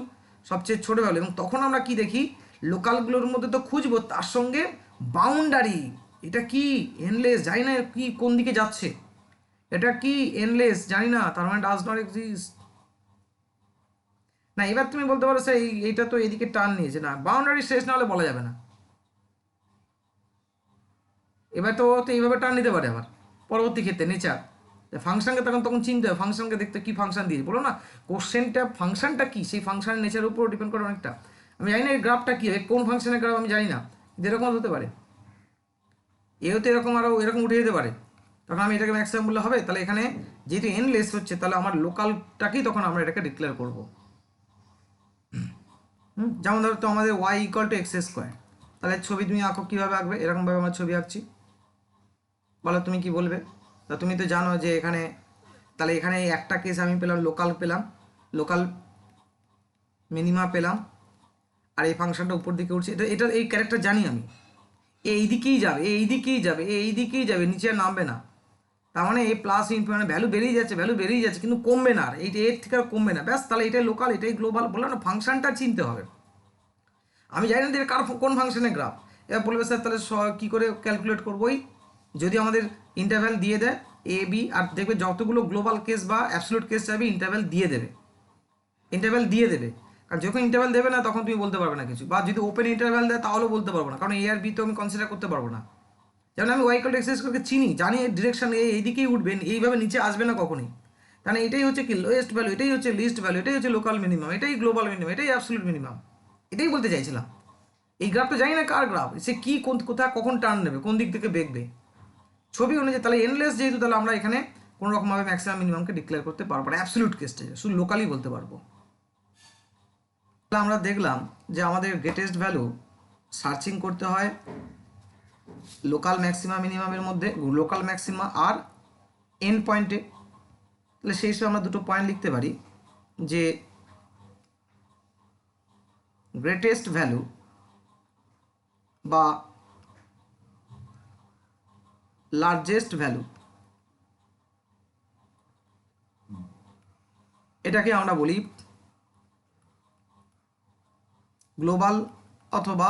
সবচেয়ে ছোট ভ্যালু, এবং তখন আমরা কি দেখি, লোকালগুলোর মধ্যে তো খুঁজবো, তার সঙ্গে বাউন্ডারি, এটা কি এন্ডলেস, জানি না কি কোন দিকে যাচ্ছে, এটা কি এন্ডলেস জানি না, তার মানে ডাজ নট এক্সিস্ট না। এবার তুমি বলতে পারো স্যার এইটা তো এদিকে টার্ন নিয়েছে, না বাউন্ডারি শেষ না হলে বলা যাবে না, এবার তো এইভাবে টার্ন নিতে পারে আবার পরবর্তী ক্ষেত্রে নেচার, ফাংশনকে তখন চিনতে হবে, ফাংশনকে দেখতে কি ফাংশন দিয়েছে, বলো না কোশ্চেনটা ফাংশনটা কি, সেই ফাংশনের নেচারের উপর ডিপেন্ড করে অনেকটা। আমি জানি না এই গ্রাফটা কী হবে, কোন ফাংশনের গ্রাফ আমি জানি না, যেরকম হতে পারে, এও তো এরকম আরও এরকম উঠে যেতে পারে, তখন আমি এটাকে ম্যাক্সিমাম বললে হবে। তাহলে এখানে যেহেতু এনলেস হচ্ছে, তাহলে আমার লোকালটাকেই তখন আমরা এটাকে ডিক্লেয়ার করবো। যেমন ধরো তো আমাদের y=x², তাহলে ছবি তুমি আঁকো, কীভাবে আঁকবে, এরকমভাবে আমরা ছবি আঁকছি, বলো তুমি কি বলবে। তা তুমি তো জানো যে এখানে, তাহলে এখানে একটা কেস আমি পেলাম, লোকাল পেলাম, লোকাল মিনিমা পেলাম, আর এই ফাংশনটা উপর দিকে উঠছে, এটা এই ক্যারেক্টার জানি আমি, এই দিকেই যাবে, এই দিকেই যাবে, এই দিকেই যাবে, নিচে নামবে না, তার মানে এ প্লাস ইনফিনিটি মানে ভ্যালু বেরিয়ে যাচ্ছে কিন্তু কমবে না, আর এইটা এর থেকে আর কমবে না, ব্যাস তাহলে এটাই লোকাল এটাই গ্লোবাল। বললাম না ফাংশনটা চিনতে হবে। আমি জানি না যে কার কোন ফাংশনের গ্রাফ। এবার বলবে স্যার তাহলে কী করে ক্যালকুলেট করবোই, যদি আমাদের ইন্টারভ্যাল দিয়ে দেয় এ বি, আর দেখবে যতগুলো গ্লোবাল কেস বা অ্যাবসলিউট কেস চাইবে ইন্টারভ্যাল দিয়ে দেবে, কারণ যখন ইন্টারভ্যাল দেবে না তখন তুমি বলতে পারবে না কিছু, বা যদি ওপেন ইন্টারভ্যাল দেয় তাহলেও বলতে পারবো না, কারণ এ আর বি তো আমি কনসিডার করতে পারবো না। যেমন আমি ওয়াই ইকুয়াল টু এক্স স্কোয়ারকে চিনি, জানি ডিরেকশন এইদিকেই উঠবে, এইভাবে নিচে আসবে না কখনোই। তাহলে এটাই হচ্ছে কি লোয়েস্ট ভ্যালু, এটাই হচ্ছে লিস্ট ভ্যালু, এটাই হচ্ছে লোকাল মিনিমাম, এটাই গ্লোবাল মিনিমাম, এটাই অ্যাবসলিউট মিনিমাম। এটাই বলতে চাইছিলাম। এই গ্রাফটা জানি না কার গ্রাফ, সে কি কোথায় কখন টার্ন নেবে, কোন দিক থেকে বেঁকবে ছবি অনুযায়ী। তাহলে এনলেস যেহেতু, তাহলে আমরা এখানে কোনো রকমভাবে ম্যাক্সিমাম মিনিমামকে ডিক্লেয়ার করতে পারবো না, অ্যাবসলিউট কেসটা শুধু লোকালি বলতে পারবো। তাহলে আমরা দেখলাম যে আমাদের গ্রেটেস্ট ভ্যালু সার্চিং করতে হয় লোকাল ম্যাক্সিমা মিনিমামের মধ্যে, লোকাল ম্যাক্সিমা আর এন পয়েন্টে। তাহলে সেই হিসেবে আমরা দুটো পয়েন্ট লিখতে পারি যে গ্রেটেস্ট ভ্যালু বা লার্জেস্ট ভ্যালু, এটাকে আমরা বলি গ্লোবাল অথবা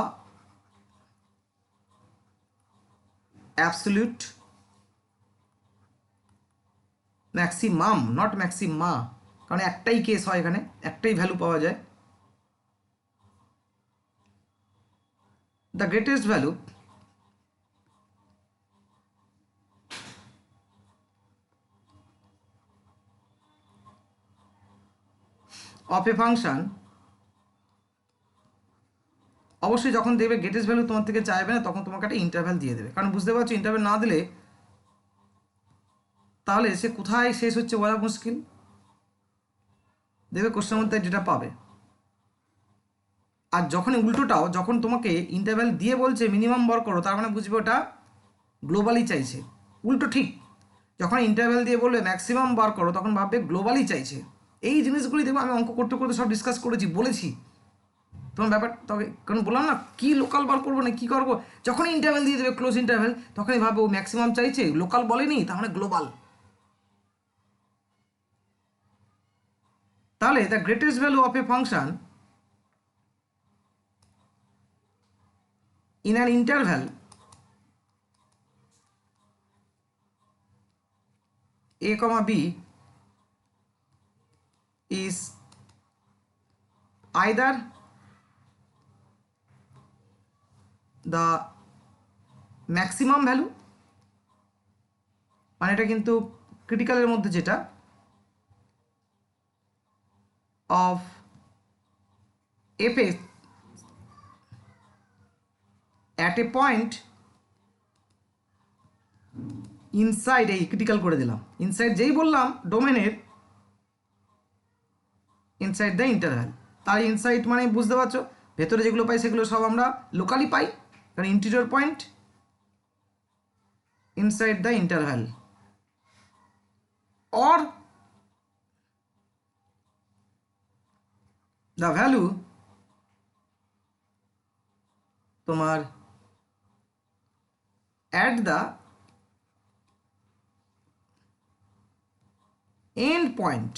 অ্যাবসলিউট ম্যাক্সিমাম, নট ম্যাক্সিমা, কারণ একটাই কেস হয় এখানে, একটাই ভ্যালু পাওয়া যায়। The greatest value of a function, অবশ্যই যখন দেখবে গ্রেটেস্ট ভ্যালু তোমার থেকে চাইবে না তখন তোমাকে একটা ইন্টারভ্যাল দিয়ে দেবে, কারণ বুঝতে পারছো ইন্টারভ্যাল না দিলে তাহলে সে কোথায় শেষ হচ্ছে বলা মুশকিল। দেখবে কোশ্চেনের মধ্যে যেটা পাবে। আর যখন উল্টোটাও, যখন তোমাকে ইন্টারভ্যাল দিয়ে বলছে মিনিমাম বার করো, তার মানে বুঝবে ওটা গ্লোবালি চাইছে। উল্টো ঠিক, যখন ইন্টারভ্যাল দিয়ে বলবে ম্যাক্সিমাম বার করো তখন ভাববে গ্লোবালি চাইছে। এই জিনিসগুলি দেখবো আমি অঙ্ক করতে করতে সব ডিসকাস করেছি, বলেছি তোমার ব্যাপার। তবে কারণ বললাম না কি লোকাল বার করবো না কি করবো, যখনই ইন্টারভ্যাল দিয়ে দেবে ক্লোজ ইন্টারভ্যাল তখনই ভাববে ও ম্যাক্সিমাম চাইছে, লোকাল বলেনি, তার মানে গ্লোবাল। তাহলে the greatest value of a function in an interval a comma b is either the maximum value, মানে এটা কিন্তু ক্রিটিক্যালের মধ্যে যেটা, of f at a point inside, এই ক্রিটিক্যাল করে দিলাম, ইনসাইড যেই বললাম ডোমেনের ইনসাইড দ্য ইন্টারভ্যাল। তার ইনসাইড মানে বুঝতে পারছো ভেতরে যেগুলো পাই সেগুলো সব আমরা লোকালি পাই, কারণ interior point inside the interval, or the value তোমার at the end point,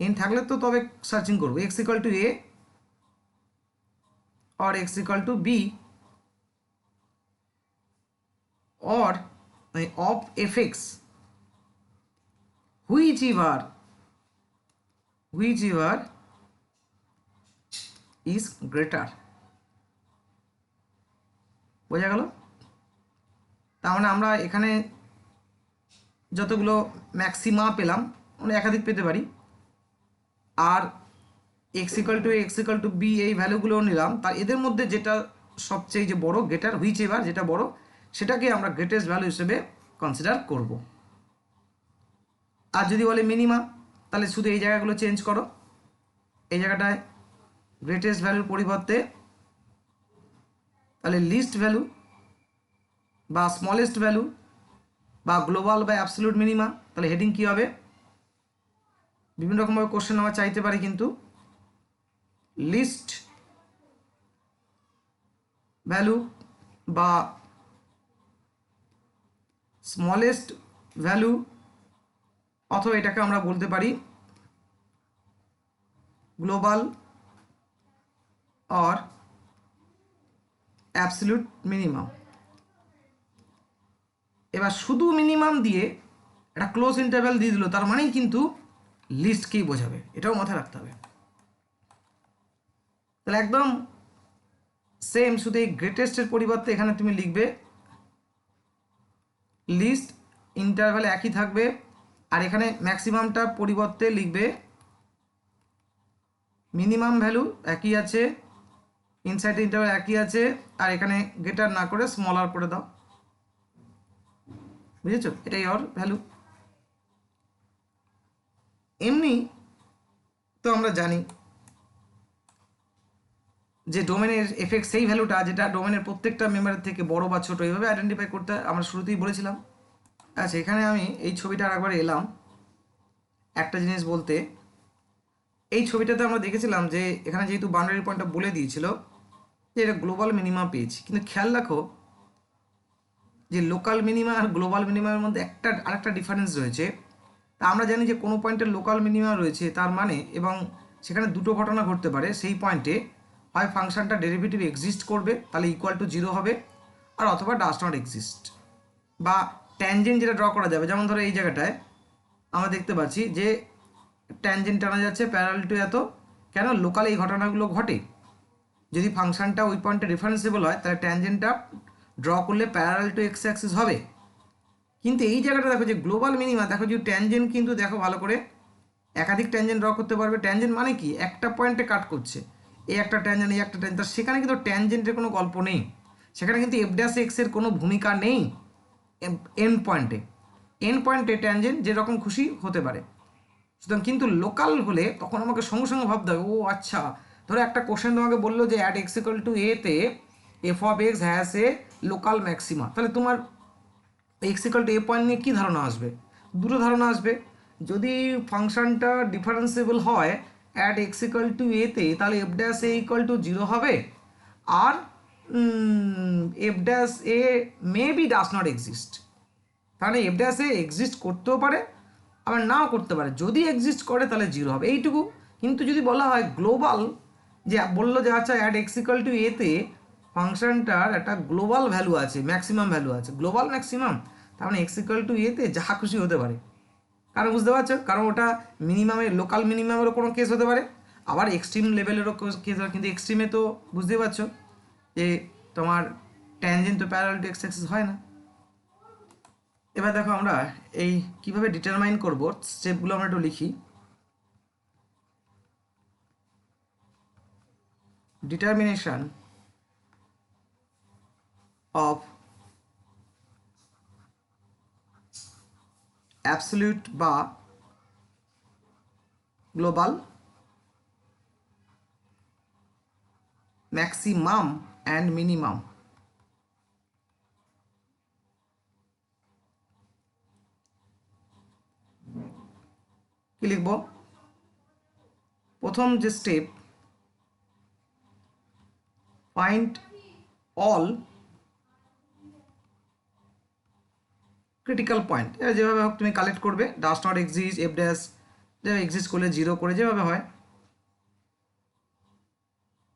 end থাকলে তো তবে সার্চিং করবো x equal to a or x equal to b or of fx whichever is greater। বোঝা গেল? তার মানে আমরা এখানে যতগুলো ম্যাক্সিমা পেলাম আমরা একাধিক পেতে পারি, আর এক্স ইকাল টু বি এই ভ্যালুগুলো নিলাম, তার এদের মধ্যে যেটা সবচেয়ে যে বড় গ্রেটার হুইচ এভার যেটা বড় সেটাকে আমরা গ্রেটেস্ট ভ্যালু হিসেবে কনসিডার করব। আর যদি বলে মিনিমা তাহলে শুধু এই জায়গাগুলো চেঞ্জ করো, এই জায়গাটায় গ্রেটেস্ট ভ্যালুর পরিবর্তে তাহলে লিস্ট ভ্যালু বা স্মলেস্ট ভ্যালু বা গ্লোবাল বা অ্যাবসলিউট মিনিমা, তাহলে হেডিং কী হবে? বিভিন্ন রকমভাবে কোশ্চেন আমরা চাইতে পারি, কিন্তু লিস্ট ভ্যালু বা স্মলেস্ট ভ্যালু, অথবা এটাকে আমরা বলতে পারি গ্লোবাল অর অ্যাবসলিউট মিনিমাম। এবার শুধু মিনিমাম দিয়ে একটা ক্লোজ ইন্টারভ্যাল দিয়ে দিল, তার মানেই কিন্তু লিস্টকেই বোঝাবে, এটাও মাথায় রাখতে হবে। তাহলে একদম সেম, শুধু এই গ্রেটেস্টের পরিবর্তে এখানে তুমি লিখবে লিস্ট, ইন্টারভ্যাল একই থাকবে, আর এখানে ম্যাক্সিমামটার পরিবর্তে লিখবে মিনিমাম ভ্যালু একই আছে, ইনসাইড ইন্টারভ্যাল একই আছে, আর এখানে গ্রেটার না করে স্মলার করে দাও। বুঝেছো? এটাই ওর ভ্যালু। এমনি তো আমরা জানি যে ডোমেনের এফেক্ট সেই ভ্যালুটা যেটা ডোমেনের প্রত্যেকটা মেম্বারের থেকে বড় বা ছোট, এইভাবে আইডেন্টিফাই করতে আমরা শুরুতেই বলেছিলাম। আচ্ছা, এখানে আমি এই ছবিটা আরেকবার এলাম একটা জিনিস বলতে। এই ছবিটাতে আমরা দেখেছিলাম যে এখানে যেহেতু বাউন্ডারি পয়েন্টটা বলে দিয়েছিল যে এটা গ্লোবাল মিনিমাম পেয়েছি, কিন্তু খেয়াল রাখো যে লোকাল মিনিমাম আর গ্লোবাল মিনিমামের মধ্যে আরেকটা ডিফারেন্স রয়েছে। তা আমরা জানি যে কোনো পয়েন্টের লোকাল মিনিমাম রয়েছে, তার মানে এবং সেখানে দুটো ঘটনা ঘটতে পারে। সেই পয়েন্টে হয় ফাংশনটা ডেরিভেটিভ এক্সিস্ট করবে, তাহলে ইকুয়াল টু 0 হবে, আর অথবা ডাজ নট এক্সিস্ট, বা ট্যানজেন্ট যেটা ড্র করা যাবে। যেমন ধরো এই জায়গাটায় আমরা দেখতে পাচ্ছি যে ট্যানজেন্ট টানা যাচ্ছে প্যারালাল টু এত, কেন? লোকাল এই ঘটনাগুলো ঘটে। যদি ফাংশনটা ওই পয়েন্টে রেফারেন্সেবল হয়, তাহলে ট্যানজেন্টটা ড্র করলে প্যারালাল টু এক্স অ্যাক্সিস হবে। কিন্তু এই জায়গাটা দেখো যে গ্লোবাল মিনিমা, দেখো যে ট্যানজেন্ট কিন্তু দেখো ভালো করে একাধিক ট্যানজেন্ট ড্র করতে পারবে। ট্যানজেন্ট মানে কি? একটা পয়েন্টে কাট করছে, এই একটা ট্যানজেন্ট, এই একটা ট্যানজেন্ট, সেখানে কিন্তু ট্যানজেন্টের কোনো গল্প নেই, সেখানে কিন্তু এফ ড্যাশ এক্সের কোনো ভূমিকা নেই। এন্ড পয়েন্টে ট্যানজেন্ট যেরকম খুশি হতে পারে। সুতরাং কিন্তু লোকাল হলে তখন আমাকে সঙ্গে সঙ্গে ভাবতে হবে, ও আচ্ছা, ধরো একটা কোশ্চেন তোমাকে বললো যে at x equal to a তে F of x has a local maxima, তাহলে তোমার x equal to A point নিয়ে কী ধারণা আসবে? দুটো ধারণা আসবে। যদি ফাংশনটা ডিফারেন্সিয়েবল হয় at x equal to a তে, তাহলে f dash a equal to 0 হবে, আর f dash a may be does not exist. তাহলে এফ ড্যাশ এ এক্সিস্ট করতেও পারে, আবার নাও করতে পারে। যদি এক্সিস্ট করে তাহলে 0 হবে, এইটুকু। কিন্তু যদি বলা হয় গ্লোবাল, যে বললো যে আচ্ছা অ্যাট এক্স ইকুয়াল টু এতে ফাংশনটার একটা গ্লোবাল ভ্যালু আছে, ম্যাক্সিমাম ভ্যালু আছে, গ্লোবাল ম্যাক্সিমাম, তার মানে এক্স ইকুয়াল টু এতে যা খুশি হতে পারে। কারণ বুঝতে পারছো, কারণ ওটা মিনিমামের, লোকাল মিনিমামেরও কোনো কেস হতে পারে, আবার এক্সট্রিম লেভেলেরও কেস হয়। কিন্তু এক্সট্রিমে তো বুঝতেই পারছো যে তোমার ট্যানজেন্ট তো প্যারালাল টু এক্স অ্যাক্সিস হয় না। এবার দেখো আমরা এই কিভাবে ডিটারমাইন করব, স্টেপগুলো আমরা একটু লিখি। ডিটারমিনেশন অফ অ্যাবসলিউট বা গ্লোবাল ম্যাক্সিমাম অ্যান্ড মিনিমাম। কি লিখব? প্রথম যে step, find all critical point. যেভাবে হোক তুমি কালেক্ট করবে, does not exist, F dash exist করলে 0 করে, যেভাবে হয়।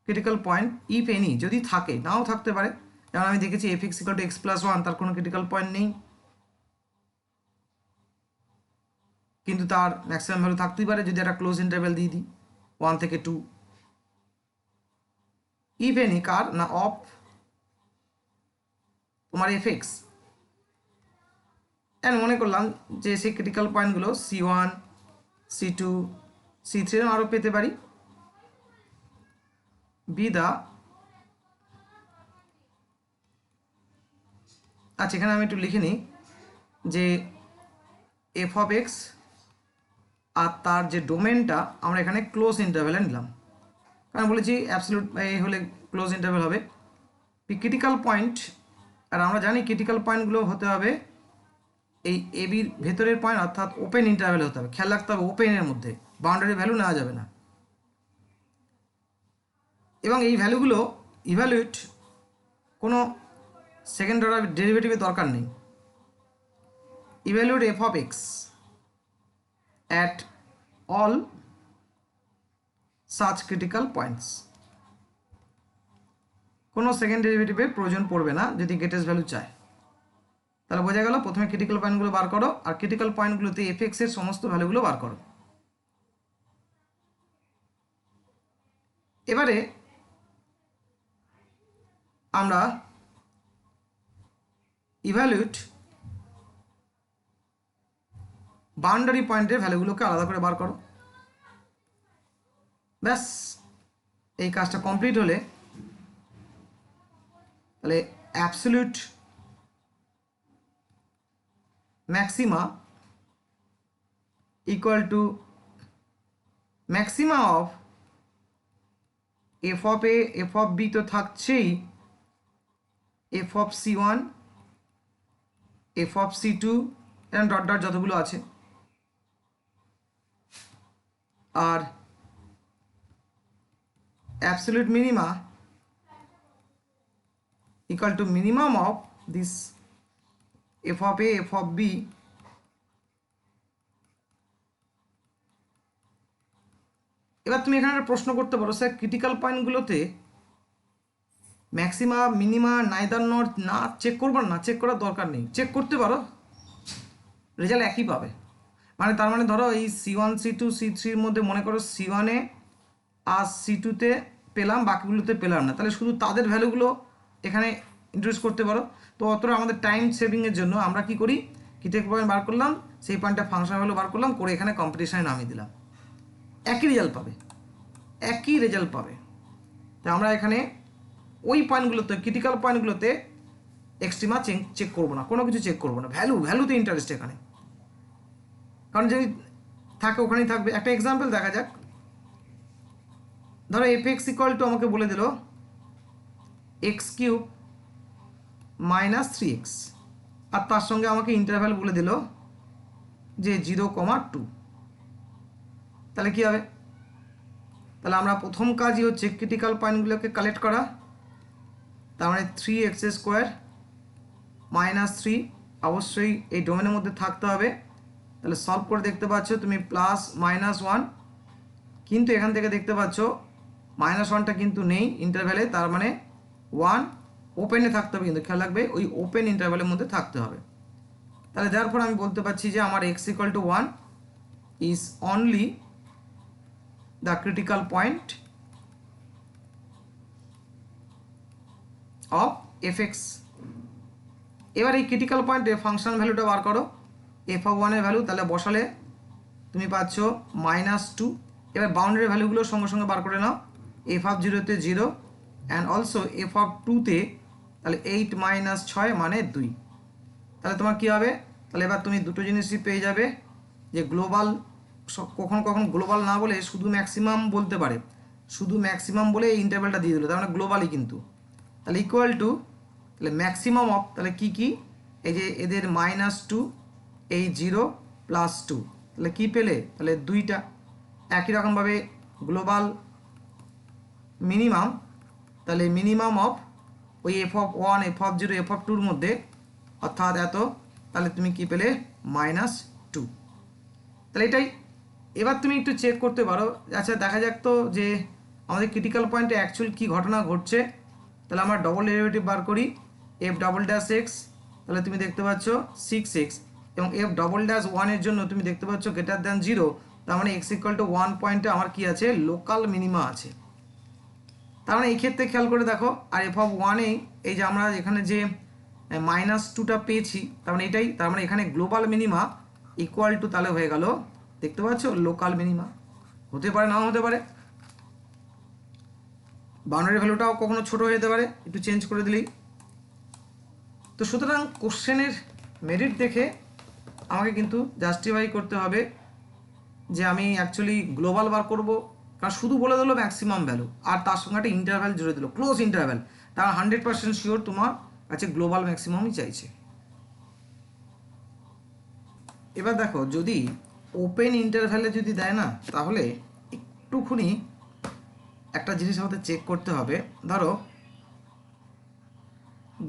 ক্রিটিক্যাল পয়েন্ট ইফ এনি, যদি থাকে, নাও থাকতে পারে। যেমন আমি দেখেছি F x equal two x plus 1, তার কোনো ক্রিটিক্যাল পয়েন্ট নেই, কিন্তু তার ম্যাক্সিমাম ভ্যালু থাকতেই পারে যদি একটা ক্লোজ ইন্টারভ্যাল দিয়ে দিই 1 থেকে 2। ইফ এনি কার না? অফ তোমার এফ এক্স। অ্যান্ড মনে করলাম যে সেই ক্রিটিক্যাল পয়েন্টগুলো C1, C2, C3 আরও পেতে পারি। বি দা, আচ্ছা এখানে আমি একটু লিখে নিই যে এফ অফ এক্স আর তার যে ডোমেনটা আমরা এখানে ক্লোজ ইন্টারভ্যালে নিলাম, কারণ বলেছি অ্যাবসলিউট হলে ক্লোজ ইন্টারভ্যাল হবে। ক্রিটিক্যাল পয়েন্ট, আর আমরা জানি ক্রিটিক্যাল পয়েন্টগুলো হতে হবে এই এবির ভেতরের পয়েন্ট, অর্থাৎ ওপেন ইন্টারভ্যালে হতে হবে। খেয়াল রাখতে হবে ওপেনের মধ্যে, বাউন্ডারি ভ্যালু নেওয়া যাবে না। এবং এই ভ্যালুগুলো ইভ্যালুয়েট কোনো সেকেন্ড অর্ডার ডেরিভেটিভের দরকার নেই, evaluate F of x at all such critical points. কোনো সেকেন্ড ডেরিভেটিভের প্রয়োজন পড়বে না যদি গ্রেটেস্ট ভ্যালু চায়। তাহলে বোঝা গেল, প্রথমে ক্রিটিক্যাল পয়েন্টগুলো বার করো আর ক্রিটিক্যাল পয়েন্টগুলোতে এফ এক্স এর সমস্ত ভ্যালুগুলো বার করো। এবারে আমরা ইভ্যালুয়েট বাউন্ডারি পয়েন্টের ভ্যালুগুলোকে আলাদা করে বার করো। ব্যাস, এই কাজটা কমপ্লিট হলে তাহলে absolute maxima equal to maxima of f of a f of b তো থাকছেই, f of c one, f of c two, এরকম ডট ডট যতগুলো আছে, আর absolute minima equal to minimum of this f of a f of b। এবার তুমি এখানে একটা প্রশ্ন করতে পারো, স্যার ক্রিটিক্যাল পয়েন্টগুলোতে ম্যাক্সিমা মিনিমা নাইদার নট না চেক করবো না? চেক করার দরকার নেই, চেক করতে পারো, রেজাল্ট একই পাবে। মানে তার মানে ধরো এই C1 C2 C3-র মধ্যে মনে করো C1-এ আর C2-তে পেলাম, বাকিগুলোতে পেলাম না, তাহলে শুধু তাদের ভ্যালুগুলো এখানে ইন্ট্রোডিউস করতে পারো। তো অতটা আমাদের টাইম সেভিংয়ের জন্য আমরা কি করি, ক্রিটিক্যাল পয়েন্ট বার করলাম, সেই পয়েন্টটা ফাংশন ভ্যালু বার করলাম, করে এখানে কম্পিটিশনে নামিয়ে দিলাম, একই রেজাল্ট পাবে, একই রেজাল্ট পাবে। তাই আমরা এখানে ওই পয়েন্টগুলোতে ক্রিটিক্যাল পয়েন্টগুলোতে এক্সট্রিমা চেক করবো না, কোনো কিছু চেক করবো না, ভ্যালুতে ইন্টারেস্ট এখানে, কারণ যদি থাকে ওখানেই থাকবে। একটা এক্সাম্পল দেখা যাক, ধরো এফ এক্স ইকুয়াল টু আমাকে বলে দিল এক্স কিউব মাইনাস 3x, আর তার সঙ্গে আমাকে ইন্টারভ্যাল বলে দিল যে 0,2। তাহলে কি হবে? তাহলে আমরা প্রথম কাজই হচ্ছে ক্রিটিক্যাল পয়েন্টগুলোকে কালেক্ট করা। তার মানে 3x² মাইনাস 3 অবশ্যই এই ডোমেনের মধ্যে থাকতে হবে। তাহলে সলভ করে দেখতে পাচ্ছ তুমি প্লাস -1, কিন্তু এখান থেকে দেখতে পাচ্ছ -1টা কিন্তু নেই ইন্টারভ্যালে, তার মানে 1 ওপেনে থাকতে হবে, কিন্তু খেয়াল রাখবে ওই ওপেন ইন্টারভ্যালের মধ্যে থাকতে হবে। তাহলে যার পর আমি বলতে পারছি যে আমার x = 1 is only the critical point of f(x)। এবার এই ক্রিটিক্যাল পয়েন্টে ফাংশন ভ্যালুটা বার করো, f(1) এর ভ্যালু, তাহলে বসালে তুমি পাচ্ছ -2। এবার বাউন্ডারি ভ্যালুগুলো সঙ্গে সঙ্গে বার করে নাও, f(0) তে 0 অ্যান্ড অলসো f(2)তে, তাহলে 8 - 6 মানে 2। তাহলে তোমার কি হবে? তাহলে এবার তুমি দুটো জিনিসই পেয়ে যাবে, যে গ্লোবাল, কখন কখন গ্লোবাল না বলে শুধু ম্যাক্সিমাম বলতে পারে, শুধু ম্যাক্সিমাম বলে এই ইন্টারভ্যালটা দিয়ে দিল, তার মানে গ্লোবালই কিন্তু। তাহলে ইকুয়াল টু, তাহলে ম্যাক্সিমাম অফ, তাহলে কি কি, এই যে এদের -2, এই 0 + 2, তাহলে কি পেলে? তাহলে 2টা। একই রকমভাবে গ্লোবাল মিনিমাম, তাহলে মিনিমাম অফ ওই f(1) f(0) f(2)-র মধ্যে, অর্থাৎ এত, তাহলে তুমি কি পেলে? -2। তাহলে এটাই। এবার তুমি একটু চেক করতে পারো, আচ্ছা দেখা যাক তো যে আমাদের ক্রিটিক্যাল পয়েন্টে অ্যাকচুয়াল কী ঘটনা ঘটছে। তাহলে আমরা ডবল ডেরিভেটিভ বার করি, f'(x), তাহলে তুমি দেখতে পাচ্ছ 6x, এবং f'(1)-এর জন্য তুমি দেখতে পাচ্ছ >0, তার মানে x = 1 পয়েন্টে আমার কি আছে? লোকাল মিনিমা আছে। তার মানে এই ক্ষেত্রে খেয়াল করে দেখো, আর f(1)-এ এই যে আমরা এখানে যে -2টা পেয়েছি, তার মানে এটাই, তার মানে এখানে গ্লোবাল মিনিমা ইকুয়াল টু, তাহলে হয়ে গেল, দেখতে পাচ্ছ, লোকাল মিনিমা। হতে পারে নাও হতে পারে, বাউন্ডারি ভ্যালুটাও কখনো ছোট হয়ে যেতে পারে, একটু চেঞ্জ করে দিলেই। তো সুতরাং কোশ্চেনের মেরিট দেখে আমাকে কিন্তু জাস্টিফাই করতে হবে যে আমি অ্যাকচুয়ালি গ্লোবাল বার করব, কারণ শুধু বলে দিল ম্যাক্সিমাম ভ্যালু, আর তার সঙ্গে একটা ইন্টারভ্যাল জুড়ে দিল, ক্লোজ ইন্টারভ্যাল, তার 100% শিওর তোমার কাছে গ্লোবাল ম্যাক্সিমামই চাইছে। এবার দেখো, যদি ওপেন ইন্টারভ্যালে যদি দেয় না, তাহলে একটুখানি একটা জিনিস আমাদের চেক করতে হবে। ধরো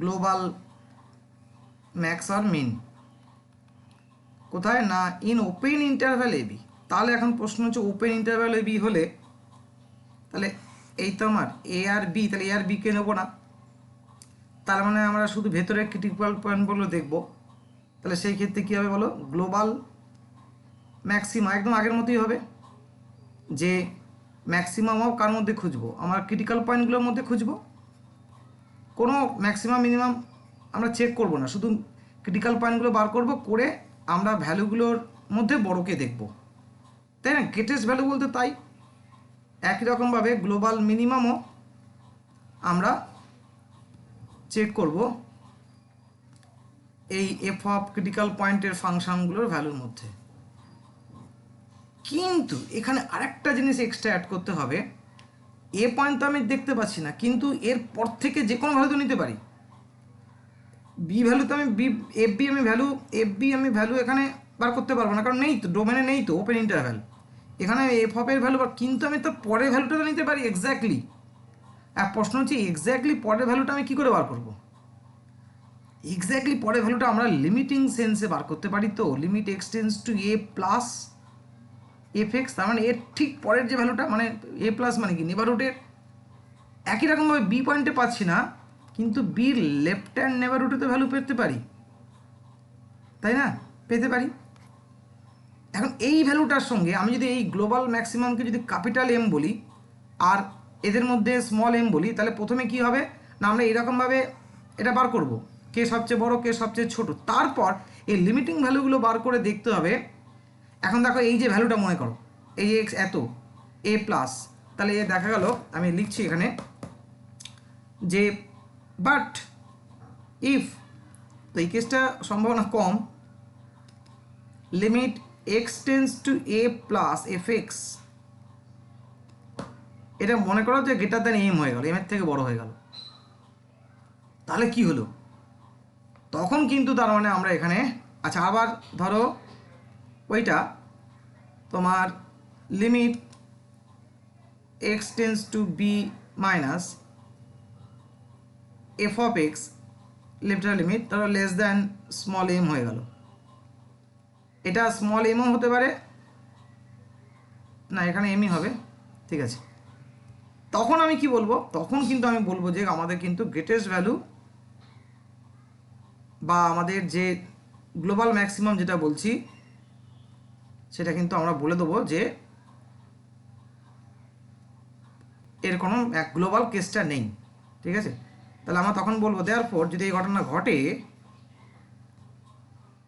গ্লোবাল ম্যাক্স আর মিন, কোথায় না ইন ওপেন ইন্টারভ্যাল এবি। তাহলে এখন প্রশ্ন হচ্ছে ওপেন ইন্টারভ্যাল এবি হলে তাহলে এই তো আমার এ আর বি, তাহলে এ আর বিকে নেবো না, তার মানে আমরা শুধু ভেতরে ক্রিটিক্যাল পয়েন্টগুলো দেখব। তাহলে সেই ক্ষেত্রে কী হবে বলো, গ্লোবাল ম্যাক্সিমা একদম আগের মতোই হবে, যে ম্যাক্সিমামও কার মধ্যে খুঁজবো, আমার ক্রিটিক্যাল পয়েন্টগুলোর মধ্যে খুঁজবো। কোনো ম্যাক্সিমাম মিনিমাম আমরা চেক করব না, শুধু ক্রিটিক্যাল পয়েন্টগুলো বার করব, করে আমরা ভ্যালুগুলোর মধ্যে বড়কে দেখব, তাই না? গ্রেটেস্ট ভ্যালু বলতে তাই। একই রকমভাবে গ্লোবাল মিনিমামও আমরা চেক করব এই এফ অফ ক্রিটিক্যাল পয়েন্টের ফাংশনগুলোর ভ্যালুর মধ্যে। কিন্তু এখানে আরেকটা জিনিস এক্সট্রা অ্যাড করতে হবে, এ পয়েন্ট তো আমি দেখতে পাচ্ছি না, কিন্তু এর পর থেকে যে কোনো ভ্যালু তো নিতে পারি। বি ভ্যালু তো আমি এফ বি আমি ভ্যালু এখানে বার করতে পারবো না, কারণ নেই তো, ডোমেনে নেই তো ওপেন ইন্টারভ্যাল। এখানে এফ অফ এর ভ্যালু, কিন্তু আমি তো পরের ভ্যালুটা তো নিতে পারি এক্স্যাক্টলি। আর প্রশ্ন হচ্ছে এক্স্যাক্টলি পরের ভ্যালুটা আমি কী করে বার করবো? এক্স্যাক্টলি পরের ভ্যালুটা আমরা লিমিটিং সেন্সে বার করতে পারি, তো limit এক্সটেন্স two a plus f x, তার মানে এর ঠিক পরের যে ভ্যালুটা, মানে এ প্লাস মানে কি নেবারহুডের। একই রকমভাবে বি পয়েন্টে পাচ্ছি না, কিন্তু বির লেফট হ্যান্ড নেবারহুডে তো ভ্যালু পেতে পারি, তাই না? পেতে পারি। এখন এই ভ্যালুটার সঙ্গে আমি যদি এই গ্লোবাল ম্যাক্সিমামকে যদি ক্যাপিটাল এম বলি আর এদের মধ্যে স্মল এম বলি, তাহলে প্রথমে কি হবে না, আমরা এরকমভাবে এটা বার করব, কে সবচেয়ে বড় কে সবচেয়ে ছোট, তারপর এই লিমিটিং ভ্যালুগুলো বার করে দেখতে হবে। এখন দেখো এই যে ভ্যালুটা মনে করো, এই এক্স এত এ প্লাস, তাহলে এ দেখা গেল আমি লিখছি এখানে যে বাট ইফ, তো এই কেসটা সম্ভাবনা কম, limit x tends to a plus f x, এটা মনে করো যে গ্রেটার দ্যান এম হয়ে গেল, এম এর থেকে বড় হয়ে গেল, তাহলে কি হলো? তখন কিন্তু তার মানে আমরা এখানে, আচ্ছা আবার ধরো ওইটা তোমার limit x tends to b minus f of x, লেফটার লিমিট ধরো লেস দ্যান স্মল এম হয়ে গেল। এটা স্মল এমও হতে পারে না, এখানে এমই হবে, ঠিক আছে। তখন আমি কি বলবো, তখন কিন্তু আমি বলবো যে আমাদের কিন্তু গ্রেটেস্ট ভ্যালু বা আমাদের যে গ্লোবাল ম্যাক্সিমাম যেটা বলছি সেটা কিন্তু আমরা বলে দেবো যে এর কোনো এক গ্লোবাল কেসটা নেই, ঠিক আছে। তাহলে আমরা তখন বলবো দেয়ারফর, যদি এই ঘটনা ঘটে,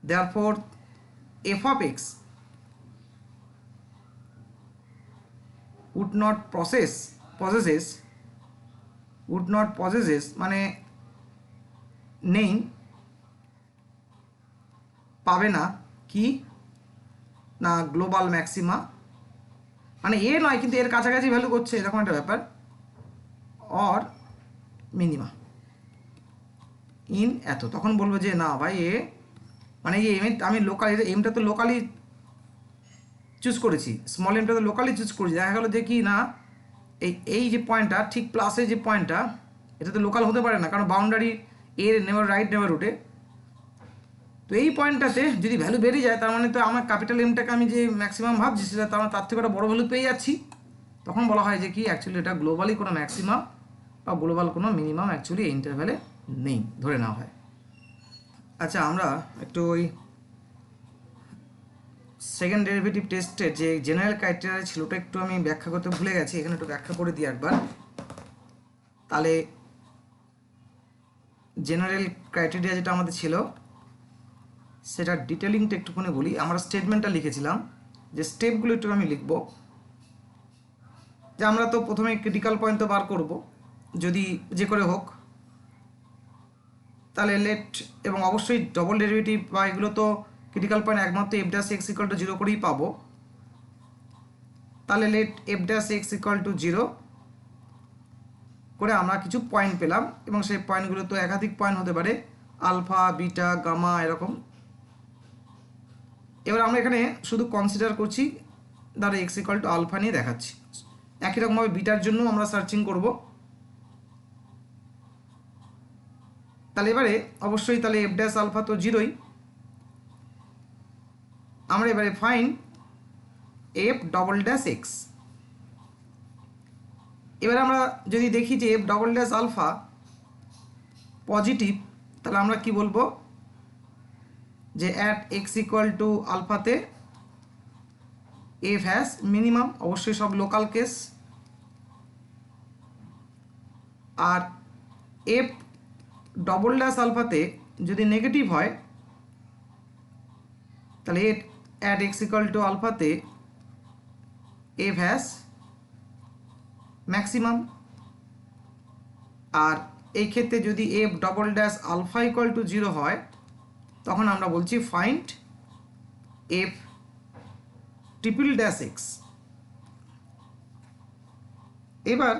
therefore F of x would not possesses মানে নেই, পাবে না কি না গ্লোবাল ম্যাক্সিমা, মানে এ নয় কিন্তু এর কাছাকাছি ভ্যালু করছে এরকম একটা ব্যাপার, অর মিনিমা ইন এত, তখন বলবো যে না ভাই এ মানে এই এম, আমি লোকালি এমটা তো লোকালি চুজ করেছি, স্মল এমটা তো লোকালি চুজ করেছি, দেখা গেলো যে কি না এই যে পয়েন্টটা ঠিক প্লাসের যে পয়েন্টটা, এটা তো লোকাল হতে পারে না, কারণ বাউন্ডারি এর রাইট নেবারহুডে। তো এই পয়েন্টটাতে যদি ভ্যালু বেড়ে যায়, তার মানে তো আমার ক্যাপিটাল এমটাকে আমি যে ম্যাক্সিমাম ভাবছি সেটা তার থেকে একটা বড় ভ্যালু পেয়ে যাচ্ছি, তখন বলা হয় যে কি অ্যাকচুয়ালি এটা গ্লোবালি কোনো ম্যাক্সিমাম বা গ্লোবাল কোনো মিনিমাম অ্যাকচুয়ালি এই ইন্টারভ্যালে নেই, ধরে নেওয়া হয়। আচ্ছা আমরা একটু ওই সেকেন্ড ডেরিভেটিভ টেস্টের যে জেনারেল ক্রাইটেরিয়া ছিল ওটা একটু আমি ব্যাখ্যা করতে ভুলে গেছি, এখানে একটু ব্যাখ্যা করে দিই একবার। তাহলে জেনারেল ক্রাইটেরিয়া যেটা আমাদের ছিল সেটা ডিটেলিংটা একটুখানি বলি। আমরা স্টেটমেন্টটা লিখেছিলাম, যে স্টেপগুলো একটু আমি লিখব, যে আমরা তো প্রথমে ক্রিটিক্যাল পয়েন্ট তো বার করব যদি যে করে হোক, তাহলে লেট এবং অবশ্যই ডবল ডেরিভেটিভ বা এগুলো তো ক্রিটিক্যাল পয়েন্ট একমাত্র f dash x equal to 0 করেই পাবো। তাহলে let f dash x equal to 0 করে আমরা কিছু পয়েন্ট পেলাম, এবং সেই পয়েন্টগুলো তো একাধিক পয়েন্ট হতে পারে, আলফা বিটা গামা এরকম। এবার আমরা এখানে শুধু কনসিডার করছি ধরো এক্স ইকুয়াল টু আলফা নিয়ে দেখাচ্ছি, একই রকমভাবে বিটার জন্য আমরা সার্চিং করব। তাহলে এবারে অবশ্যই তাহলে এফ ড্যাশ আলফা তো 0ই, আমরা এবারে find f double dash x. এবার আমরা যদি দেখি যে f double dash alpha positive, তাহলে আমরা কি বলবো যে অ্যাট এক্স ইকুয়াল টু আলফাতে এফ হ্যাজ মিনিমাম, অবশ্যই সব লোকাল কেস। আর এফ ডবল ড্যাশ আলফাতে যদি নেগেটিভ হয় তাহলে অ্যাট এক্স ইকুয়াল টু আলফাতে এফ হ্যাজ ম্যাক্সিমাম। আর এই ক্ষেত্রে যদি f double dash alpha equal to 0 হয় তখন আমরা বলছি find F triple dash x. এবার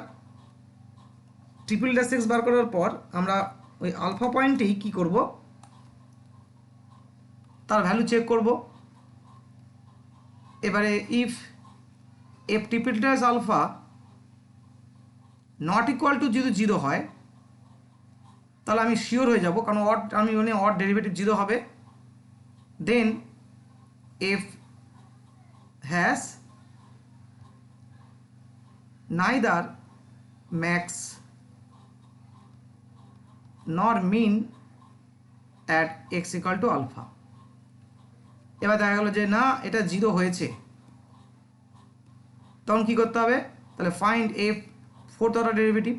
ট্রিপল ড্যাশ এক্স বার করার পর আমরা ওই আলফা পয়েন্টেই কি করব, তার ভ্যালু চেক করব। এবারে if f triple dash alpha not equal to যদি 0 হয় তাহলে আমি শিওর হয়ে যাব, কারণ আমি মানে অড ডেরিভেটিভ 0 হবে। Then f has neither max nor min at x equal to alpha. এবার দেখা গেল যে না, এটা 0 হয়েছে, তখন কি করতে হবে, তাহলে find F fourth order derivative.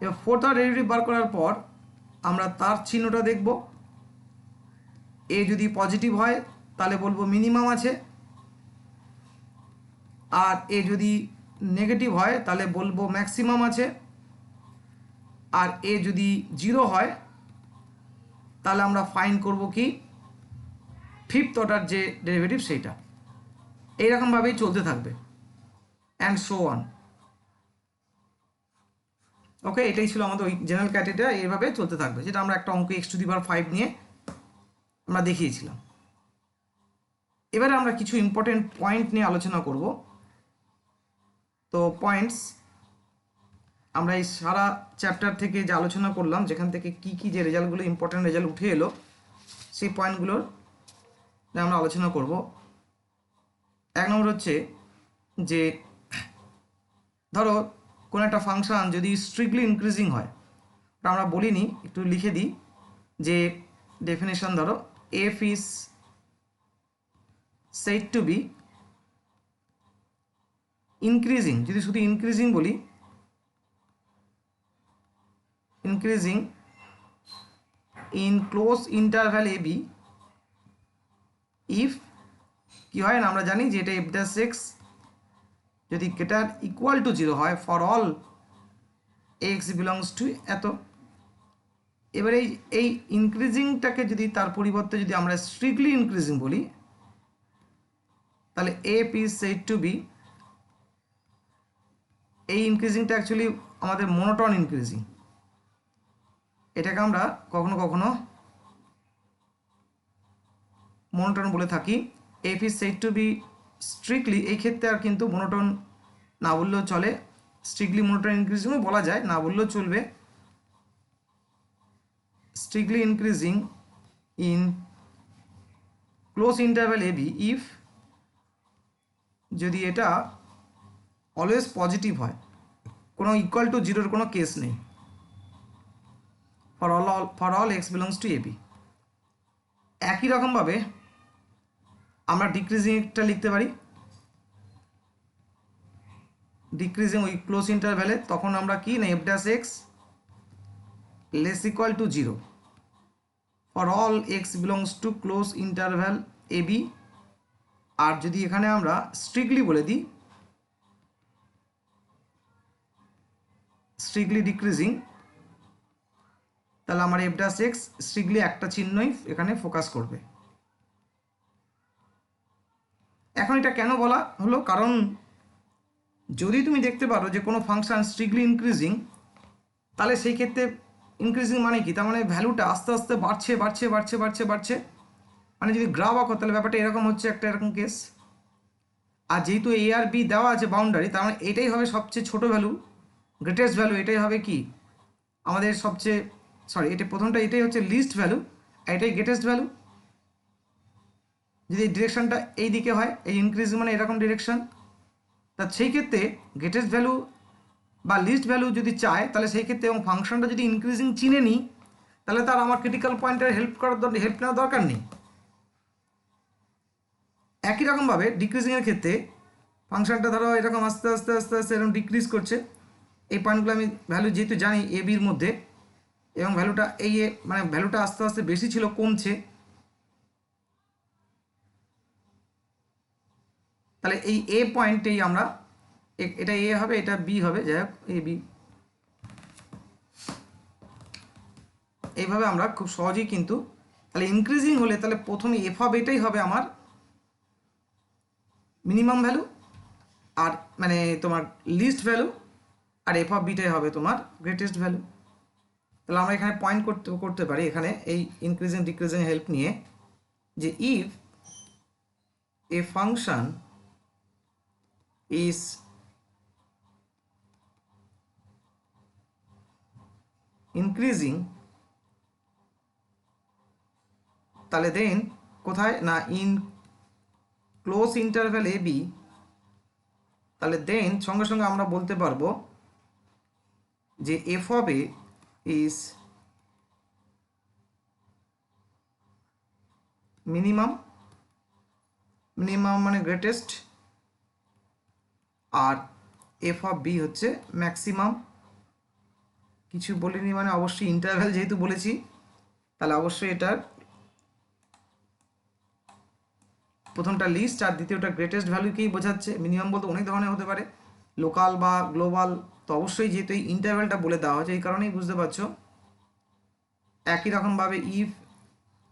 এবার ফোর্থ অর্ডার ডেরিভেটিভ বার করার পর আমরা তার চিহ্নটা দেখব। এ যদি পজিটিভ হয় তাহলে বলবো মিনিমাম আছে, আর এ যদি নেগেটিভ হয় তাহলে বলবো ম্যাক্সিমাম আছে, আর এ যদি 0 হয় তাহলে আমরা ফাইন্ড করব কি ফিফথ অর্ডার যে ডেরিভেটিভ সেইটা। এইরকমভাবেই চলতে থাকবে অ্যান্ড সো অন। ওকে, এটাই ছিল আমাদের ওই জেনারেল ক্যাটেগরি, এইভাবে চলতে থাকবে, যেটা আমরা একটা অঙ্ক এক্স টু দি পাওয়ার 5 নিয়ে আমরা দেখিয়েছিলাম। এবারে আমরা কিছু ইম্পর্টেন্ট পয়েন্ট নিয়ে আলোচনা করব। তো পয়েন্টস আমরা এই সারা চ্যাপ্টার থেকে যে আলোচনা করলাম, যেখান থেকে কি কি যে রেজাল্টগুলো ইম্পর্টেন্ট রেজাল্ট উঠে এলো, সেই পয়েন্টগুলোর আমরা আলোচনা করব। এক নম্বর হচ্ছে যে ধরো কোনো একটা ফাংশন যদি স্ট্রিক্টলি ইনক্রিজিং হয়, ওটা আমরা বলিনি, একটু লিখে দিই যে ডেফিনেশন। ধরো f is said to be increasing, যদি শুধু ইনক্রিজিং বলি, increasing in close interval a b if কি হয় না, আমরা জানি যে এটা এফ ড্যাশ এক্স যদি গ্রেটার ইকুয়াল টু 0 হয় for all x belongs to এত। এবারে এই ইনক্রিজিংটাকে যদি তার পরিবর্তে যদি আমরা স্ট্রিক্টলি ইনক্রিজিং বলি, তাহলে f is said to be, এই ইনক্রিজিংটা অ্যাকচুয়ালি আমাদের মোনোটন ইনক্রিজিং, এটাকে আমরা কখনো কখনো মোনোটন বলে থাকি। F is said to be strictly, এই ক্ষেত্রে আর কিন্তু মোনোটন না বললেও চলে, স্ট্রিক্টলি মোনোটন ইনক্রিজিংও বলা যায়, না বললেও চলবে। Strictly increasing in close interval a b if, যদি এটা অলওয়েজ পজিটিভ হয়, কোনো ইকুয়াল টু 0-র কোনো কেস নেই, for all x belongs to a b. একই রকমভাবে আমরা ডিক্রিজিংটা লিখতে পারি, ডিক্রিজিং ওই ক্লোজ ইন্টারভ্যালে, তখন আমরা কি না f dash x less equal to 0 for all x belongs to close interval a b. আর যদি এখানে আমরা স্ট্রিক্টলি বলে দিই, স্ট্রিক্টলি ডিক্রিজিং, তাহলে আমার এফ ড্যাশ এক্স স্ট্রিক্টলি একটা চিহ্নই এখানে ফোকাস করবে। এখন এটা কেন বলা হলো, কারণ যদি তুমি দেখতে পারো যে কোনো ফাংশন স্ট্রিক্টলি ইনক্রিজিং, তাহলে সেই ক্ষেত্রে ইনক্রিজিং মানে কি, তার মানে ভ্যালুটা আস্তে আস্তে বাড়ছে বাড়ছে বাড়ছে বাড়ছে বাড়ছে, মানে যদি গ্রাফ আঁকো তাহলে ব্যাপারটা এরকম হচ্ছে, একটা এরকম কেস। আর যেহেতু এ আর বি দেওয়া আছে বাউন্ডারি, তার মানে এটাই হবে সবচেয়ে ছোট ভ্যালু, গ্রেটেস্ট ভ্যালু, এটাই হবে কি আমাদের সবচেয়ে, সরি এটা প্রথমটা, এটাই হচ্ছে লিস্ট ভ্যালু, আর এটাই গ্রেটেস্ট ভ্যালু। যদি ডিরেকশনটা এই দিকে হয়, এই ইনক্রিজ মানে এরকম ডিরেকশন, তা সেই ক্ষেত্রে গ্রেটেস্ট ভ্যালু বা লিস্ট ভ্যালু যদি চায় তাহলে সেই ক্ষেত্রে এবং ফাংশনটা যদি ইনক্রিজিং চিনে নিই তাহলে তার আমার ক্রিটিক্যাল পয়েন্টের হেল্প নেওয়ার দরকার নেই। একই রকমভাবে ডিক্রিজিংয়ের ক্ষেত্রে ফাংশনটা ধরো এরকম আস্তে আস্তে আস্তে আস্তে এরকম ডিক্রিজ করছে, এই পয়েন্টগুলো আমি ভ্যালু যেহেতু জানি এ বির মধ্যে, এবং ভ্যালুটা এই মানে ভ্যালুটা আস্তে আস্তে বেশি ছিল কমছে, তাহলে এই এ পয়েন্টেই আমরা এটা এ হবে, এটা বি হবে, যাই হোক এ বি, এইভাবে আমরা খুব সহজেই কিন্তু তাহলে ইনক্রিজিং হলে তাহলে প্রথমে এফ অফ এটাই হবে আমার মিনিমাম ভ্যালু, আর মানে তোমার লিস্ট ভ্যালু, আর এফ অফ বিটাই হবে তোমার গ্রেটেস্ট ভ্যালু। তাহলে আমরা এখানে পয়েন্ট করতে পারি এখানে এই ইনক্রিজিং ডিক্রিজিং হেল্প নিয়ে যে if a function is increasing, তাহলে দেন কোথায় না in close interval a b, তাহলে দেন সঙ্গে সঙ্গে আমরা বলতে পারবো যে f of a is minimum, minimum মানে গ্রেটেস্ট, আর এফ অফ বি হচ্ছে ম্যাক্সিমাম। কিছু বলিনি মানে অবশ্যই ইন্টারভ্যাল যেহেতু বলেছি তাহলে অবশ্যই এটার প্রথমটা লিস্ট আর দ্বিতীয়টা গ্রেটেস্ট ভ্যালুকেই বোঝাচ্ছে। মিনিমাম বলতে অনেক ধরনের হতে পারে, লোকাল বা গ্লোবাল, তো অবশ্যই যেহেতু এই ইন্টারভ্যালটা বলে দেওয়া হয়েছে এই কারণেই বুঝতে পারছো। একই রকমভাবে if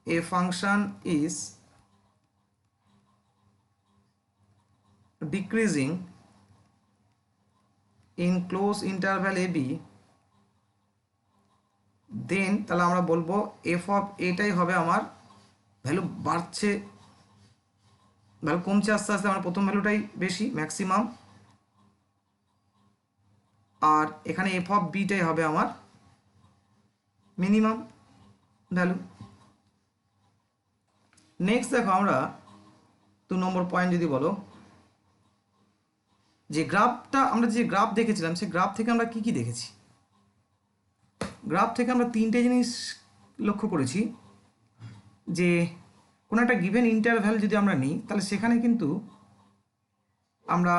a function is decreasing in close interval a b, then তাহলে আমরা বলবো এফ অফ এটাই হবে আমার ভ্যালু বাড়ছে, ভ্যালু কমছে আস্তে আস্তে, আমার প্রথম ভ্যালুটাই বেশি ম্যাক্সিমাম, আর এখানে এফ অফ বিটাই হবে আমার মিনিমাম ভ্যালু। নেক্সট দেখো আমরা 2 নম্বর পয়েন্ট যদি বলো যে গ্রাফটা, আমরা যে গ্রাফ দেখেছিলাম সেই গ্রাফ থেকে আমরা কি কি দেখেছি। গ্রাফ থেকে আমরা 3টে জিনিস লক্ষ্য করেছি যে কোনো একটা গিভেন ইন্টারভ্যাল যদি আমরা নিই তাহলে সেখানে কিন্তু আমরা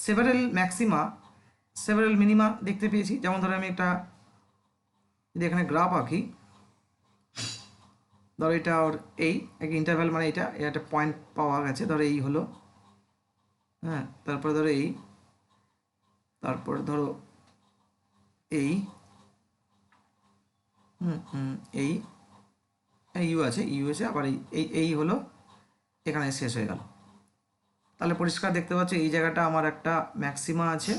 সেভারেল ম্যাক্সিমা সেভারেল মিনিমা দেখতে পেয়েছি। যেমন ধরো আমি একটা যদি এখানে গ্রাফ আঁকি, ধরো এটা ওর এই এক ইন্টারভ্যাল মানে এটা একটা পয়েন্ট পাওয়া গেছে, ধরো এই হলো, হ্যাঁ, তারপরে ধরো এই, তারপর ধরো এই, এই ইউ আছে, ইউ আছে, আবার এই হলো, এখানে শেষ হয়ে গেল। তাহলে পরিষ্কার দেখতে পাচ্ছ এই জায়গাটা আমার একটা ম্যাক্সিমা আছে,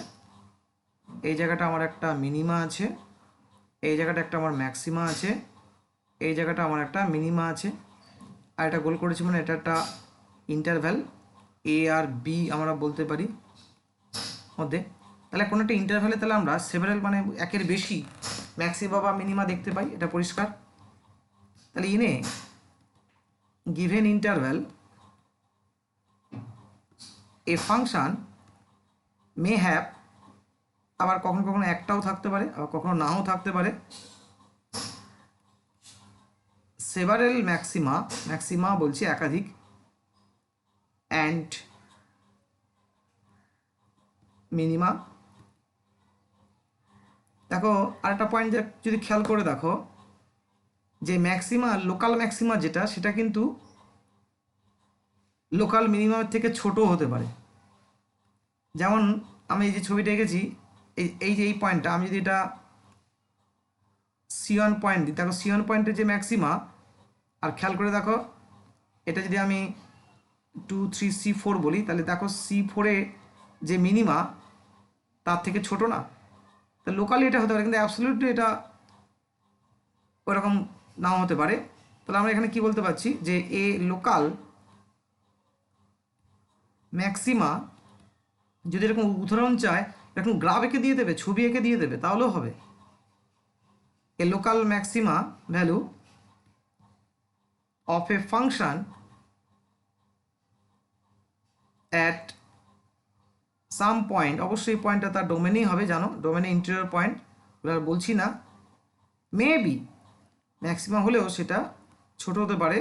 এই জায়গাটা আমার একটা মিনিমা আছে, এই জায়গাটা একটা আমার ম্যাক্সিমা আছে, এই জায়গাটা আমার একটা মিনিমা আছে, আর এটা গোল করেছি মানে এটা একটা ইন্টারভ্যাল এ আর বি আমরা বলতে পারি মধ্যে। তাহলে কোনো একটা ইন্টারভ্যালে তাহলে আমরা সেভারেল মানে একের বেশি ম্যাক্সিমা বা মিনিমা দেখতে পাই, এটা পরিষ্কার। তাহলে ইনে given interval A function may have, আবার কখনো কখনো একটাও থাকতে পারে আবার কখনো নাও থাকতে পারে, সেভারেল ম্যাক্সিমা, ম্যাক্সিমা বলছি একাধিক, অ্যান্ড মিনিমা। দেখো আরেকটা পয়েন্ট যদি খেয়াল করে দেখো যে ম্যাক্সিমা, লোকাল ম্যাক্সিমা যেটা সেটা কিন্তু লোকাল মিনিমামের থেকে ছোট হতে পারে। যেমন আমি এই যে ছবিটা এঁকেছি, এই যে এই পয়েন্টটা আমি যদি এটা C1 পয়েন্ট দিই, দেখো C1 পয়েন্টের যে ম্যাক্সিমা, আর খেয়াল করে দেখো এটা যদি আমি 2, 3, C4 বলি তাহলে দেখো C4 এ যে মিনিমা তার থেকে ছোট না, তা লোকালি এটা হতে পারে কিন্তু অ্যাবসলিউটলি এটা ওরকম নাও হতে পারে। তাহলে আমরা এখানে কি বলতে পারছি যে এ লোকাল ম্যাক্সিমা, যদি এরকম উদাহরণ চায় এরকম গ্রাফ এঁকে দিয়ে দেবে, ছবি এঁকে দিয়ে দেবে, তাহলেও হবে। A local maxima value of a function at some point, অবশ্যই পয়েন্টটা তার ডোমেনেই হবে, জানো ডোমেনে ইন্টেরিয়র পয়েন্ট, আর বলছি না, মেবি ম্যাক্সিমাম হলেও সেটা ছোট হতে পারে,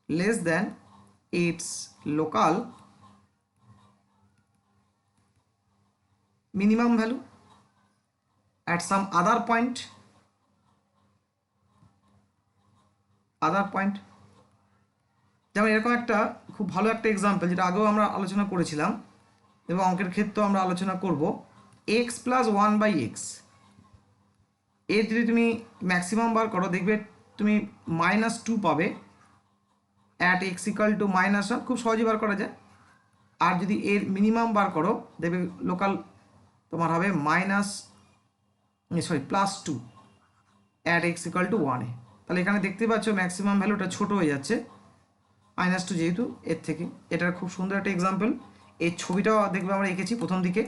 less than it's local minimum value at some other point, যেমন এরকম একটা খুব ভালো একটা এক্সাম্পল যেটা আগেও আমরা আলোচনা করেছিলাম এবং অঙ্কের ক্ষেত্রেও আমরা আলোচনা করব, x plus one by x, এর যদি তুমি ম্যাক্সিমাম বার করো দেখবে তুমি -2 পাবে অ্যাট এক্স ইকাল টু -1, খুব সহজেই বার করা যায়। আর যদি এর মিনিমাম বার করো দেখবে লোকাল তোমার হবে +2 অ্যাট এক্স ইকাল টু 1, তাহলে এখানে দেখতে পাচ্ছ ম্যাক্সিমাম ভ্যালুটা ছোট হয়ে যাচ্ছে -2 যেহেতু এর থেকে। এটার খুব সুন্দর একটা এক্সাম্পল, এই ছবিটাও দেখবে আমরা এঁকেছি প্রথম দিকে,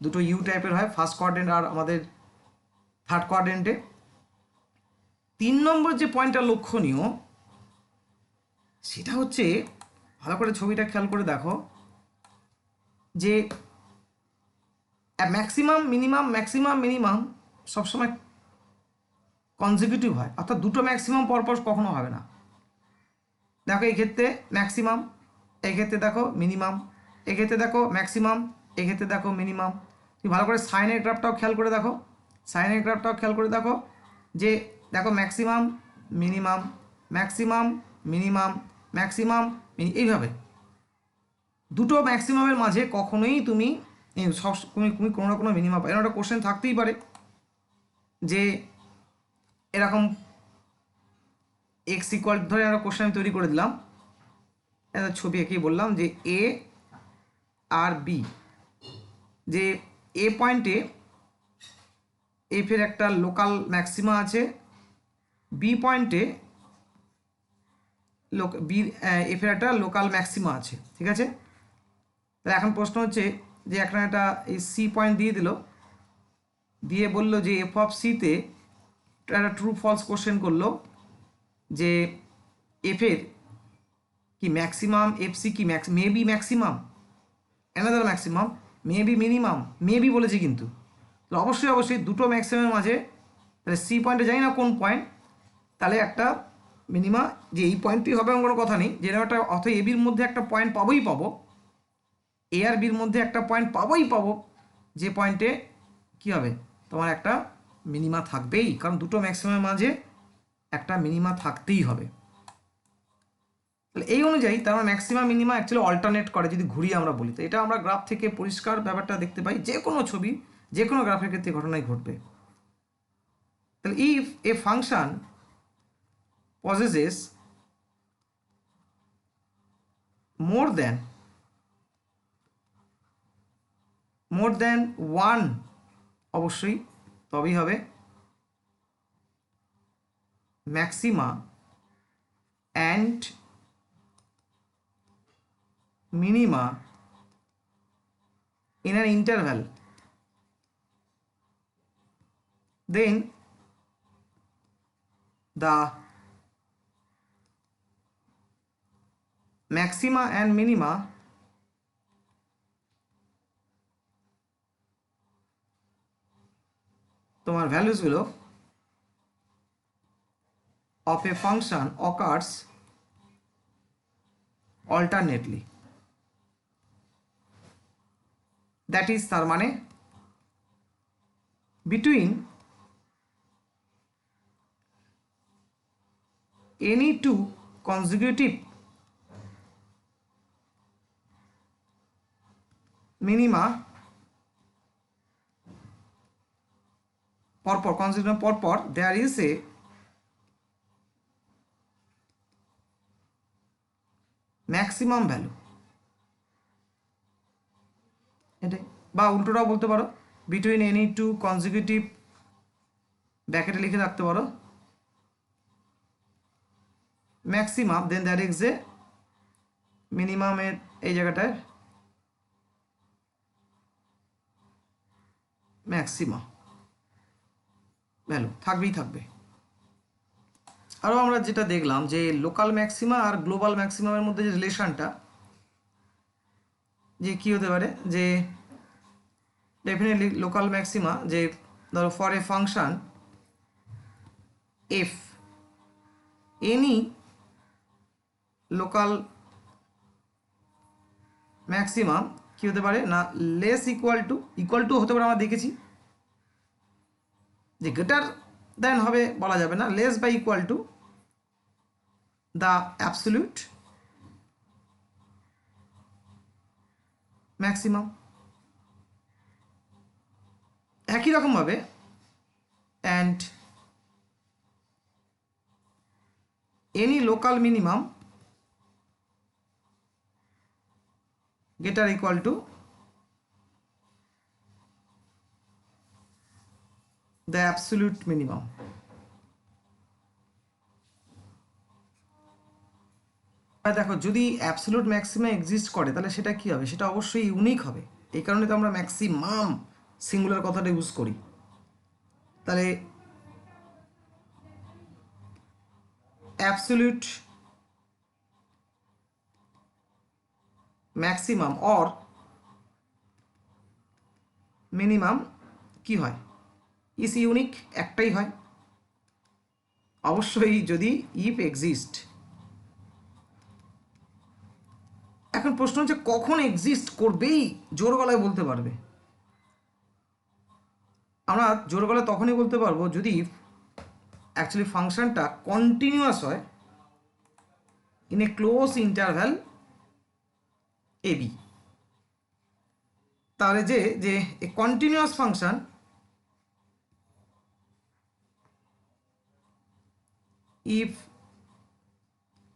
দুটো ইউ টাইপের হয়, ফার্স্ট কোয়াড্রেন্ট আর আমাদের থার্ড কোয়াড্রেন্টে। 3 নম্বর যে পয়েন্টটা লক্ষণীয় সেটা হচ্ছে, ভালো করে ছবিটা খেয়াল করে দেখো, যে ম্যাক্সিমাম মিনিমাম সবসময় কনজিকিউটিভ হয়, অর্থাৎ দুটো ম্যাক্সিমাম পরপর কখনো হবে না। দেখো এই ক্ষেত্রে ম্যাক্সিমাম, এই ক্ষেত্রে দেখো মিনিমাম, এক্ষেত্রে দেখো ম্যাক্সিমাম, এক্ষেত্রে দেখো মিনিমাম। তুমি ভালো করে সাইনের গ্রাফটাও খেয়াল করে দেখো, যে দেখো ম্যাক্সিমাম মিনিমাম, এইভাবে দুটো ম্যাক্সিমামের মাঝে কখনোই তুমি কোনো না কোনো মিনিমাম পাই। একটা কোশ্চেন থাকতেই পারে যে এরকম এক্স ইকুয়াল, ধরে একটা কোশ্চেন আমি তৈরি করে দিলাম, একটা ছবি এঁকেই বললাম যে এ আর বি, যে এ পয়েন্টে এফের একটা লোকাল ম্যাক্সিমা আছে, বি পয়েন্টে এফের একটা লোকাল ম্যাক্সিমা আছে, ঠিক আছে। তাহলে এখন প্রশ্ন হচ্ছে যে এখানে একটা এই সি পয়েন্ট দিয়ে দিল, দিয়ে বলল যে এফ অফ সিতে একটা ট্রু ফলস কোশ্চেন করলো যে এফের কি ম্যাক্সিমাম, এফ সি কি maybe maximum, another maximum, maybe minimum, maybe বলেছে কিন্তু, তাহলে অবশ্যই দুটো ম্যাক্সিমামের মাঝে, তাহলে সি পয়েন্টে জানি না কোন পয়েন্ট, তাহলে একটা মিনিমা যে এই পয়েন্টটি হবে এমন কোনো কথা নেই, যেরকম একটা অথবা এ বির মধ্যে একটা পয়েন্ট পাবো, এ আর বির মধ্যে একটা পয়েন্ট পাবো, যে পয়েন্টে কি হবে তোমার একটা মিনিমা থাকবেই, কারণ দুটো ম্যাক্সিমামের মাঝে একটা মিনিমা থাকতেই হবে। তাহলে এই অনুযায়ী তার ম্যাক্সিমাম মিনিমা অ্যাকচুয়ালি অল্টারনেট করে, যদি ঘুরিয়ে আমরা বলি তো। এটা আমরা গ্রাফ থেকে পরিষ্কার ব্যাপারটা দেখতে পাই, যে কোনো ছবি যে কোনো গ্রাফের ক্ষেত্রে ঘটনাই ঘটবে। তাহলে if a function possesses more than one, অবশ্যই তবেই হবে maxima and minima in an interval, then the maxima and minima তোমার ভ্যালুসগুলো of a function occurs alternately, that is তার মানে between any two consecutive minima পরপর there is a maximum value, এটাই, বা উল্টোটাও বলতে পারো, between any two consecutive, ব্র্যাকেটে লিখে রাখতে পারো maximum, then that is a মিনিমামের এই জায়গাটায় ম্যাক্সিমাম ভ্যালু থাকবে। আরও আমরা যেটা দেখলাম যে লোকাল ম্যাক্সিমা আর গ্লোবাল ম্যাক্সিমামের মধ্যে যে রিলেশনটা, যে কী হতে পারে, যে ডেফিনেটলি লোকাল ম্যাক্সিমা, যে ধরো for a function f any local maximum কী হতে পারে না, লেস ইকুয়াল টু হতে পারে, আমরা দেখেছি যে গ্রেটার দেন হবে বলা যাবে না, লেস বা equal to the absolute maximum. একই রকমভাবে and any local minimum greater equal to the absolute minimum। দেখো যদি অ্যাবসলিউট ম্যাক্সিমাম এক্সিস্ট করে তাহলে সেটা কি হবে, সেটা অবশ্যই ইউনিক হবে। এই কারণে তো আমরা ম্যাক্সিমাম সিঙ্গুলার কথাটা ইউজ করি। তাহলে অ্যাবসলিউট ম্যাক্সিমাম অর মিনিমাম কি হয়, ইজ ইউনিক, একটাই হয় অবশ্যই যদি ইফ এক্সিস্ট। এখন প্রশ্ন হচ্ছে কখন এক্সিস্ট করবেই, জোর গলায় বলতে পারবে। আমরা জোর গলায় তখনই বলতে পারবো যদি অ্যাকচুয়ালি ফাংশনটা কন্টিনিউয়াস হয় in a close interval a b. তাহলে যে যে এ কন্টিনিউয়াস ফাংশন ইফ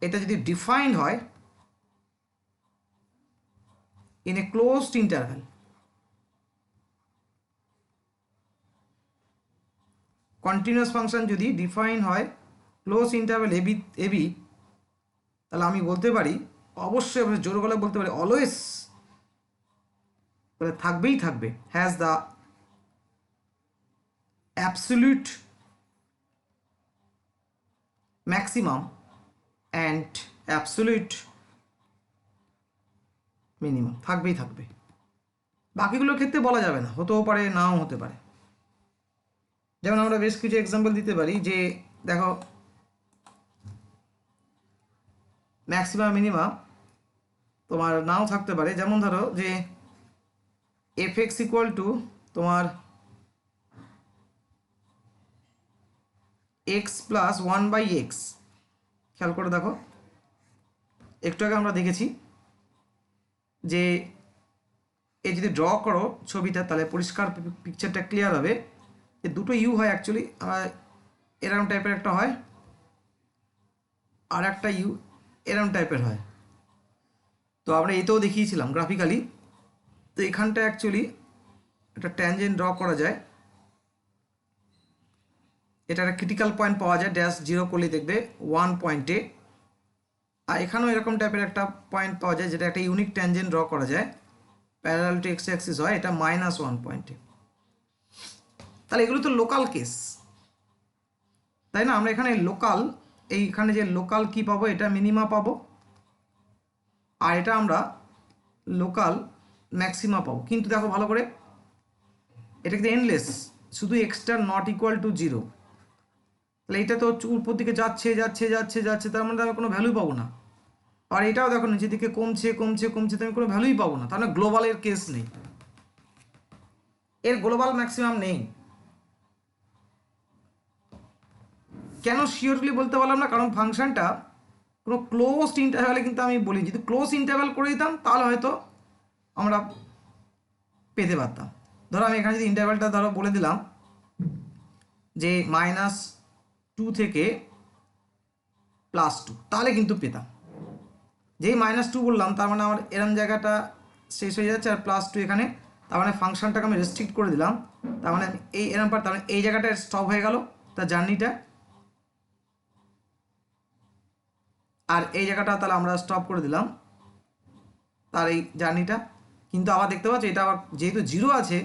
এটা যদি ডিফাইন্ড হয় in A closed interval, continuous function যদি ডিফাইন হয় ক্লোজ ইন্টারভ্যাল এবি, তাহলে আমি বলতে পারি অবশ্যই, আমরা জোর গলায় বলতে পারি অলওয়েজ, তাহলে থাকবেই থাকবে, has the absolute maximum and absolute minimum, থাকবেই থাকবে। বাকিগুলোর ক্ষেত্রে বলা যাবে না, হতেও পারে নাও হতে পারে। যেমন আমরা বেশ কিছু এক্সাম্পল দিতে পারি, যে দেখো ম্যাক্সিমাম মিনিমাম তোমার নাও থাকতে পারে। যেমন ধরো যে এফ এক্স ইকুয়াল টু তোমার এক্স প্লাস 1/x, খেয়াল করে দেখো একটু আগে আমরা দেখেছি যে এ যদি ড্র করো ছবিটা তাহলে পরিষ্কার পিকচারটা ক্লিয়ার হবে। যে দুটো ইউ হয় অ্যাকচুয়ালি, এরকম টাইপের একটা হয়, আর একটা ইউ এরকম টাইপের হয়। তো আমরা এতেও দেখিয়েছিলাম গ্রাফিক্যালি। তো এখানটা অ্যাকচুয়ালি একটা ট্যানজেন্ট ড্র করা যায়, এটা একটা ক্রিটিক্যাল পয়েন্ট পাওয়া যায়, ড্যাশ 0 করলে দেখবে 1 পয়েন্টে। আর এখানেও এরকম টাইপের একটা পয়েন্ট পাওয়া যায়, যেটা একটা ইউনিক ট্যানজেন্ট ড্র করা যায়, প্যারালাল টু এক্স অ্যাক্সিস হয়, এটা -1 পয়েন্টে। তাহলে এগুলো তো লোকাল কেস, তাই না? আমরা এখানে লোকাল, এইখানে যে লোকাল কি পাবো, এটা মিনিমা পাবো, আর এটা আমরা লোকাল ম্যাক্সিমা পাবো। কিন্তু দেখো ভালো করে, এটা কিন্তু এন্ডলেস, শুধু এক্সটা নট ইকুয়াল টু 0। তাহলে এটা তো উপর দিকে যাচ্ছে যাচ্ছে যাচ্ছে যাচ্ছে, তার মানে আমি কোনো ভ্যালু পাবো না। আর এটাও দেখো নিচের দিকে কমছে কমছে কমছে, তো আমি কোনো ভ্যালুই পাবো না। তাহলে গ্লোবালের কেস নেই, এর গ্লোবাল ম্যাক্সিমাম নেই। কেন শিওরলি বলতে পারলাম না? কারণ ফাংশনটা কোনো ক্লোজড ইন্টারভ্যালে কিন্তু আমি বলি, যদি ক্লোজ ইন্টারভ্যাল করে দিতাম তাহলে হয়তো আমরা পেতে পারতাম। ধরো আমি এখানে যদি ইন্টারভ্যালটা ধরো বলে দিলাম যে -2 থেকে +2, তাহলে কিন্তু পেতাম। যেই -2 বললাম তার মানে আমার এরম জায়গাটা শেষ হয়ে যাচ্ছে, আর +2 এখানে, তার মানে ফাংশনটাকে আমি রেস্ট্রিক্ট করে দিলাম। তার মানে এই এরম পার, তার মানে এই জায়গাটা স্টপ হয়ে গেল তার জার্নিটা, আর এই জায়গাটা তাহলে আমরা স্টপ করে দিলাম তার এই জার্নিটা। কিন্তু আবার দেখতে পাচ্ছি এটা আবার যেহেতু 0 আছে,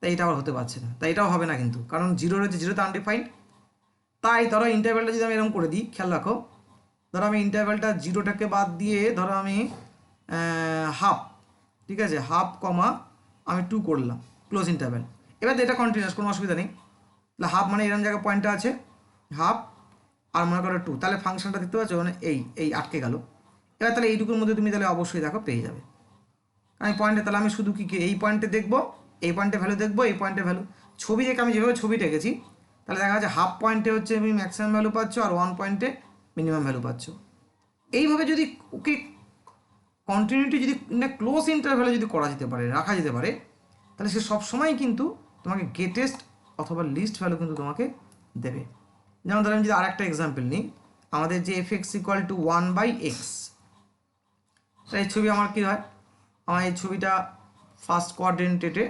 তাই এটা আবার হতে পারছে না, তাই এটাও হবে না কিন্তু, কারণ 0 রয়েছে, 0 তো আনডিফাইন্ড। তাই ধরো ইন্টারভ্যালটা যদি আমি এরকম করে দিই, খেয়াল রাখো, ধরো আমি ইন্টারভ্যালটা 0টাকে বাদ দিয়ে ধরো আমি হাফ, ঠিক আছে, হাফ কমা আমি 2 করলাম ক্লোজ ইন্টারভ্যাল। এবার তো এটা কন্টিনিউয়াস, কোনো অসুবিধা নেই। তাহলে হাফ মানে এরকম জায়গায় পয়েন্টটা আছে, হাফ আর মনে করো 2, তাহলে ফাংশনটা দেখতে পাচ্ছ মানে এই আটকে গেল। এবার তাহলে এইটুকুর মধ্যে তুমি তাহলে অবশ্যই দেখো পেয়ে যাবে। আমি পয়েন্টে তাহলে আমি শুধু কি এই পয়েন্টে দেখবো, এই পয়েন্টে ভ্যালু দেখবো, এই পয়েন্টে ভ্যালু। ছবি দেখে আমি যেভাবে ছবিটা এঁকেছি তাহলে দেখা যাচ্ছে হাফ পয়েন্টে হচ্ছে তুমি ম্যাক্সিমাম ভ্যালু পাচ্ছ আর 1 পয়েন্টে মিনিমাম ভ্যালু পাচ্ছ। এইভাবে যদি ওকে কন্টিনিউটি যদি না ক্লোজ ইন্টারভ্যালে যদি করা যেতে পারে, রাখা যেতে পারে, তাহলে সে সবসময় কিন্তু তোমাকে গ্রেটেস্ট অথবা লিস্ট ভ্যালু কিন্তু তোমাকে দেবে। যেমন ধরো আমি যদি আর একটা এক্সাম্পল নিই, আমাদের যে F x equal two 1/x, তাই এই ছবি আমার কী হয়, আমার এই ছবিটা ফার্স্ট কোয়াড্রেন্টেটে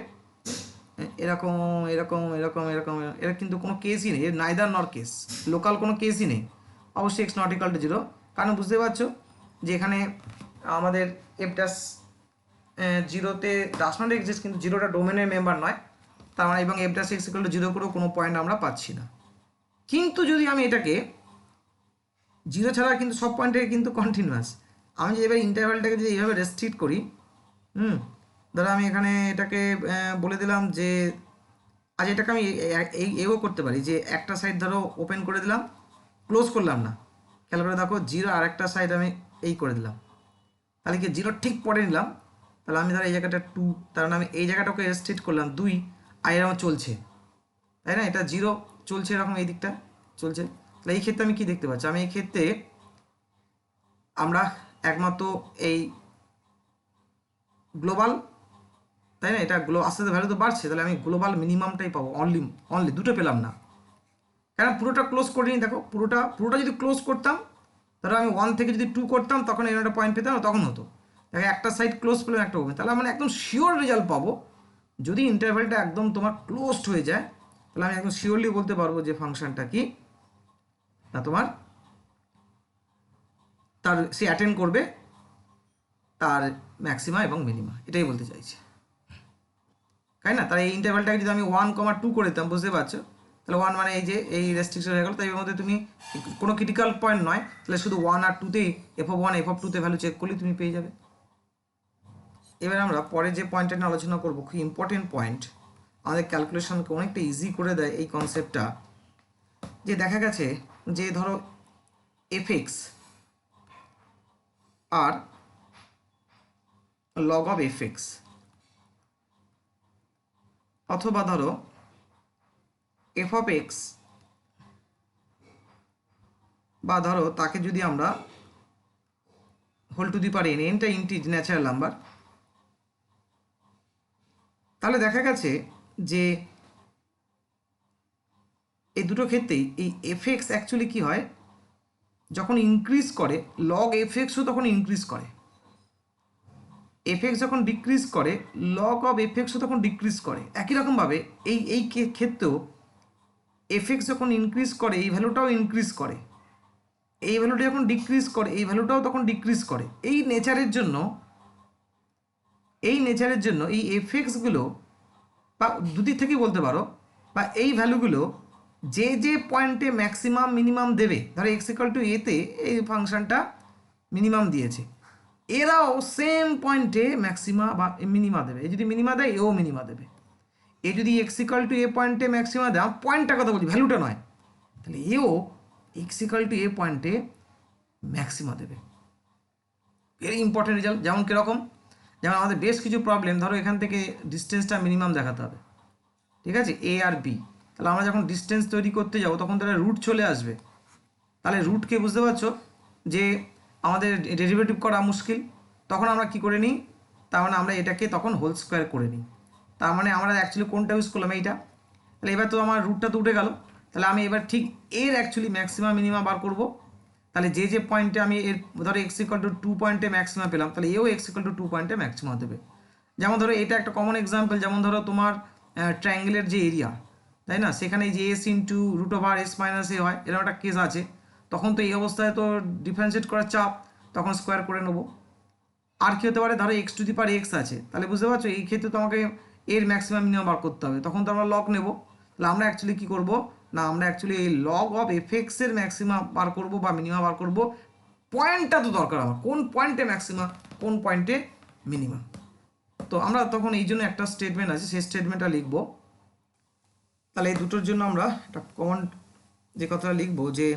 এরকম এরকম এরকম এরকম, এর কিন্তু কোনো কেসই নেই, এর নাইদার নর কেস, লোকাল কোনো কেসই নেই। অবশ্যই এক্স নট ইকুয়াল টু 0, কারণ বুঝতে পারছো যে এখানে আমাদের এফ ড্যাশ 0তে ডাস নট এক্সিস্ট, কিন্তু 0টা ডোমেনের মেম্বার নয়, তার মানে এবং f dash x equal to 0 করেও কোনো পয়েন্ট আমরা পাচ্ছি না। কিন্তু যদি আমি এটাকে 0 ছাড়া কিন্তু সব পয়েন্টে কিন্তু কন্টিনিউয়াস, আমি যদি এবার ইন্টারভ্যালটাকে যদি এইভাবে রেস্ট্রিক্ট করি, ধরো আমি এখানে এটাকে বলে দিলাম যে আজ এটাকে আমি এও করতে পারি যে একটা সাইড ধরো ওপেন করে দিলাম, ক্লোজ করলাম না, খেয়াল করে দেখো 0 আর একটা সাইড আমি এই করে দিলাম, তাহলে কি 0 ঠিক পরে নিলাম, তাহলে আমি ধরো এই জায়গাটা 2, তার মানে আমি এই জায়গাটাকে রেস্ট্রিক্ট করলাম 2, আর এরকম চলছে, তাই না, এটা 0 চলছে এরকম এই দিকটা চলছে। তাহলে এই ক্ষেত্রে আমি কি দেখতে পাচ্ছি, আমি এই ক্ষেত্রে আমরা একমাত্র এই গ্লোবাল, তাই না, এটা আস্তে আস্তে ভ্যালু তো বাড়ছে, তাহলে আমি গ্লোবাল মিনিমামটাই পাবো, অনলি দুটো পেলাম না, কারণ পুরোটা ক্লোজ করিনি। দেখো পুরোটা যদি ক্লোজ করতাম, ধরো আমি 1 থেকে যদি 2 করতাম তখন এরকম একটা পয়েন্ট পেতাম, তখন হতো। দেখো একটা সাইড ক্লোজ পেলাম, একটা ওপেন, তাহলে মানে একদম শিওর রেজাল্ট পাবো। যদি ইন্টারভ্যালটা একদম তোমার ক্লোজড হয়ে যায়, তাহলে আমি একদম শিওরলি বলতে পারবো যে ফাংশনটা কি না তোমার তার সে অ্যাটেন্ড করবে তার ম্যাক্সিমা এবং মিনিমা, এটাই বলতে চাইছি, তাই না। তাই এই ইন্টারভ্যালটাকে যদি আমি 1,2 করে দিতাম, বুঝতে পারছো, তাহলে 1 মানে এই যে এই রেস্ট্রিকশন হয়ে গেল, তাই এর মধ্যে তুমি কোনো ক্রিটিক্যাল পয়েন্ট নয়, তাহলে শুধু 1 আর 2তেই f(1) f(2) ভ্যালু চেক করলেই তুমি পেয়ে যাবে। এবার আমরা পরে যে পয়েন্টটা নিয়ে আলোচনা করবো, খুব ইম্পর্টেন্ট পয়েন্ট, আমাদের ক্যালকুলেশনকে অনেকটা ইজি করে দেয় এই কনসেপ্টটা, যে দেখা গেছে যে ধরো fx R log of fx, অথবা ধরো f of x, বা ধরো তাকে যদি আমরা whole to the power n, nটা ন্যাচারাল নাম্বার, তাহলে দেখা গেছে যে এই দুটো ক্ষেত্রেই এই fx অ্যাকচুয়ালি কি হয়, যখন ইনক্রিজ করে log fxও তখন ইনক্রিজ করে, fx যখন ডিক্রিজ করে log of fxও তখন ডিক্রিজ করে। একই রকমভাবে এই ক্ষেত্রেও fx যখন ইনক্রিজ করে এই ভ্যালুটাও ইনক্রিজ করে, এই ভ্যালুটা যখন ডিক্রিজ করে এই ভ্যালুটাও তখন ডিক্রিজ করে। এই নেচারের জন্য এই এফেক্টসগুলো, বা দুদিক থেকেই বলতে পারো, বা এই ভ্যালুগুলো যে পয়েন্টে ম্যাক্সিমাম মিনিমাম দেবে, ধরো এক্স ইকুয়াল টু এতে এই ফাংশনটা মিনিমাম দিয়েছে, এরাও সেম পয়েন্টে ম্যাক্সিমা বা মিনিমা দেবে। এ যদি মিনিমা দেয় এও মিনিমা দেবে। এ যদি এক্স ইকুয়াল টু এ পয়েন্টে ম্যাক্সিমা দেয়, পয়েন্টটা কথা বলছি, ভ্যালুটা নয়, তাহলে এও এক্স ইকুয়াল টু এ পয়েন্টে ম্যাক্সিমা দেবে। Very important result. যেমন কীরকম, যেমন আমাদের বেশ কিছু প্রবলেম, ধরো এখান থেকে ডিস্টেন্সটা মিনিমাম দেখাতে হবে, ঠিক আছে, এ আর বি, তাহলে আমরা যখন ডিস্টেন্স তৈরি করতে যাবো তখন তাহলে রুট চলে আসবে, তাহলে রুটকে বুঝতে পারছো যে আমাদের ডেরিভেটিভ করা মুশকিল, তখন আমরা কি করে নিই, তার মানে আমরা এটাকে তখন হোল স্কোয়ার করে নিই, তার মানে আমরা অ্যাকচুয়ালি কোনটা ইউজ করলাম, এইটা। তাহলে এবার তো আমার রুটটা তো উঠে গেল, তাহলে আমি এবার ঠিক এর অ্যাকচুয়ালি ম্যাক্সিমাম মিনিমাম বার করব। তাহলে যে পয়েন্টে আমি এর ধরো এক্স ইকুয়াল টু 2 পয়েন্টে ম্যাক্সিমাম পেলাম, তাহলে এও এক্স ইকুয়াল টু 2 পয়েন্টে ম্যাক্সিমাম দেবে। যেমন ধরো এটা একটা কমন এক্সাম্পল, যেমন ধরো তোমার ট্রায়াঙ্গেলের যে এরিয়া, তাই না, সেখানে এই যে s into root over s minus a হয়, এরকম একটা কেস আছে, তখন তো এই অবস্থায় তো ডিফারেন্সিয়েট করার চাপ, তখন স্কোয়ার করে নেবো। আর কী হতে পারে, ধরো x to the power x আছে, তাহলে বুঝতে পারছো এই ক্ষেত্রে তো আমাকে এর ম্যাক্সিমাম মিনিমাম বার করতে হবে, তখন তো আমরা লগ নেব। তাহলে আমরা অ্যাকচুয়ালি কী করবো না, আমরা অ্যাকচুয়ালি এই লগ অফ এফএক্সের ম্যাক্সিমাম বার করবো বা মিনিমাম বার করবো। পয়েন্টটা তো দরকার আমার, কোন পয়েন্টে ম্যাক্সিমাম কোন পয়েন্টে মিনিমাম, তো আমরা তখন এই জন্য একটা স্টেটমেন্ট আছে, সেই স্টেটমেন্টটা লিখব। তাহলে এই দুটোর জন্য আমরা একটা কমন যে কথাটা লিখব যে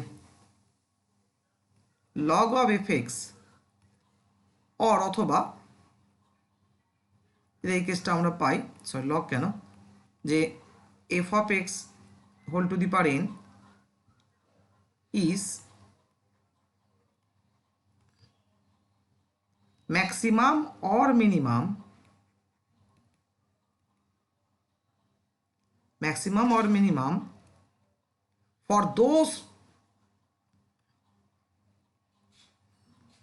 log of fx or অথবা এই কেসটা আমরা পাই, সরি লগ কেন, যে f of x whole to the power n is maximum or minimum for those,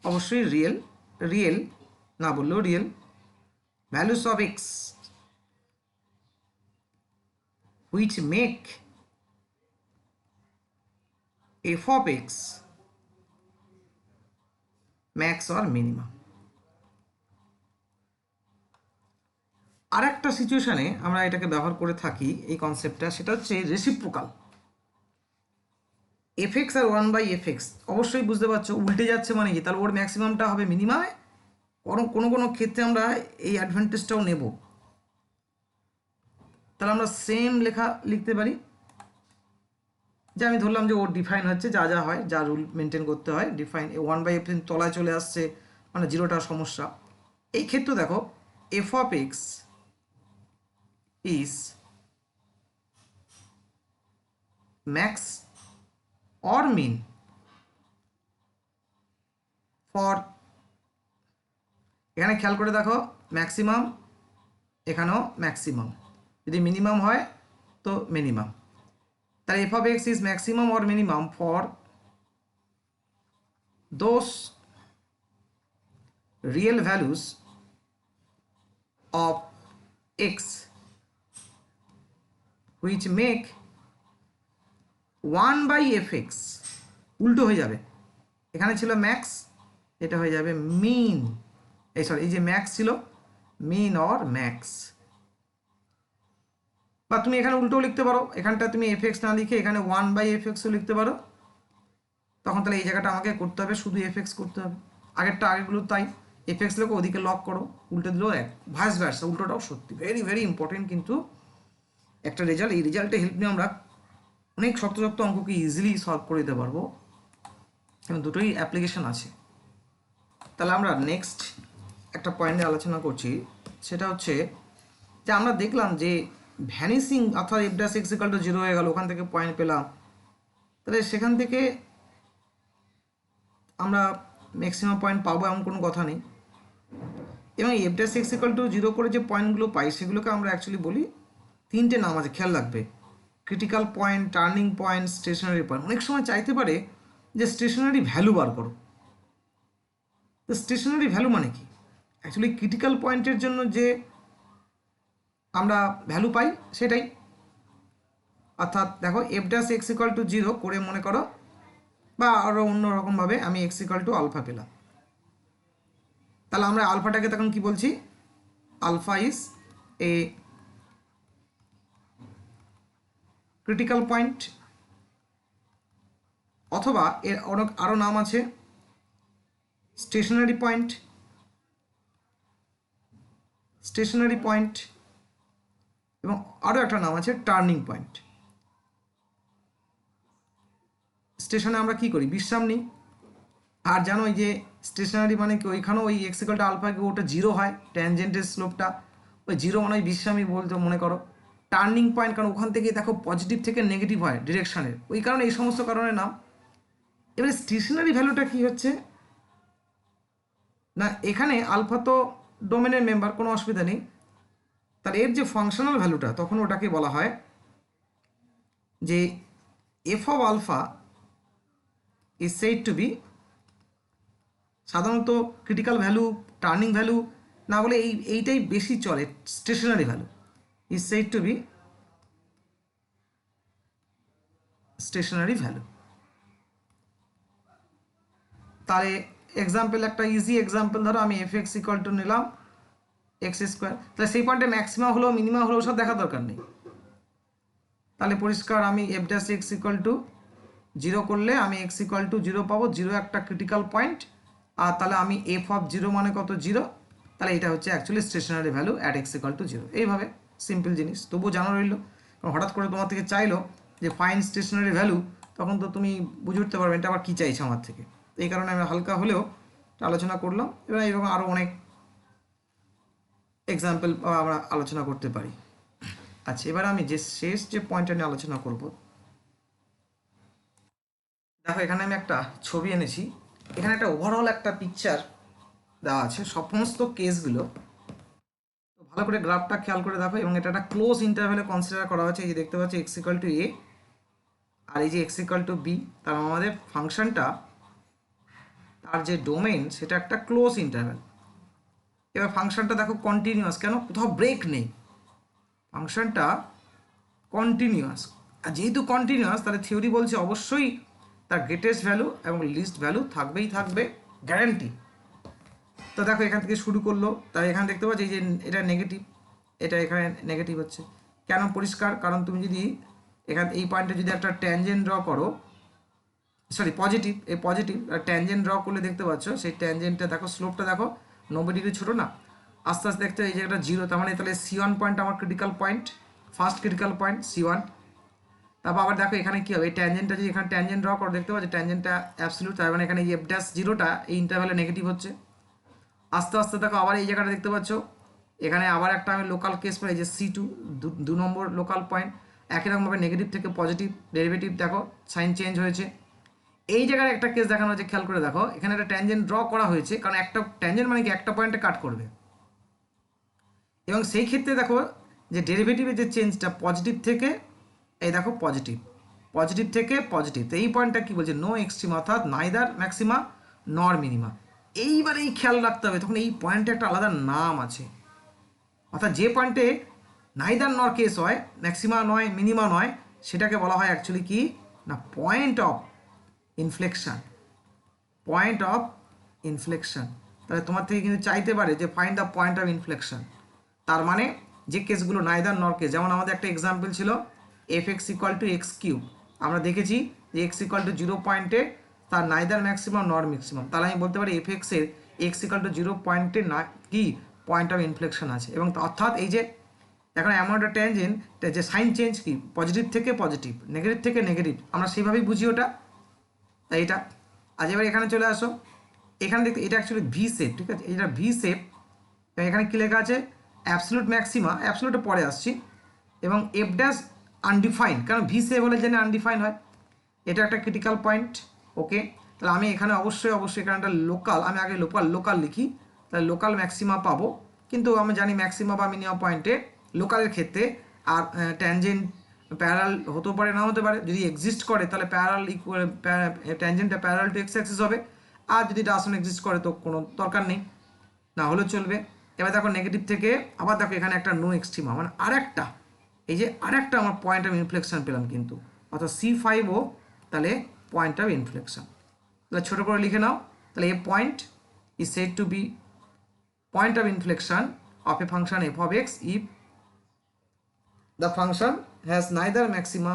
অবশ্যই রিয়েল না বললেও real values of x which make f of x max or minimum। আর একটা সিচুয়েশনে আমরা এটাকে ব্যবহার করে থাকি এই কনসেপ্টটা, সেটা হচ্ছে রেসিপ্রোকাল। fx আর 1/fx অবশ্যই বুঝতে পারছো উল্টে যাচ্ছে মানে কি, তাহলে ওর ম্যাক্সিমামটা হবে মিনিমামে। কোনো ক্ষেত্রে আমরা এই অ্যাডভান্টেজটাও নেব। তাহলে আমরা সেম লিখতে পারি যে আমি ধরলাম যে ওর ডিফাইন হচ্ছে যা যা হয়, যা রুল মেনটেন করতে হয়, ডিফাইন 1/f তলায় চলে আসছে মানে জিরোটা সমস্যা। এই ক্ষেত্রে দেখো f of x is max or min for, এখানে খেয়াল করে দেখো ম্যাক্সিমাম, এখানেও ম্যাক্সিমাম, যদি মিনিমাম হয় তো মিনিমাম। তাহলে f of x is maximum or minimum for those real values of x which make 1/fx, উল্টো হয়ে যাবে, এখানে ছিল ম্যাক্স, এটা হয়ে যাবে মিন, এই যে ম্যাক্স ছিল মিন অর ম্যাক্স। বা তুমি এখানে উল্টো লিখতে পারো, এখানটা তুমি fx না লিখে এখানে 1/fxও লিখতে পারো। তখন তাহলে এই জায়গাটা আমাকে করতে হবে শুধু fx করতে হবে, আগেরগুলো তাই fx লোকে ওদিকে লক করো, উল্টে দিলেও এক, ভাইস ভার্সা, উল্টোটাও সত্যি। ভেরি ভেরি ইম্পর্টেন্ট কিন্তু একটা রেজাল্ট, এই রেজাল্টে হেল্প নিয়ে আমরা অনেক শক্ত অঙ্ককে ইজিলি সলভ করে দিতে পারবো, এবং দুটোই অ্যাপ্লিকেশন আছে। তাহলে আমরা নেক্সট একটা পয়েন্টে আলোচনা করছি, সেটা হচ্ছে যে আমরা দেখলাম যে ভ্যানিসিং অর্থাৎ f dash x equal to 0 হয়ে গেল, ওখান থেকে পয়েন্ট পেলাম, তাহলে সেখান থেকে আমরা ম্যাক্সিমাম পয়েন্ট পাবো এমন কোনো কথা নেই। এবং f dash x equal to 0 করে যে পয়েন্টগুলো পাই সেগুলোকে আমরা অ্যাকচুয়ালি বলি, তিনটে নাম আছে, খেয়াল রাখবে, critical point, turning point, stationary point. অনেক সময় চাইতে পারে যে স্টেশনারি ভ্যালু বার করো, তো স্টেশনারি ভ্যালু মানে কি, অ্যাকচুয়ালি ক্রিটিক্যাল পয়েন্টের জন্য যে আমরা ভ্যালু পাই সেটাই। অর্থাৎ দেখো f dash x equal to 0 করে মনে করো, বা আরও অন্যরকমভাবে আমি x equal to আলফা পেলাম, তাহলে আমরা আলফাটাকে তখন কি বলছি, alpha is a critical point, অথবা এর আরও নাম আছে স্টেশনারি পয়েন্ট, এবং আরও একটা নাম আছে টার্নিং পয়েন্ট। স্টেশনে আমরা কি করি, বিশ্রাম নিই, আর জানো ওই যে স্টেশনারি মানে কি, ওইখানেও ওই x equal to আলফাকে ওটা 0 হয়, ট্যানজেন্টের স্লোপটা ওই 0 মানে ওই বিশ্রামই বলতে মনে করো। টার্নিং পয়েন্ট কারণ ওখান থেকে দেখো পজিটিভ থেকে নেগেটিভ হয় ডিরেকশানের, ওই কারণে এই সমস্ত কারণের নাম। এবারে স্টেশনারি ভ্যালুটা কি হচ্ছে না, এখানে আলফা তো ডোমেনের মেম্বার, কোনো অসুবিধা নেই, তাহলে এর যে ফাংশনাল ভ্যালুটা তখন ওটাকে বলা হয় যে f of alpha is said to be, সাধারণত ক্রিটিক্যাল ভ্যালু, টার্নিং ভ্যালু না বলে এইটাই বেশি চলে, stationary value is said to be stationary value. তাহলে এক্সাম্পল, একটা ইজি এক্সাম্পল ধরো, আমি fx equal to নিলাম x², তাহলে সেই পয়েন্টে ম্যাক্সিমাম হলো মিনিমাম হলো সব দেখার দরকার নেই, তাহলে পরিষ্কার আমি f dash x equal to 0 করলে আমি x equal to 0 পাবো, 0 একটা ক্রিটিক্যাল পয়েন্ট, আর তাহলে আমি f of 0 মানে কত 0, তাহলে এটা হচ্ছে actually stationary value at x equal to 0। এইভাবে সিম্পল জিনিস, তবুও জানা রইলো। কারণ হঠাৎ করে তোমার থেকে চাইলো যে ফাইন স্টেশনারি ভ্যালু, তখন তো তুমি বুঝে উঠতে পারবে এটা আবার কী চাইছে আমার থেকে। এই কারণে আমি হালকা হলেও আলোচনা করলাম। এবার এরকম আরও অনেক এক্সাম্পল আমরা আলোচনা করতে পারি। আচ্ছা, এবার আমি যে শেষ যে পয়েন্টটা নিয়ে আলোচনা করব, দেখো এখানে আমি একটা ছবি এনেছি। এখানে একটা ওভারঅল একটা পিকচার দেওয়া আছে সমস্ত কেসগুলো। তো ভালো করে গ্রাফটা খেয়াল করে দেখো, এবং এটা একটা ক্লোজ ইন্টারভ্যালে কনসিডার করা হয়েছে। এই যে দেখতে পাচ্ছি এক্স ইকাল টু এ, আর এই যে এক্স ইকাল টু বি, তার আমাদের ফাংশনটা তার যে ডোমেইন সেটা একটা ক্লোজ ইন্টারভ্যাল। এবার ফাংশনটা দেখো কন্টিনিউয়াস, কেন কোথাও ব্রেক নেই, ফাংশনটা কন্টিনিউয়াস। আর যেহেতু কন্টিনিউয়াস, তাহলে থিওরি বলছে অবশ্যই তার গ্রেটেস্ট ভ্যালু এবং লিস্ট ভ্যালু থাকবেই থাকবে, গ্যারান্টি। তো দেখো এখান থেকে শুরু করলো, তাই এখানে দেখতে পাচ্ছি যে এটা নেগেটিভ, এটা এখানে নেগেটিভ হচ্ছে কেন? পরিষ্কার, কারণ তুমি যদি এখান এই পয়েন্টে যদি একটা ট্যানজেন্ট ড্র করো, সরি পজিটিভ, এই পজিটিভ ট্যানজেন্ট ড্র করলে দেখতে পাচ্ছ সেই ট্যানজেন্টটা দেখো, স্লোপটা দেখো 90 ডিগ্রি ছোটো না, আস্তে আস্তে দেখতে এই জায়গাটা 0, তার মানে তাহলে C1 পয়েন্ট আমার critical point, first critical point C1। তারপর আবার দেখো এখানে কী হবে, এই ট্যানজেন্টটা যদি এখানে ট্যানজেন্ট ড্র করো দেখতে পাচ্ছি ট্যানজেন্টটা অ্যাবসলিউট, তার মানে এখানে এফ ড্যাশ 0টা এই ইন্টারভ্যালে নেগেটিভ হচ্ছে। আস্তে আস্তে দেখো আবার এই জায়গাটা দেখতে পাচ্ছ, এখানে আবার একটা আমি লোকাল কেস পাই যে C2, 2 নম্বর লোকাল পয়েন্ট, একই রকমভাবে নেগেটিভ থেকে পজিটিভ ডেরিভেটিভ দেখো সাইন চেঞ্জ হয়েছে। এই জায়গায় একটা কেস দেখানো হয়েছে, খেয়াল করে দেখো এখানে একটা ট্যানজেন্ট ড্র করা হয়েছে, কারণ একটা ট্যানজেন্ট মানে কি একটা পয়েন্টে কাট করবে, এবং সেই ক্ষেত্রে দেখো যে ডেরিভেটিভের যে চেঞ্জটা পজিটিভ থেকে, এই দেখো পজিটিভ, পজিটিভ থেকে পজিটিভ, তো এই পয়েন্টটা কি বলছে, নো এক্সট্রিম, অর্থাৎ নাইদার ম্যাক্সিমা নর মিনিমা। এইবার এই খেয়াল রাখতে হবে, তখন এই পয়েন্টে একটা আলাদা নাম আছে, অর্থাৎ যে পয়েন্টে নাইদার নর কেস হয়, ম্যাক্সিমা নয় মিনিমা নয়, সেটাকে বলা হয় অ্যাকচুয়ালি কি না point of inflection, point of inflection. তাহলে তোমার থেকে কিন্তু চাইতে পারে যে find the point of inflection, তার মানে যে কেসগুলো নাইদার নর কেস, যেমন আমাদের একটা এক্সাম্পল ছিল F x equal two x cube, আমরা দেখেছি যে এক্স ইকুয়াল টু 0 পয়েন্টে তার নাইদার ম্যাক্সিমাম নর ম্যাক্সিমাম, তাহলে আমি বলতে পারি এফ এক্সের এক্স ইকুয়াল টু 0 পয়েন্টে না কি পয়েন্ট অফ ইনফ্লেকশন আছে, এবং অর্থাৎ এই যে এখন এমন একটা ট্যানজেন্ট যে সাইন চেঞ্জ কি পজিটিভ থেকে পজিটিভ, নেগেটিভ থেকে নেগেটিভ, আমরা সেইভাবেই বুঝি ওটা এইটা। আজ এবার এখানে চলে আসো, এখানে দেখতে এটা অ্যাকচুয়ালি ভি শেপ, ঠিক আছে, এটা ভি শেপ, এখানে কী লেখা আছে অ্যাবসলুট ম্যাক্সিমা, অ্যাবসলুটে পরে আসছি, এবং এফ ড্যাশ আনডিফাইন্ড, কারণ ভি শেপ হলে জেনে আনডিফাইন্ড হয়, এটা একটা ক্রিটিক্যাল পয়েন্ট। ওকে, তাহলে আমি এখানে অবশ্যই এখানে একটা লোকাল, আমি আগে লোকাল লিখি, তাহলে লোকাল ম্যাক্সিমা পাবো, কিন্তু আমি জানি ম্যাক্সিমা বা মিনিমাম পয়েন্টে লোকালের ক্ষেত্রে আর ট্যানজেন্ট প্যারাল হতেও পারে না হতে পারে, যদি এক্সিস্ট করে তাহলে প্যারাল ইকুয়াল ট্যানজেন্টটা প্যারাল টু এক্স অ্যাক্সিস হবে, আর যদি ডাসন এক্সিস্ট করে তো কোনো দরকার নেই, না হলেও চলবে। এবার দেখো নেগেটিভ থেকে আবার দেখো এখানে একটা নো এক্সট্রিমা, মানে আরেকটা, এই যে আরেকটা আমার পয়েন্ট অফ ইনফ্লেকশন পেলাম কিন্তু, অর্থাৎ C5ও তাহলে পয়েন্ট অফ ইনফ্লেকশন। তাহলে ছোটো করে লিখে নাও, তাহলে a point is said to be point of inflection of a function f of x if the function has neither maxima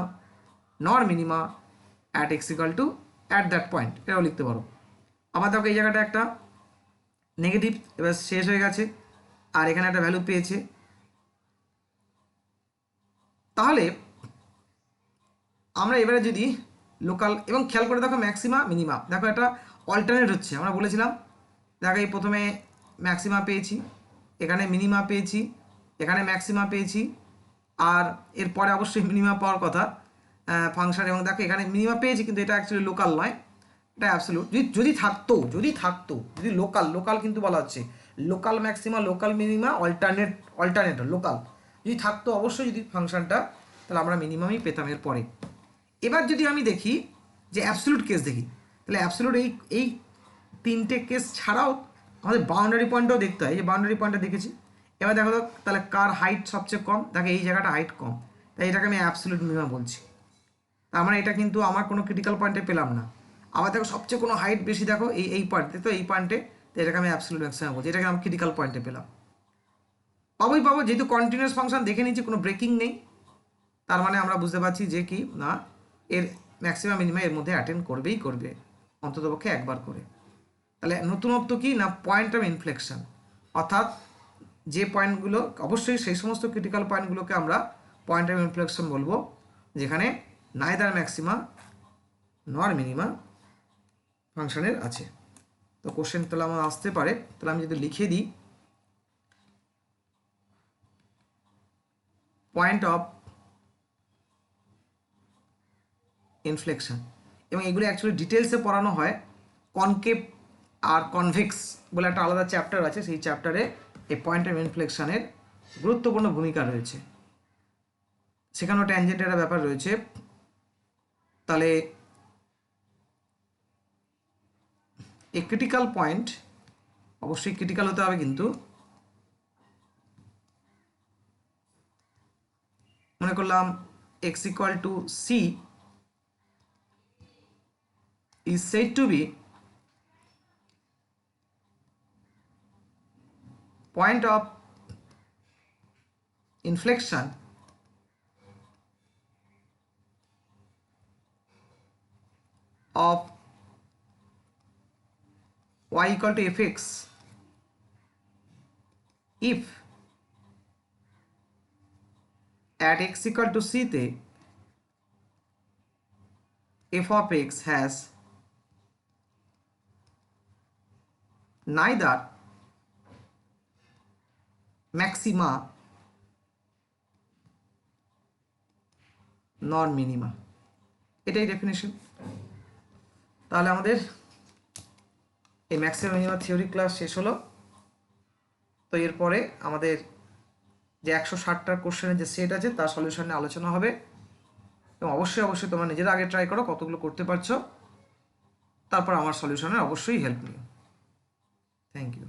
nor minima at x equal to at that point, এটাও লিখতে পারো। আবার দেখো এই জায়গাটা একটা নেগেটিভ, এবার শেষ হয়ে গেছে, আর এখানে একটা ভ্যালু পেয়েছে, তাহলে আমরা এবারে যদি লোকাল, এবং খেয়াল করে দেখো ম্যাক্সিমা মিনিমা, দেখো এটা অল্টারনেট হচ্ছে, আমরা বলেছিলাম দেখো এই প্রথমে ম্যাক্সিমা পেয়েছি, এখানে মিনিমা পেয়েছি, এখানে ম্যাক্সিমা পেয়েছি, আর এরপরে অবশ্যই মিনিমা পাওয়ার কথা ফাংশন, এবং দেখো এখানে মিনিমা পেয়েছি, কিন্তু এটা অ্যাকচুয়ালি লোকাল নয়, এটা অ্যাবসলিউট। যদি থাকতো যদি লোকাল কিন্তু বলা হচ্ছে local maxima local minima alternate local যদি থাকতো অবশ্যই, যদি ফাংশনটা, তাহলে আমরা মিনিমামই পেতাম এর পরে। এবার যদি আমি দেখি যে অ্যাবসলিউট কেস দেখি, তাহলে অ্যাবসলিউট এই তিনটে কেস ছাড়াও আমাদের বাউন্ডারি পয়েন্টও দেখতে হয়, এই যে বাউন্ডারি পয়েন্টটা দেখেছি। এবার দেখো তাহলে কার হাইট সবচেয়ে কম, দেখো এই জায়গাটা হাইট কম, তাই এটাকে আমি অ্যাবসলিউট মিনিমাম বলছি, তার মানে এটা কিন্তু আমার কোনো ক্রিটিক্যাল পয়েন্টে পেলাম না। আবার দেখো সবচেয়ে কোনো হাইট বেশি দেখো এই পয়েন্টে, তো এই পয়েন্টে, তো এটাকে আমি অ্যাবসলিউট ম্যাক্সিমাম বলছি, এটাকে আমি ক্রিটিক্যাল পয়েন্টে পেলাম, পাবো, যেহেতু কন্টিনিউয়াস ফাংশন দেখে নিচ্ছি কোনো ব্রেকিং নেই, তার মানে আমরা বুঝতে পারছি যে কি না এর ম্যাক্সিমাম মিনিমাম এর মধ্যে অ্যাটেন্ড করবে অন্ততপক্ষে একবার করে। তাহলে নতুনত্ব কি না পয়েন্ট অফ ইনফ্লেকশন, অর্থাৎ যে পয়েন্টগুলো, অবশ্যই সেই সমস্ত ক্রিটিক্যাল পয়েন্টগুলোকে আমরা পয়েন্ট অফ ইনফ্লেকশন বলবো, যেখানে নাইদার ম্যাক্সিমা নর মিনিমা ফাংশনের আছে। তো কোশ্চেন তাহলে আমার আসতে পারে, তাহলে আমি যদি লিখে দিই পয়েন্ট অফ ইনফ্লেকশন, এবং এগুলো অ্যাকচুয়ালি ডিটেলসে পড়ানো হয়। কনকেভ আর কনভেক্স বলে একটা আলাদা চ্যাপ্টার আছে, সেই চ্যাপ্টারে এই পয়েন্ট অফ ইনফ্লেকশনের গুরুত্বপূর্ণ ভূমিকা রয়েছে, সেখানেও ট্যানজেন্টের একটা ব্যাপার রয়েছে। তাহলে এই ক্রিটিক্যাল পয়েন্ট অবশ্যই ক্রিটিক্যাল হতে হবে, কিন্তু মনে করলাম x equal to c is said to be point of inflection of y equal to fx if at x equal to c তে f of x has neither maxima nor minima। এটাই ডেফিনেশন। তাহলে আমাদের এই ম্যাক্সিমাম মিনিমাম থিওরি ক্লাস শেষ হলো। তো এরপরে আমাদের যে 160টার কোশ্চেনের যে সেট আছে তার সলিউশন নিয়ে আলোচনা হবে, এবং অবশ্যই তোমরা নিজেরা আগে ট্রাই করো কতগুলো করতে পারছো, তারপর আমার সলিউশনের অবশ্যই হেল্প নিও। Thank you.